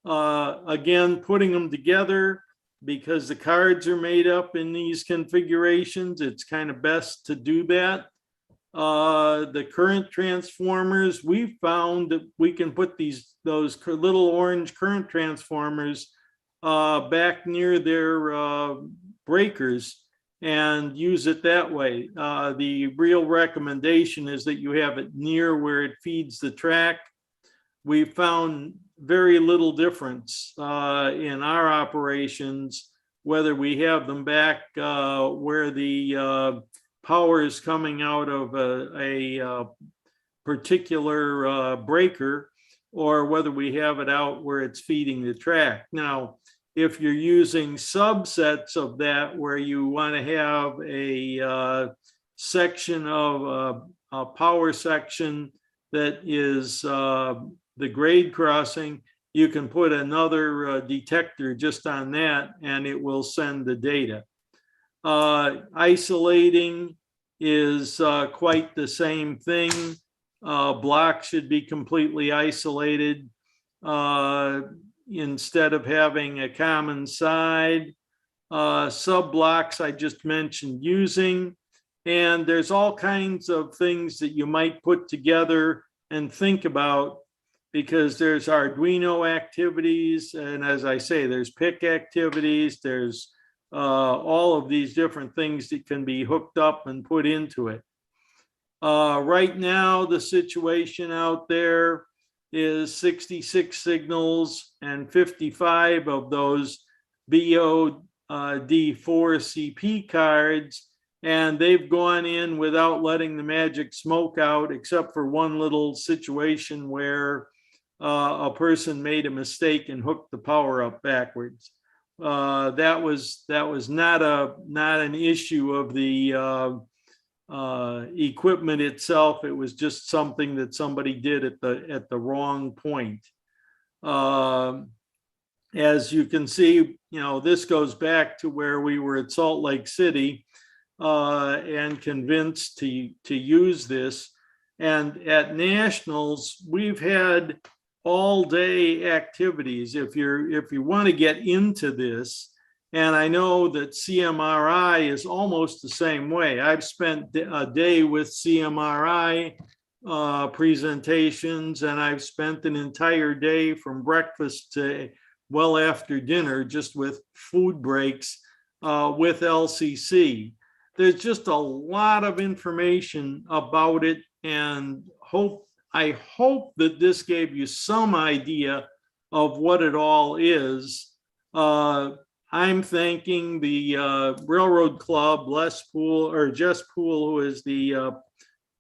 Again, putting them together, because the cards are made up in these configurations, it's kind of best to do that. The current transformers, we found that we can put those little orange current transformers back near their breakers and use it that way. The real recommendation is that you have it near where it feeds the track. We found very little difference in our operations, whether we have them back where the power is coming out of a particular breaker, or whether we have it out where it's feeding the track. Now, if you're using subsets of that, where you want to have a section of a power section that is the grade crossing, you can put another detector just on that and it will send the data. Isolating is quite the same thing. Blocks should be completely isolated instead of having a common side. Sub blocks I just mentioned using, and there's all kinds of things that you might put together and think about, because there's Arduino activities, and as I say, there's PIC activities, there's all of these different things that can be hooked up and put into it. Right now, the situation out there is 66 signals and 55 of those BOD4 CP cards, and they've gone in without letting the magic smoke out, except for one little situation where a person made a mistake and hooked the power up backwards. That was not an issue of the equipment itself. It was just something that somebody did at the wrong point. As you can see, this goes back to where we were at Salt Lake City and convinced to use this. And at nationals, we've had all day activities. If you want to get into this, and I know that CMRI is almost the same way. I've spent a day with CMRI presentations, and I've spent an entire day from breakfast to well after dinner just with food breaks with LCC. There's just a lot of information about it, and I hope that this gave you some idea of what it all is. I'm thanking the Railroad Club, Jess Poole, who is the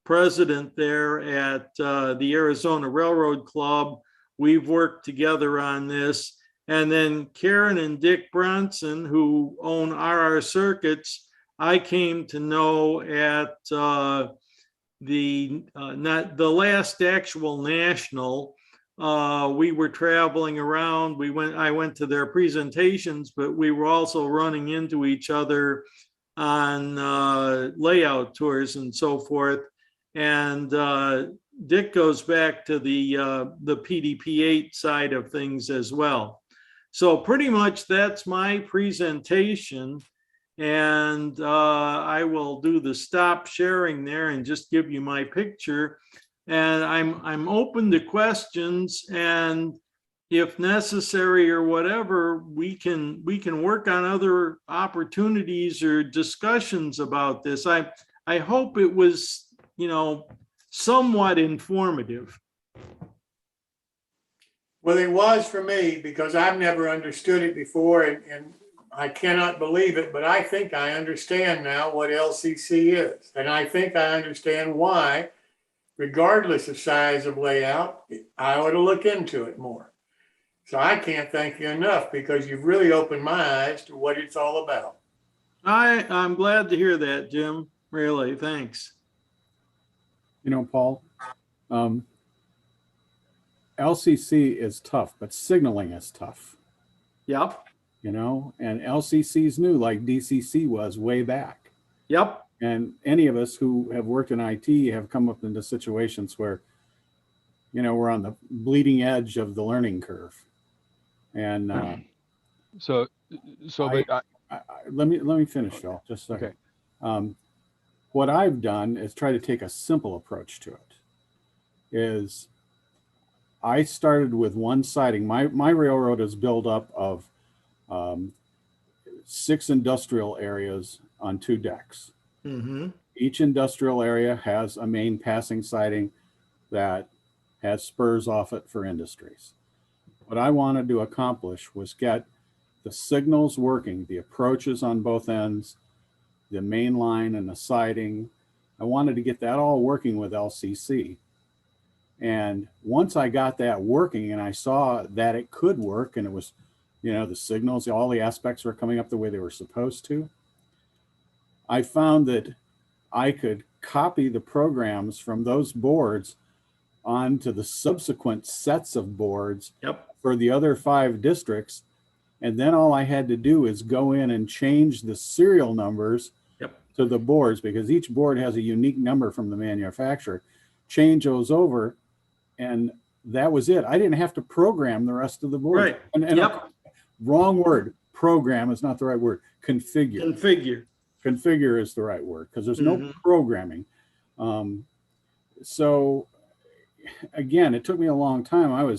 president there at the Arizona Railroad Club. We've worked together on this. And then Karen and Dick Bronson, who own RR Circuits, I came to know at the last actual national. We were traveling around. I went to their presentations, but we were also running into each other on layout tours and so forth. And Dick goes back to the PDP-8 side of things as well. So pretty much that's my presentation. And I will do the stop sharing there and just give you my picture. And I'm open to questions, and if necessary or whatever, we can work on other opportunities or discussions about this. I hope it was, somewhat informative. Well, it was for me, because I've never understood it before, and I cannot believe it, but I think I understand now what LCC is. And I think I understand why, regardless of size of layout, I ought to look into it more. So I can't thank you enough, because you've really opened my eyes to what it's all about. I'm glad to hear that, Jim. Really, thanks. Paul, LCC is tough, but signaling is tough. Yep. And LCC is new, like DCC was way back. Yep. And any of us who have worked in IT have come up into situations where, we're on the bleeding edge of the learning curve. And So, but let me finish, Phil, just a second. Okay. What I've done is try to take a simple approach to it. Is I started with one siding. My railroad is built up of 6 industrial areas on 2 decks. Mm-hmm. Each industrial area has a main passing siding that has spurs off it for industries. What I wanted to accomplish was get the signals working, the approaches on both ends, the main line and the siding. I wanted to get that all working with LCC. And once I got that working and I saw that it could work and it was, the signals, all the aspects were coming up the way they were supposed to, I found that I could copy the programs from those boards onto the subsequent sets of boards for the other 5 districts. And then all I had to do is go in and change the serial numbers to the boards, because each board has a unique number from the manufacturer, change those over, and that was it. I didn't have to program the rest of the board. Right. And wrong word. Program is not the right word. Configure. Configure is the right word, because there's no programming. So again, it took me a long time.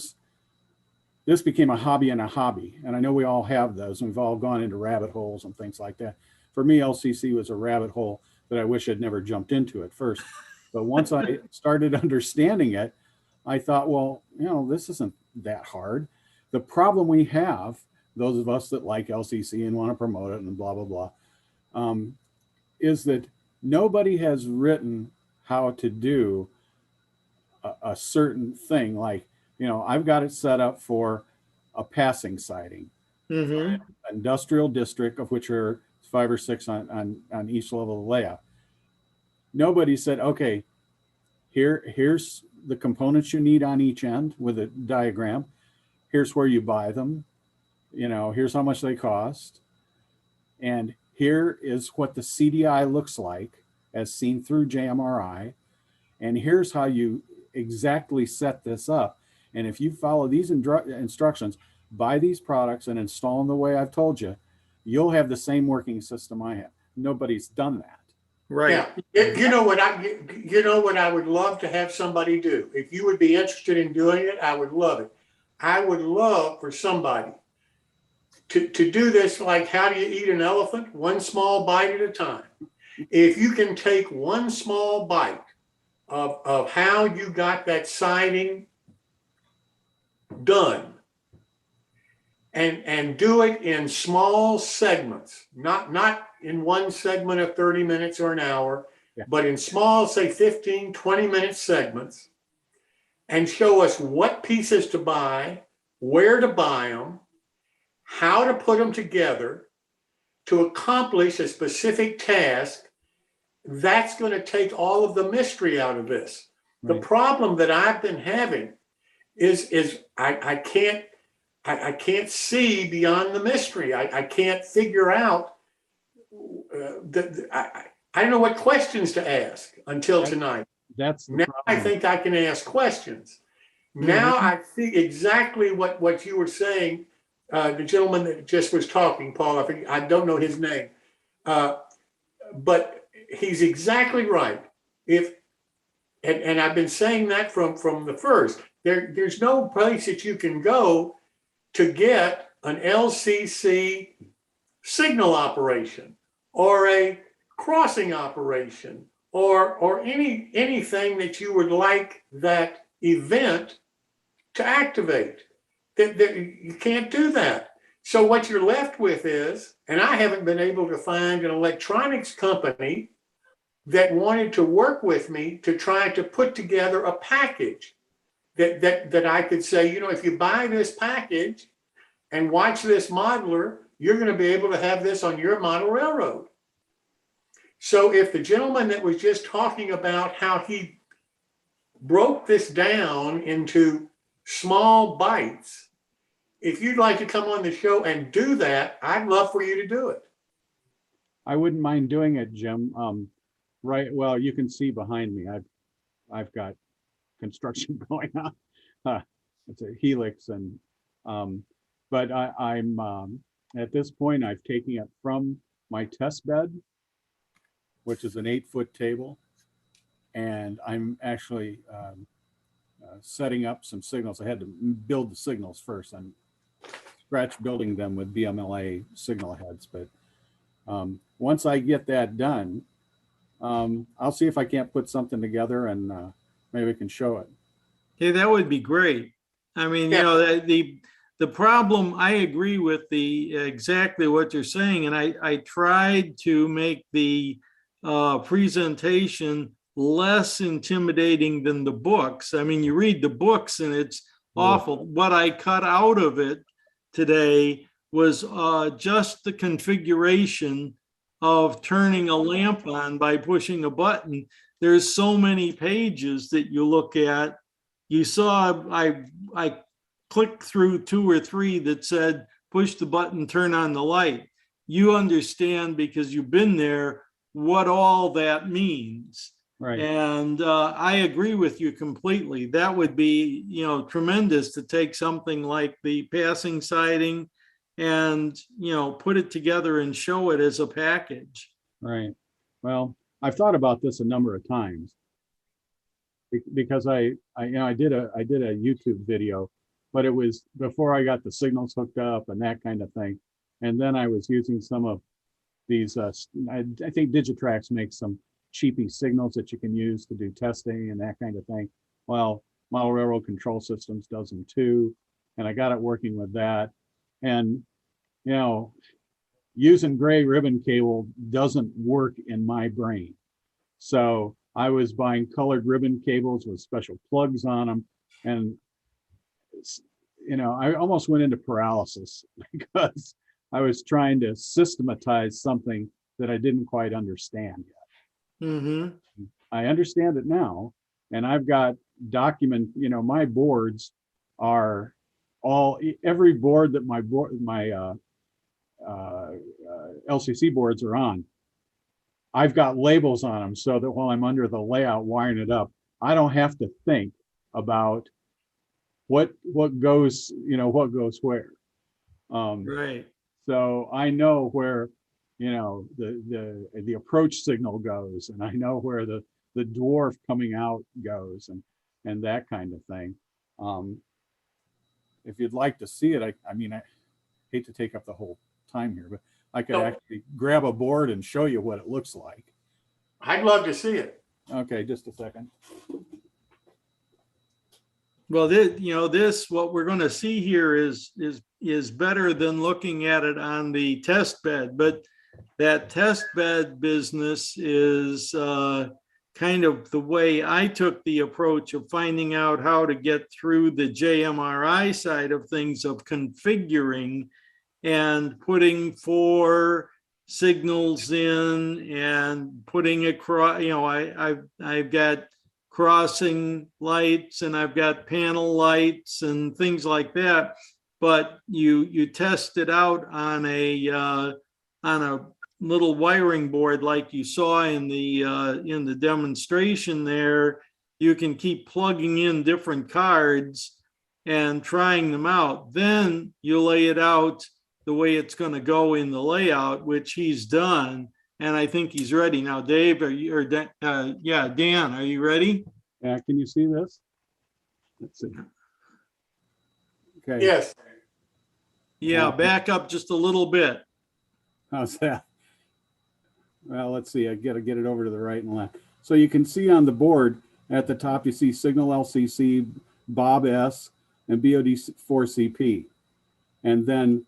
This became a hobby and a hobby. And I know we all have those, and we've all gone into rabbit holes and things like that. For me, LCC was a rabbit hole that I wish I'd never jumped into at first. But once I started understanding it, I thought, well, this isn't that hard. The problem we have, those of us that like LCC and want to promote it and blah, blah, blah, is that nobody has written how to do a certain thing. Like, I've got it set up for a passing siding, industrial district, of which are 5 or 6 on each level of layout. Nobody said, okay, here's the components you need on each end with a diagram. Here's where you buy them. Here's how much they cost. And here is what the CDI looks like as seen through JMRI. And here's how you exactly set this up. And if you follow these instructions, buy these products and install them the way I've told you, you'll have the same working system I have. Nobody's done that. Right. Yeah. You know what I would love to have somebody do. If you would be interested in doing it, I would love it. I would love for somebody to do this, like, how do you eat an elephant? One small bite at a time. If you can take one small bite of how you got that siding done, and do it in small segments, not in one segment of 30 minutes or an hour, but in small, say 15, 20-minute segments, and show us what pieces to buy, where to buy them, how to put them together to accomplish a specific task. That's going to take all of the mystery out of this. Right. The problem that I've been having is I can't see beyond the mystery. I can't figure out I don't know what questions to ask until tonight. That's now problem. I think I can ask questions. Now I see exactly what you were saying. The gentleman that just was talking, Paul, I don't know his name, but he's exactly right. And I've been saying that from the first. There's no place that you can go to get an LCC signal operation or a crossing operation or anything that you would like that event to activate. That you can't do that. So what you're left with is, and I haven't been able to find an electronics company that wanted to work with me to try to put together a package that I could say, if you buy this package and watch this modeler, you're going to be able to have this on your model railroad. So if the gentleman that was just talking about how he broke this down into small bites, if you'd like to come on the show and do that, I'd love for you to do it. I wouldn't mind doing it, Jim. Right. Well, you can see behind me, I've got construction going on. It's a helix, and but I'm at this point, I've taken it from my test bed, which is an 8-foot table, and I'm actually setting up some signals. I had to build the signals first. I'm scratch building them with BMLA signal heads, but once I get that done, I'll see if I can't put something together and maybe I can show it. Hey, that would be great. I mean, you Yeah. know, the problem, I agree with the exactly what you're saying, and I tried to make the presentation less intimidating than the books. I mean, you read the books and it's awful. What I cut out of it today was just the configuration of turning a lamp on by pushing a button. There's so many pages that you look at. You saw I clicked through 2 or 3 that said push the button, turn on the light. You understand, because you've been there, what all that means. Right. And I agree with you completely. That would be, you know, tremendous to take something like the passing siding and, you know, put it together and show it as a package. Right. Well, I've thought about this a number of times because I did a YouTube video, but it was before I got the signals hooked up and that kind of thing. And then I was using some of these, I think Digitrax makes some cheapy signals that you can use to do testing and that kind of thing. Well, Model Railroad Control Systems does them too. And I got it working with that. And, you know, using gray ribbon cable doesn't work in my brain. So I was buying colored ribbon cables with special plugs on them. And, you know, I almost went into paralysis because I was trying to systematize something that I didn't quite understand yet. Mm-hmm. I understand it now. And I've got you know, my boards are every board that my LCC boards are on, I've got labels on them so that while I'm under the layout wiring it up, I don't have to think about what goes, you know, what goes where. Right. So I know where, you know, the approach signal goes, and I know where the dwarf coming out goes, and that kind of thing. If you'd like to see it, I mean, I hate to take up the whole time here, but I could actually grab a board and show you what it looks like. I'd love to see it. Okay, just a second. Well, you know, what we're going to see here is better than looking at it on the test bed, but that test bed business is kind of the way I took the approach of finding out how to get through the JMRI side of things, of configuring and putting 4 signals in and putting across, you know, I've got crossing lights and I've got panel lights and things like that. But you test it out on a little wiring board like you saw in the demonstration there. You can keep plugging in different cards and trying them out. Then you lay it out the way it's going to go in the layout, which he's done. And I think he's ready now. Dave, yeah, Dan, are you ready? Yeah, can you see this? Let's see. Okay. Yes. Yeah, back up just a little bit. How's that? Well, let's see. I gotta get it over to the right and left. So you can see on the board at the top, you see Signal LCC, Bob S, and BOD4CP. And then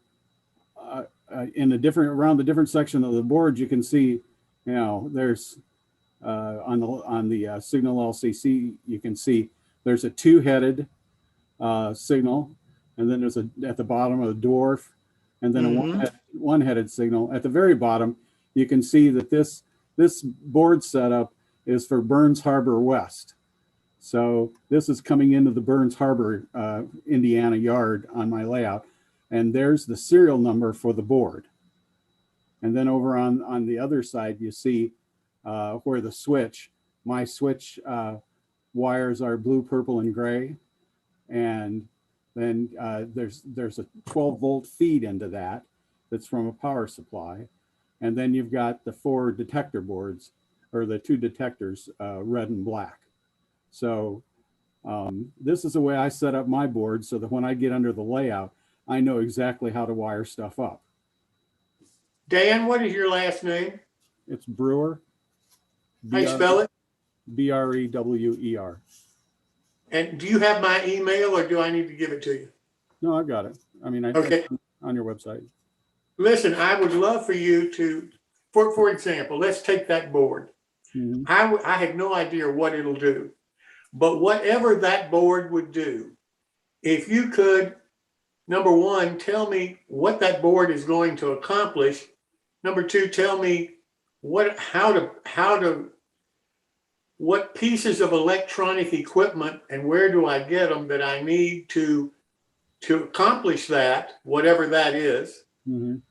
in the around the different section of the board, you can see, you know, there's on the Signal LCC, you can see there's a 2-headed signal, and then there's at the bottom of the dwarf, and then a one-headed signal. At the very bottom, you can see that this board setup is for Burns Harbor West. So this is coming into the Burns Harbor, Indiana yard on my layout. And there's the serial number for the board. And then over on the other side, you see where the switch, my switch wires are blue, purple, and gray. And then there's a 12-volt feed into that. that's from a power supply. And then you've got the 4 detector boards, or the 2 detectors, red and black. So this is the way I set up my board so that when I get under the layout, I know exactly how to wire stuff up. Dan, what is your last name? It's Brewer. How you spell it? Brewer. And do you have my email, or do I need to give it to you? No, I've got it. I mean, Okay. it's on your website. Listen, I would love for you to, for example, let's take that board. Mhm. I have no idea what it'll do, but whatever that board would do, if you could, number one, tell me what that board is going to accomplish. Number two, tell me what pieces of electronic equipment and where do I get them that I need to accomplish that, whatever that is. Mhm.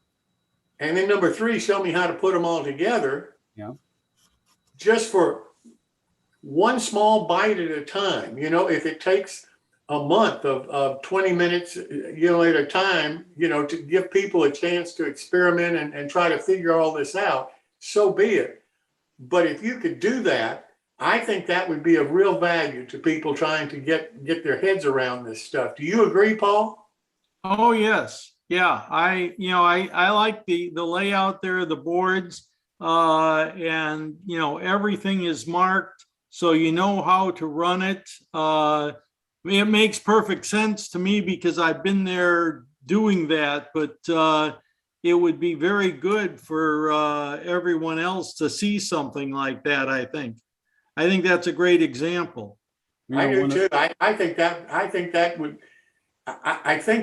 And then number three, show me how to put them all together. Yeah. Just for one small bite at a time. You know, if it takes a month of 20 minutes, you know, at a time, you know, to give people a chance to experiment and try to figure all this out, so be it. But if you could do that, I think that would be of real value to people trying to get their heads around this stuff. Do you agree, Paul? Oh, yes. Yeah, I like the layout there, the boards, and everything is marked so you know how to run it. It makes perfect sense to me because I've been there doing that, but it would be very good for everyone else to see something like that. I think that's a great example. I do too. I think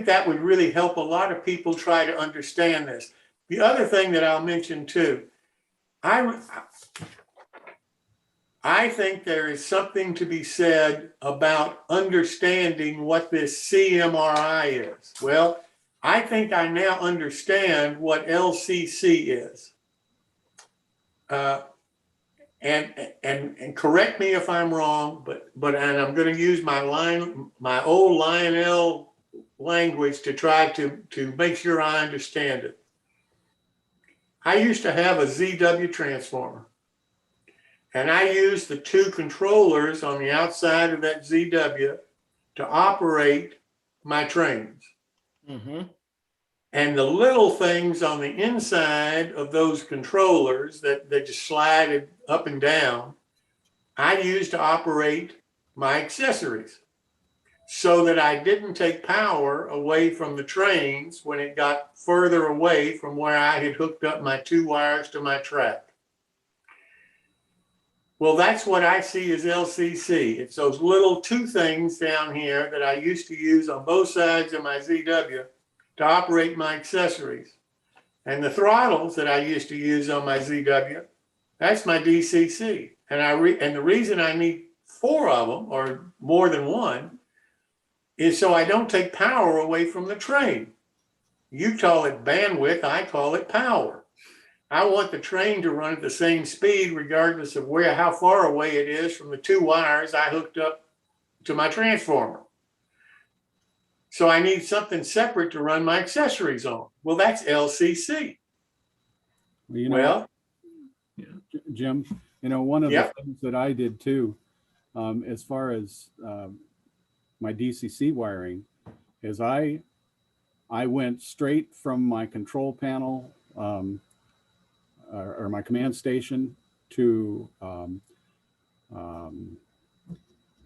that would really help a lot of people try to understand this. The other thing that I'll mention too, I think there is something to be said about understanding what this CMRI is. Well, I think I now understand what LCC is. And correct me if I'm wrong, but and I'm going to use my old Lionel language to try to make sure I understand it. I used to have a ZW transformer, and I used the 2 controllers on the outside of that ZW to operate my trains. Mm-hmm. And the little things on the inside of those controllers that just slided up and down, I used to operate my accessories so that I didn't take power away from the trains when it got further away from where I had hooked up my 2 wires to my track. Well, that's what I see as LCC. It's those little 2 things down here that I used to use on both sides of my ZW to operate my accessories. And the throttles that I used to use on my ZW, that's my DCC. And the reason I need 4 of them, or more than 1, is so I don't take power away from the train. You call it bandwidth, I call it power. I want the train to run at the same speed regardless of how far away it is from the 2 wires I hooked up to my transformer. So I need something separate to run my accessories on. Well, that's LCC. Well, Jim, one of the things that I did too, as far as my DCC wiring, is I went straight from my control panel or my command station to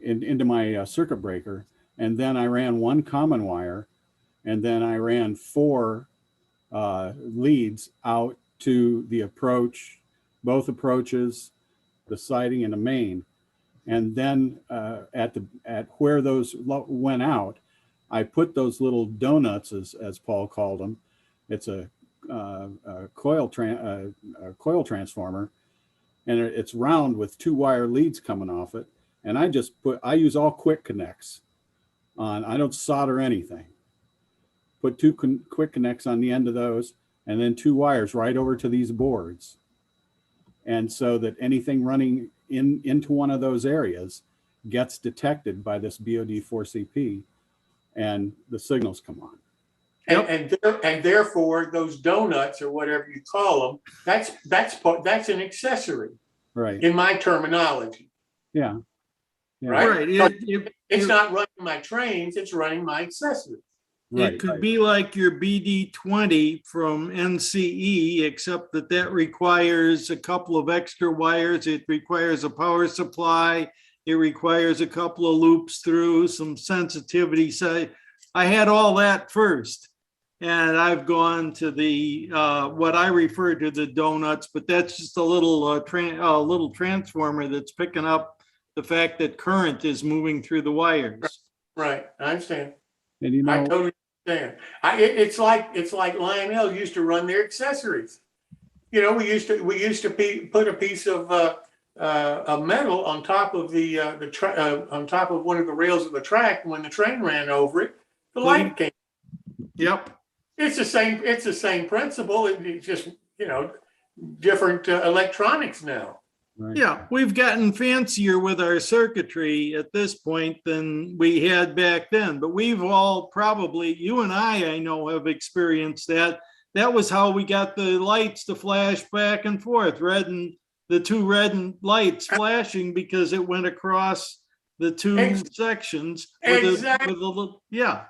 into my circuit breaker. And then I ran 1 common wire, and then I ran 4 leads out to the approach, both approaches, the siding and the main. And then at where those went out, I put those little donuts, as Paul called them. It's a coil transformer, and it's round with 2 wire leads coming off it. And I use all quick connects on. I don't solder anything. Put 2 quick connects on the end of those, and then 2 wires right over to these boards. And so that anything running into one of those areas gets detected by this BOD4CP, and the signals come on. And therefore those donuts or whatever you call them, that's an accessory Right. in my terminology, Yeah. Yeah. right? Right. It's not running my trains, it's running my accessories. Right. It could be like your BD20 from NCE, except that requires a couple of extra wires. It requires a power supply. It requires a couple of loops through, some sensitivity. So I had all that first. And I've gone to the what I refer to the donuts, but that's just a little little transformer that's picking up the fact that current is moving through the wires. Right, I understand. And you I know, totally understand. It's like Lionel used to run their accessories. You know, we used to put a piece of a metal on top of on top of one of the rails of the track. When the train ran over it, the light came. Yep. It's the same principle. It's just, you know, different electronics now. right. Yeah, we've gotten fancier with our circuitry at this point than we had back then, but we've all probably, you and I know, have experienced that. That was how we got the lights to flash back and forth, the two red lights flashing because it went across the two sections. Exactly. Yeah.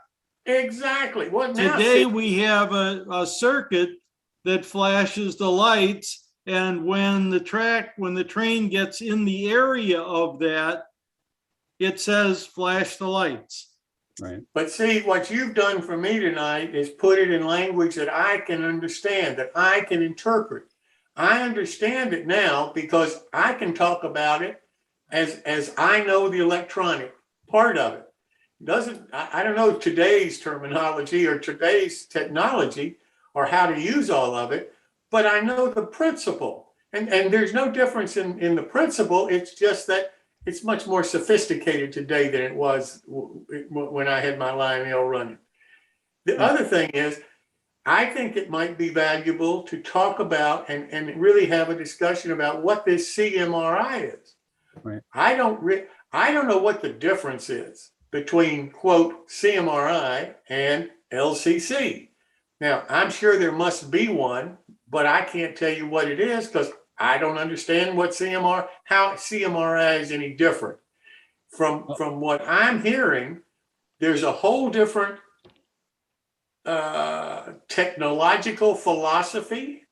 Exactly. Well, now Today we have a circuit that flashes the lights, and when the train gets in the area of that, it says flash the lights. Right. But see, what you've done for me tonight is put it in language that I can understand, that I can interpret. I understand it now because I can talk about it as I know the electronic part of it. I don't know today's terminology or today's technology or how to use all of it, but I know the principle. And there's no difference in the principle. It's just that it's much more sophisticated today than it was when I had my Lionel running. The other thing is, I think it might be valuable to talk about and really have a discussion about what this CMRI is. Right. I don't know what the difference is between, quote, CMRI and LCC. Now, I'm sure there must be one, but I can't tell you what it is because I don't understand how CMRI is any different. From what I'm hearing, there's a whole different technological philosophy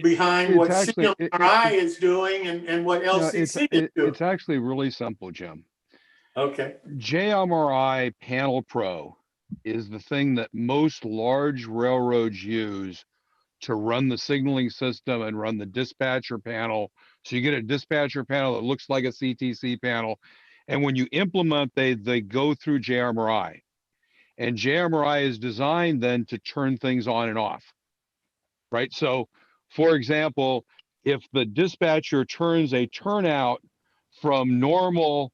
behind what CMRI is doing and what LCC is doing. It's actually really simple, Jim. Okay. JMRI Panel Pro is the thing that most large railroads use to run the signaling system and run the dispatcher panel. So you get a dispatcher panel that looks like a CTC panel. And when you implement, they go through JMRI. And JMRI is designed then to turn things on and off, right? So, for example, if the dispatcher turns a turnout from normal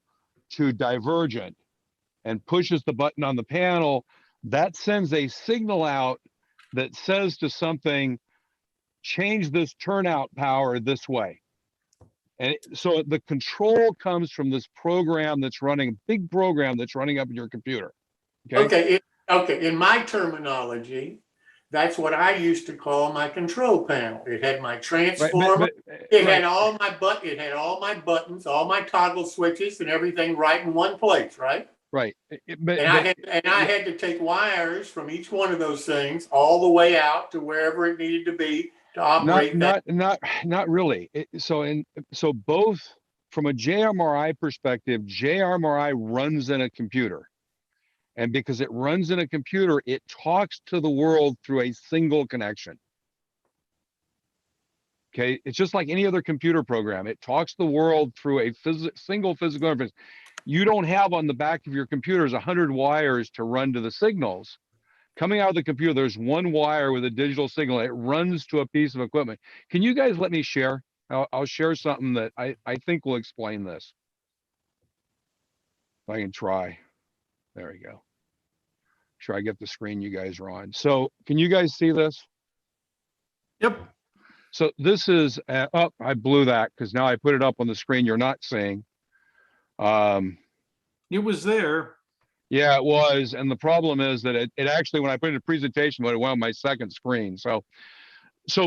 to divergent and pushes the button on the panel, that sends a signal out that says to something, change this turnout power this way. And so the control comes from this program that's running, a big program that's running up in your computer. Okay. In my terminology, that's what I used to call my control panel. It had my transformer. It had all my buttons, all my toggle switches, and everything right in one place, right? Right. I had to take wires from each one of those things all the way out to wherever it needed to be to operate. Not really. So both from a JMRI perspective, JMRI runs in a computer. And because it runs in a computer, it talks to the world through a single connection. Okay, it's just like any other computer program. It talks to the world through a single physical interface. You don't have on the back of your computers 100 wires to run to the signals. Coming out of the computer, there's one wire with a digital signal. It runs to a piece of equipment. Can you guys let me share? I'll share something that I think will explain this. If I can try. There we go. Sure, I get the screen you guys are on. So can you guys see this? Yep. So this is, I blew that because now I put it up on the screen you're not seeing. It was there. Yeah, it was. And the problem is that it actually, when I put it in a presentation mode, it went on my second screen. So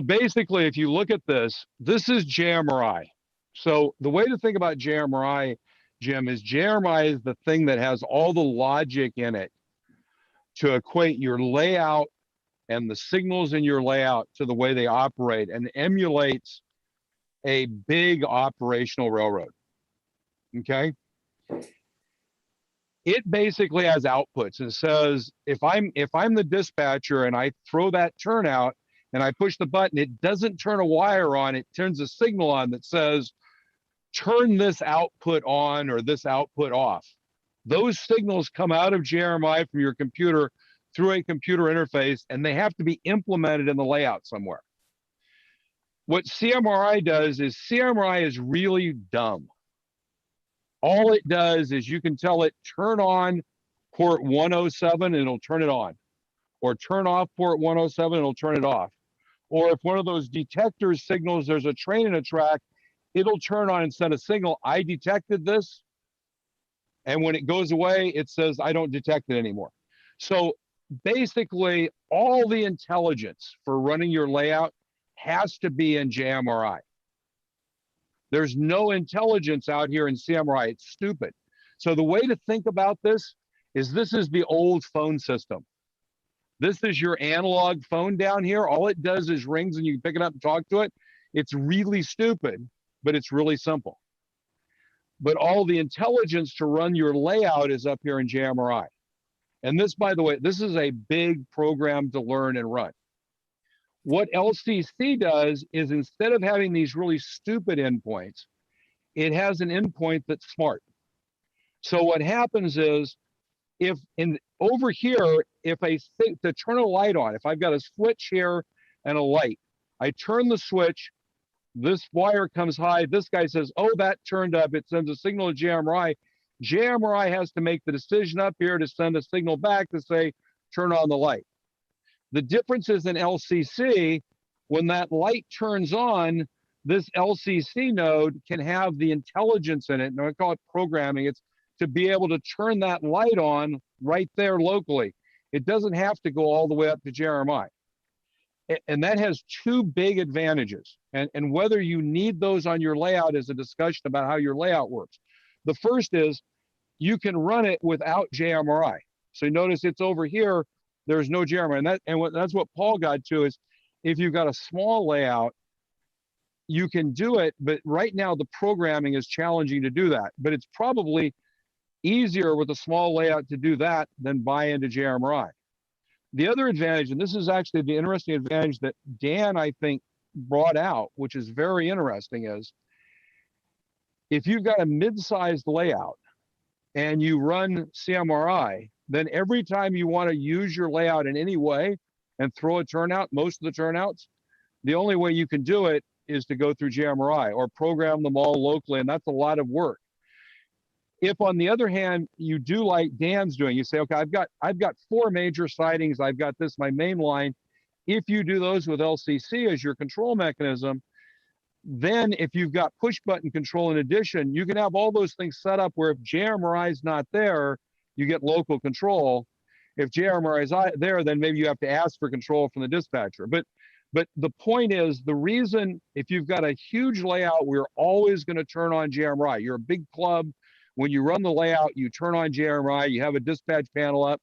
basically, if you look at this, this is JMRI. So the way to think about JMRI, Jim, is JMRI is the thing that has all the logic in it to equate your layout and the signals in your layout to the way they operate, and emulates a big operational railroad. Okay. It basically has outputs and says, if I'm the dispatcher and I throw that turnout and I push the button, it doesn't turn a wire on, it turns a signal on that says, turn this output on or this output off. Those signals come out of JMRI from your computer through a computer interface, and they have to be implemented in the layout somewhere. What CMRI does is CMRI is really dumb. All it does is you can tell it turn on port 107 and it'll turn it on, or turn off port 107 and it'll turn it off. Or if one of those detectors signals there's a train in a track, it'll turn on and send a signal, I detected this. And when it goes away, it says, I don't detect it anymore. So basically, all the intelligence for running your layout has to be in JMRI. There's no intelligence out here in CMRI. It's stupid. So the way to think about this is the old phone system. This is your analog phone down here. All it does is rings and you can pick it up and talk to it. It's really stupid, but it's really simple. But all the intelligence to run your layout is up here in JMRI. And this, by the way, this is a big program to learn and run. What LCC does is, instead of having these really stupid endpoints, it has an endpoint that's smart. So what happens is, over here, to turn a light on, if I've got a switch here and a light, I turn the switch, this wire comes high, this guy says, oh, that turned up, it sends a signal to JMRI. JMRI has to make the decision up here to send a signal back to say, turn on the light. The difference is in LCC, when that light turns on, this LCC node can have the intelligence in it, and I call it programming. It's to be able to turn that light on right there locally. It doesn't have to go all the way up to JMRI. And that has two big advantages. And whether you need those on your layout is a discussion about how your layout works. The first is you can run it without JMRI. So you notice it's over here, there's no JMRI. That's what Paul got to, is if you've got a small layout, you can do it, but right now the programming is challenging to do that. But it's probably easier with a small layout to do that than buy into JMRI. The other advantage, and this is actually the interesting advantage that Dan, I think, brought out, which is very interesting, is if you've got a mid-sized layout and you run CMRI, then every time you want to use your layout in any way and throw a turnout, most of the turnouts, the only way you can do it is to go through JMRI or program them all locally, and that's a lot of work. If, on the other hand, you do like Dan's doing, you say, okay, I've got 4 major sidings, I've got this, my main line. If you do those with LCC as your control mechanism, then if you've got push button control in addition, you can have all those things set up where if JMRI is not there, you get local control. If JMRI is there, then maybe you have to ask for control from the dispatcher. But the point is, the reason, if you've got a huge layout, we're always going to turn on JMRI. You're a big club. When you run the layout, you turn on JMRI, you have a dispatch panel up.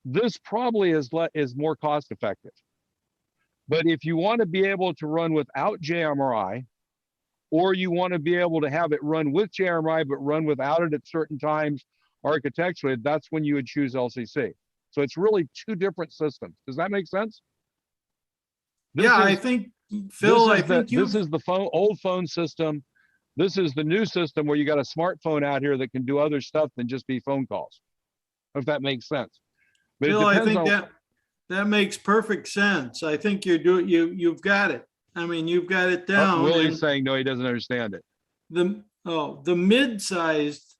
This probably is more cost effective. But if you want to be able to run without JMRI, or you want to be able to have it run with JMRI, but run without it at certain times architecturally, that's when you would choose LCC. So it's really 2 different systems. Does that make sense? I think, Phil, this is the old phone system. This is the new system where you got a smartphone out here that can do other stuff than just be phone calls, if that makes sense. But Phil, I think that makes perfect sense. I think you've got it. I mean, you've got it down. Willie's saying no, he doesn't understand it. The mid-sized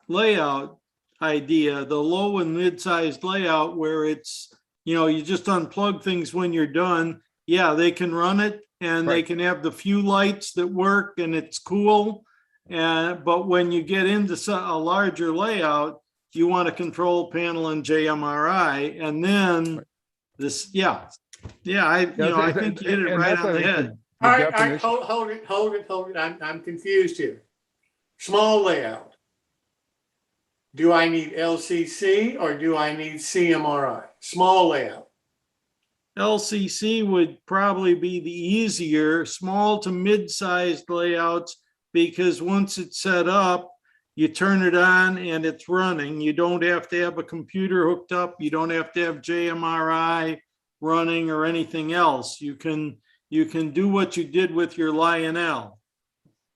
layout idea, the low and mid-sized layout where it's, you just unplug things when you're done. Yeah, they can run it. And they can have the few lights that work, and it's cool. But when you get into a larger layout, you want a control panel and JMRI, and then this, I think you hit it And right that's, on I the think, head. All right, definition. hold it. I'm confused here. Small layout. Do I need LCC or do I need CMRI? Small layout. LCC would probably be the easier, small to mid-sized layouts, because once it's set up, you turn it on and it's running. You don't have to have a computer hooked up. You don't have to have JMRI running or anything else. You can do what you did with your Lionel.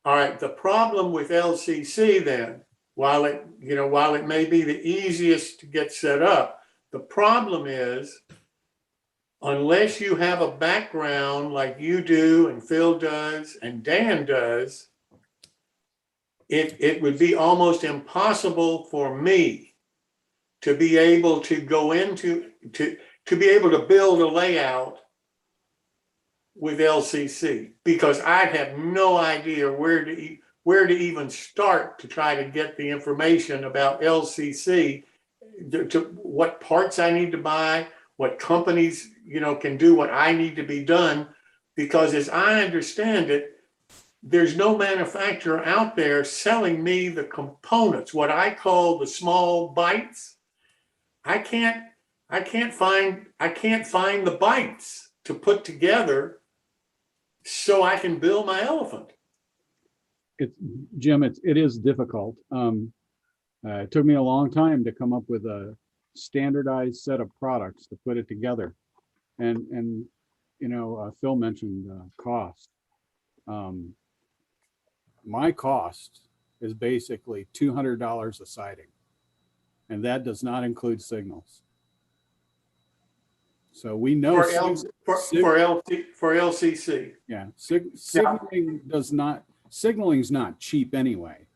All right, the problem with LCC then, while it may be the easiest to get set up, the problem is unless you have a background like you do and Phil does and Dan does, it would be almost impossible for me to be able to go into, to be able to build a layout with LCC, because I'd have no idea where to even start to try to get the information about LCC, to what parts I need to buy, what companies, can do what I need to be done, because as I understand it, there's no manufacturer out there selling me the components, what I call the small bytes. I can't find the bytes to put together so I can build my elephant. Jim, it is difficult. It took me a long time to come up with a standardized set of products to put it together. And Phil mentioned cost. My cost is basically $200 a siding, and that does not include signals. So we know For LCC. Yeah, signaling's not cheap anyway.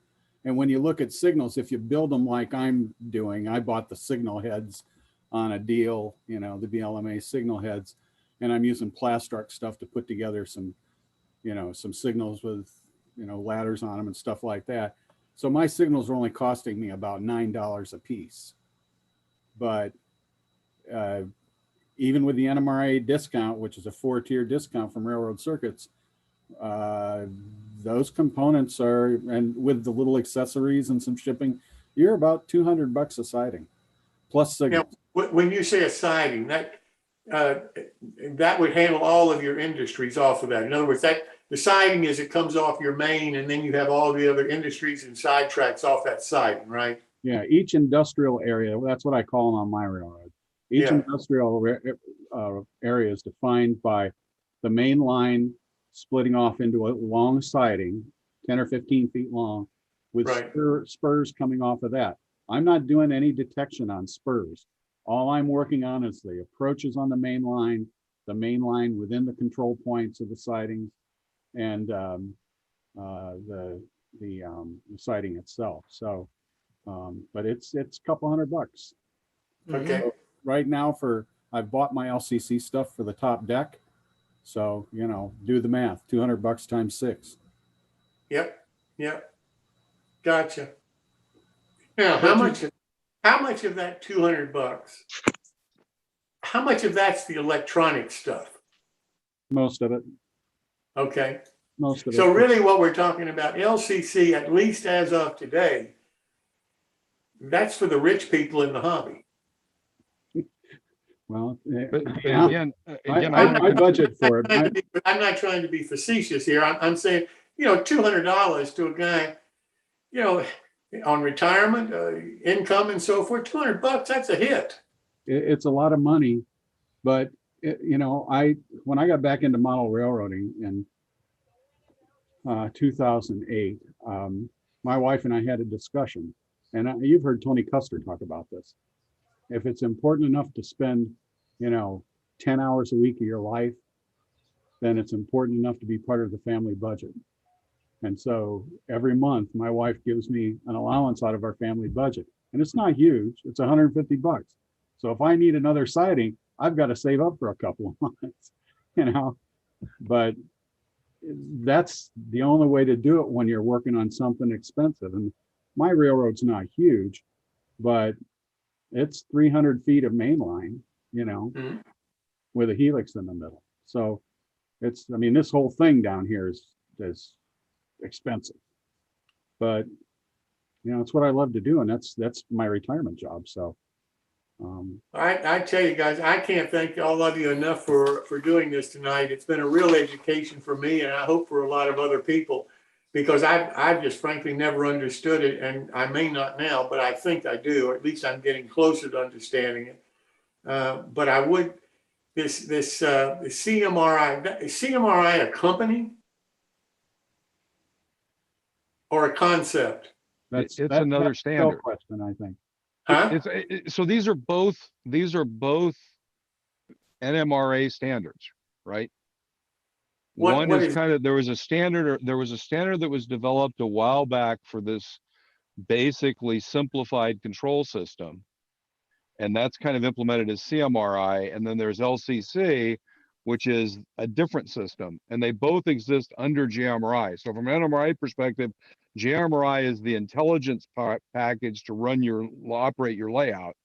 And when you look at signals, if you build them like I'm doing, I bought the signal heads on a deal, the BLMA signal heads, and I'm using Plastark stuff to put together some signals with, ladders on them and stuff like that. So my signals are only costing me about $9 a piece. But even with the NMRA discount, which is a 4-tier discount from Railroad Circuits, those components are, and with the little accessories and some shipping, you're about $200 a siding, plus signals. Now, when you say a siding, that would handle all of your industries off of that. In other words, the siding it comes off your main, and then you have all the other industries and side tracks off that siding, right? Yeah, each industrial area, that's what I call them on my railroad. Each industrial area is defined by the main line splitting off into a long siding, 10 or 15 feet long, with spurs coming off of that. I'm not doing any detection on spurs. All I'm working on is the approaches on the main line within the control points of the sidings, and the siding itself. So, but it's a couple $100. Okay. So right now, I've bought my LCC stuff for the top deck. So, do the math, $200 times 6. Yep. Gotcha. Now, how much of that $200, how much of that's the electronic stuff? Most of it. Okay. Most of it. So really what we're talking about, LCC, at least as of today, that's for the rich people in the hobby. Well, again, I budget for it. I'm not trying to be facetious here. I'm saying, $200 to a guy, on retirement, income and so forth, $200, that's a hit. It's a lot of money, but when I got back into model railroading in 2008, my wife and I had a discussion, and you've heard Tony Custer talk about this. If it's important enough to spend, 10 hours a week of your life, then it's important enough to be part of the family budget. And so every month, my wife gives me an allowance out of our family budget. And it's not huge, it's $150. So if I need another siding, I've got to save up for a couple of months, but that's the only way to do it when you're working on something expensive. And my railroad's not huge, but it's 300 feet of main line, you know, Mhm. with a helix in the middle. So it's, I mean, this whole thing down here is expensive, but you know, it's what I love to do, and that's my retirement job. So I tell you guys, I can't thank all of you enough for doing this tonight. It's been a real education for me, and I hope for a lot of other people, because I've just frankly never understood it, and I may not now, but I think I do, or at least I'm getting closer to understanding it. But I would, this CMRI, is CMRI a company or a concept? that's another that's the real standard. question, I think. Huh? So these are both NMRA standards, right? One What is is, kind of, there was a standard that was developed a while back for this basically simplified control system. And that's kind of implemented as CMRI. And then there's LCC, which is a different system. And they both exist under JMRI. So from an NMRA perspective, JMRI is the intelligence package to operate your layout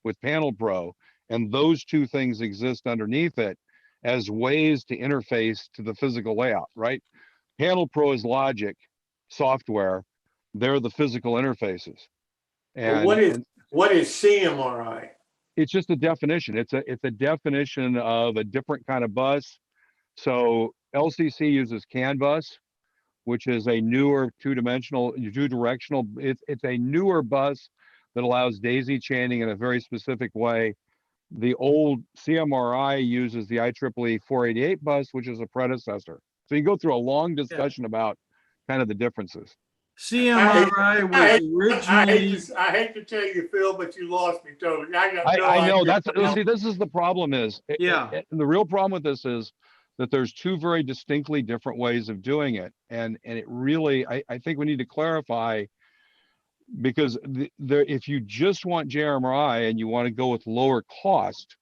with Panel Pro. And those two things exist underneath it as ways to interface to the physical layout, right? Panel Pro is logic software. They're the physical interfaces. And what is CMRI? it's just a definition. It's a definition of a different kind of bus. So LCC uses CAN bus, which is a newer two-directional. It's a newer bus that allows daisy chaining in a very specific way. The old CMRI uses the IEEE 488 bus, which is a predecessor. So you go through a long discussion about kind of the differences. CMRI was originally. I hate to tell you, Phil, but you lost me totally. I got no I know idea. see, this is the problem is, Yeah. the real problem with this is that there's two very distinctly different ways of doing it. And it really, I think we need to clarify, because if you just want JMRI and you want to go with lower cost,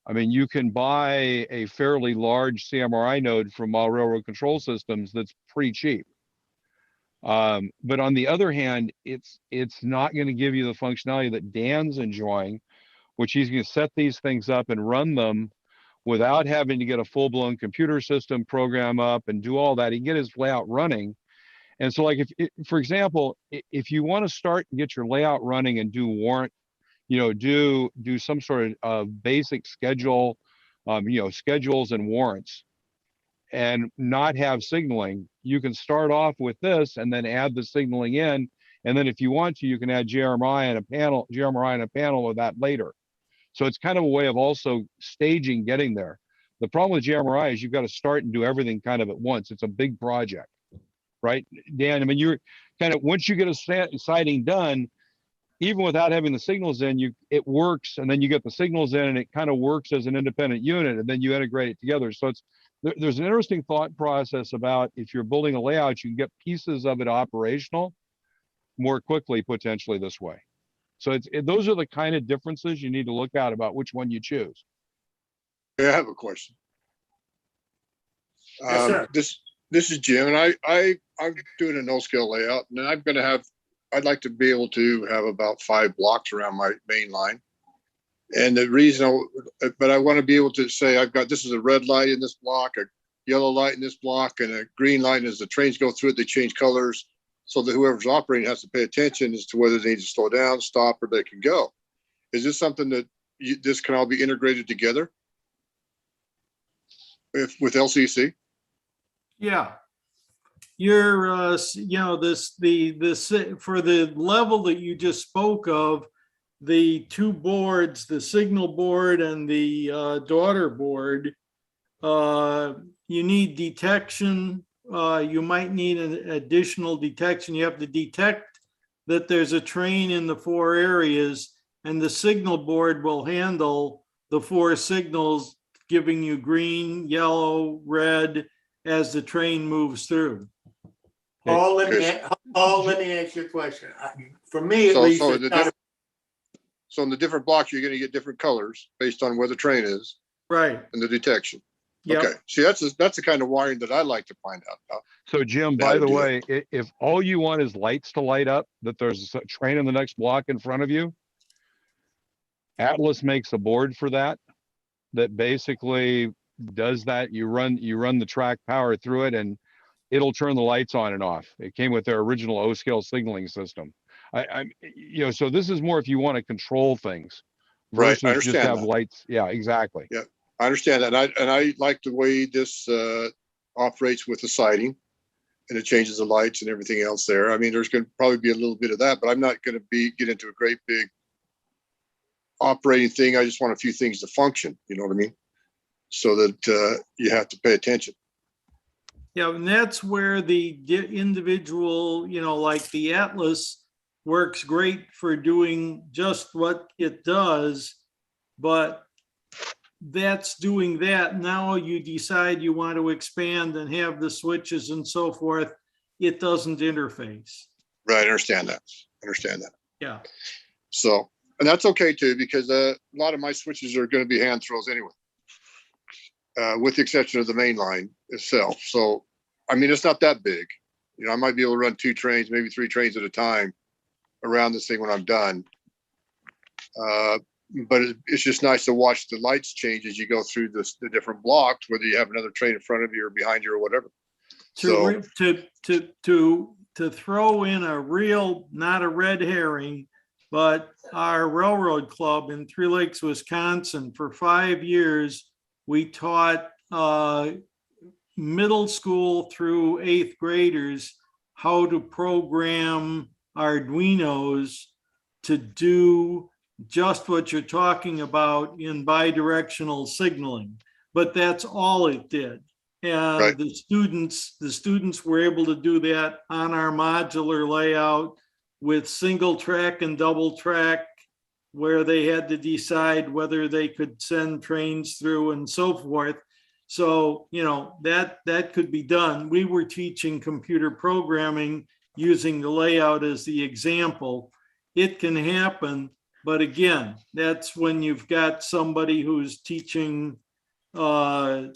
I mean, you can buy a fairly large CMRI node from Model Railroad Control Systems that's pretty cheap. But on the other hand, it's not going to give you the functionality that Dan's enjoying, which he's going to set these things up and run them without having to get a full-blown computer system program up and do all that. He can get his layout running. And so, like, for example, if you want to start and get your layout running and do warrant, do some sort of basic schedule, schedules and warrants, and not have signaling, you can start off with this and then add the signaling in. And then if you want to, you can add JMRI and a panel with that later. So it's kind of a way of also staging getting there. The problem with JMRI is you've got to start and do everything kind of at once. It's a big project, right? Dan, I mean, you're kind of, once you get a sighting done, even without having the signals in, it works, and then you get the signals in and it kind of works as an independent unit, and then you integrate it together. So there's an interesting thought process about, if you're building a layout, you can get pieces of it operational more quickly, potentially this way. So those are the kind of differences you need to look at about which one you choose. I have a question. Yes, sir. This is Jim, and I'm doing a no scale layout, and I'd like to be able to have about 5 blocks around my main line. And the reason, but I want to be able to say, this is a red light in this block, a yellow light in this block, and a green light. As the trains go through it, they change colors, so that whoever's operating has to pay attention as to whether they need to slow down, stop, or they can go. Is this something that this can all be integrated together with LCC? Yeah. You're, for the level that you just spoke of, the two boards, the signal board and the daughter board, you need detection. You might need an additional detection. You have to detect that there's a train in the 4 areas, and the signal board will handle the 4 signals, giving you green, yellow, red as the train moves through. Paul, let me ask you a question. For me, at least. So in the different blocks, you're going to get different colors based on where the train is. Right. And the detection. Yep. Okay, see, that's the kind of wiring that I like to find out about. So Jim, How by to the do way, if all you want is lights to light up, that there's a train in the next block in front of you, Atlas makes a board for that basically does that. You run the track power through it and it'll turn the lights on and off. It came with their original O-scale signaling system. So this is more if you want to control things Right, I versus just understand have that. lights. Yeah, exactly. Yeah, I understand that. And I like the way this operates with the siding, and it changes the lights and everything else there. I mean, there's going to probably be a little bit of that, but I'm not going to get into a great big operating thing. I just want a few things to function. You know what I mean? So that you have to pay attention. Yeah, and that's where the individual, like the Atlas works great for doing just what it does, but that's doing that. Now you decide you want to expand and have the switches and so forth. It doesn't interface. Right, I understand that. Yeah. So, and that's okay too, because a lot of my switches are going to be hand throws anyway, with the exception of the main line itself. So, I mean, it's not that big. I might be able to run 2 trains, maybe 3 trains at a time around this thing when I'm done. But it's just nice to watch the lights change as you go through the different blocks, whether you have another train in front of you or behind you or whatever. So To throw in a real, not a red herring, but our railroad club in Three Lakes, Wisconsin, for 5 years, we taught middle school through 8th graders how to program Arduinos to do just what you're talking about in bidirectional signaling. But that's all it did. And right. the students were able to do that on our modular layout with single track and double track, where they had to decide whether they could send trains through and so forth. So, that could be done. We were teaching computer programming using the layout as the example. It can happen, but again, that's when you've got somebody who's teaching, the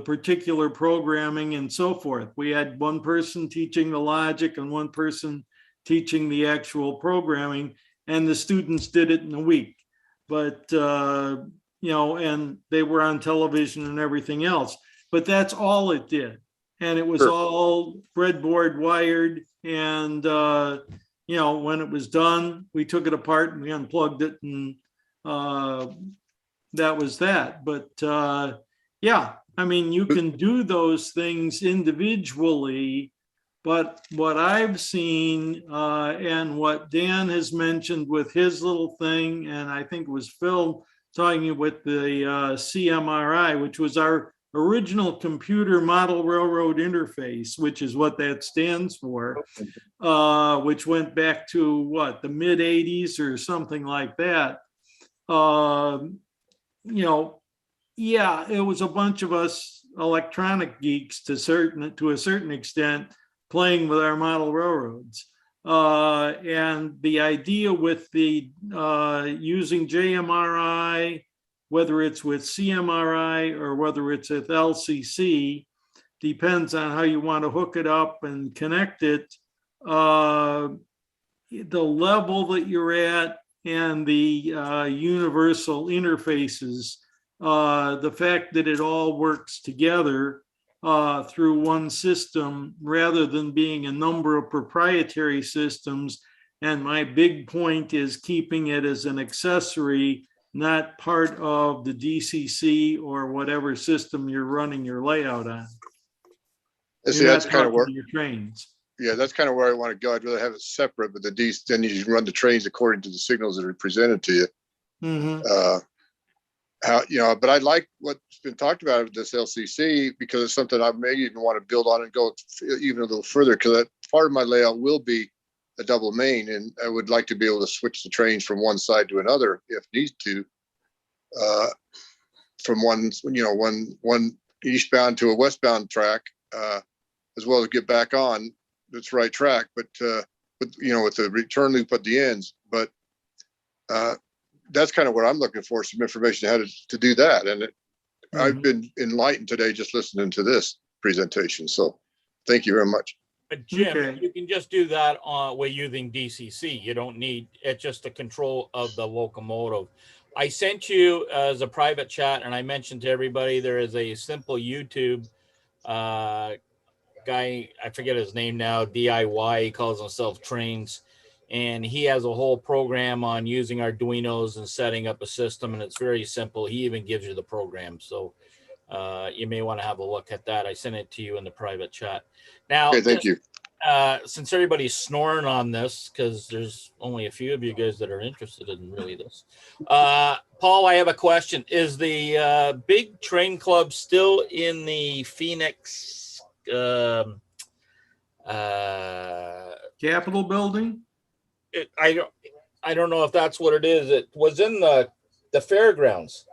particular programming and so forth. We had one person teaching the logic and one person teaching the actual programming, and the students did it in a week. But, and they were on television and everything else, but that's all it did. And it was all breadboard wired. And, when it was done, we took it apart and we unplugged it, and that was that. But yeah, I mean, you can do those things individually, but what I've seen and what Dan has mentioned with his little thing, and I think it was Phil talking with the CMRI, which was our original computer model railroad interface, which is what that stands for, which went back to the mid 80s or something like that. Yeah, it was a bunch of us electronic geeks to a certain extent playing with our model railroads. And the idea with the using JMRI, whether it's with CMRI or whether it's with LCC, depends on how you want to hook it up and connect it, the level that you're at, and the universal interfaces, the fact that it all works together through one system rather than being a number of proprietary systems. And my big point is keeping it as an accessory, not part of the DCC or whatever system you're running your layout on. See, that's kind of where your trains. Yeah, that's kind of where I want to go. I'd rather have it separate, but then you run the trains according to the signals that are presented to you. Mm-hmm. But I like what's been talked about with this LCC, because it's something I may even want to build on and go even a little further, because part of my layout will be a double main, and I would like to be able to switch the trains from one side to another if need to, from one eastbound to a westbound track, as well as get back on that's right track, but with the return loop at the ends. But that's kind of what I'm looking for, some information how to do that. And I've been enlightened today just listening to this presentation. So thank you very much. But Jim, Okay. you can just do that with using DCC. You don't need, it's just the control of the locomotive. I sent you as a private chat, and I mentioned to everybody, there is a simple YouTube guy, I forget his name now, DIY, he calls himself Trains. And he has a whole program on using Arduinos and setting up a system, and it's very simple. He even gives you the program. So you may want to have a look at that. I sent it to you in the private chat. Now, Okay, thank you. Since everybody's snoring on this, because there's only a few of you guys that are interested in really this. Paul, I have a question. Is the big train club still in the Phoenix Capitol building? I don't know if that's what it is. It was in the fairgrounds.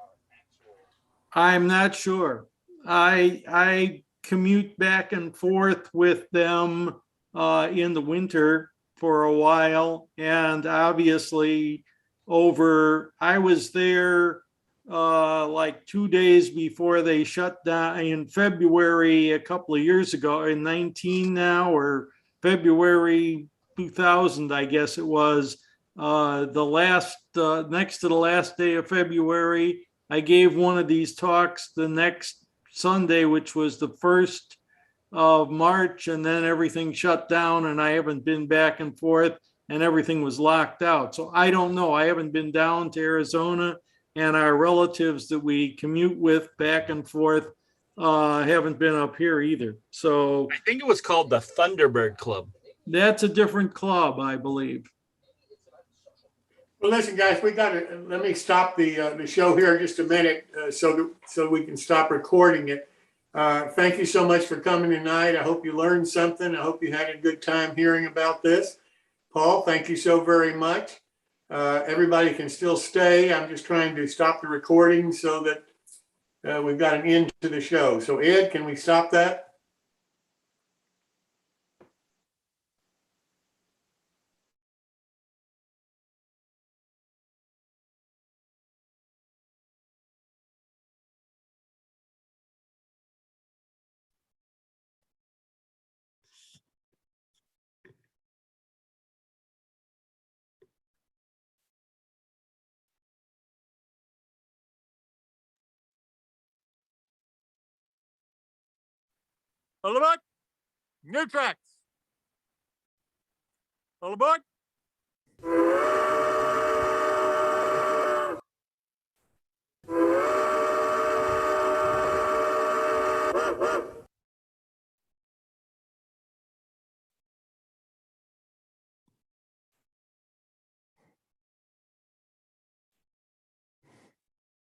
I'm not sure. I commute back and forth with them in the winter for a while, and obviously I was there like 2 days before they shut down in February a couple of years ago, in 19 now, or February 2000, I guess it was. The last next to the last day of February, I gave one of these talks the next Sunday, which was the 1st of March, and then everything shut down, and I haven't been back and forth, and everything was locked out. So I don't know. I haven't been down to Arizona, and our relatives that we commute with back and forth haven't been up here either. So I think it was called the Thunderbird Club. that's a different club, I believe. Well, listen, guys, let me stop the show here just a minute so we can stop recording it. Thank you so much for coming tonight. I hope you learned something. I hope you had a good time hearing about this. Paul, thank you so very much. Everybody can still stay. I'm just trying to stop the recording so that we've got an end to the show. So Ed, can we stop that? All aboard! New tracks! All aboard!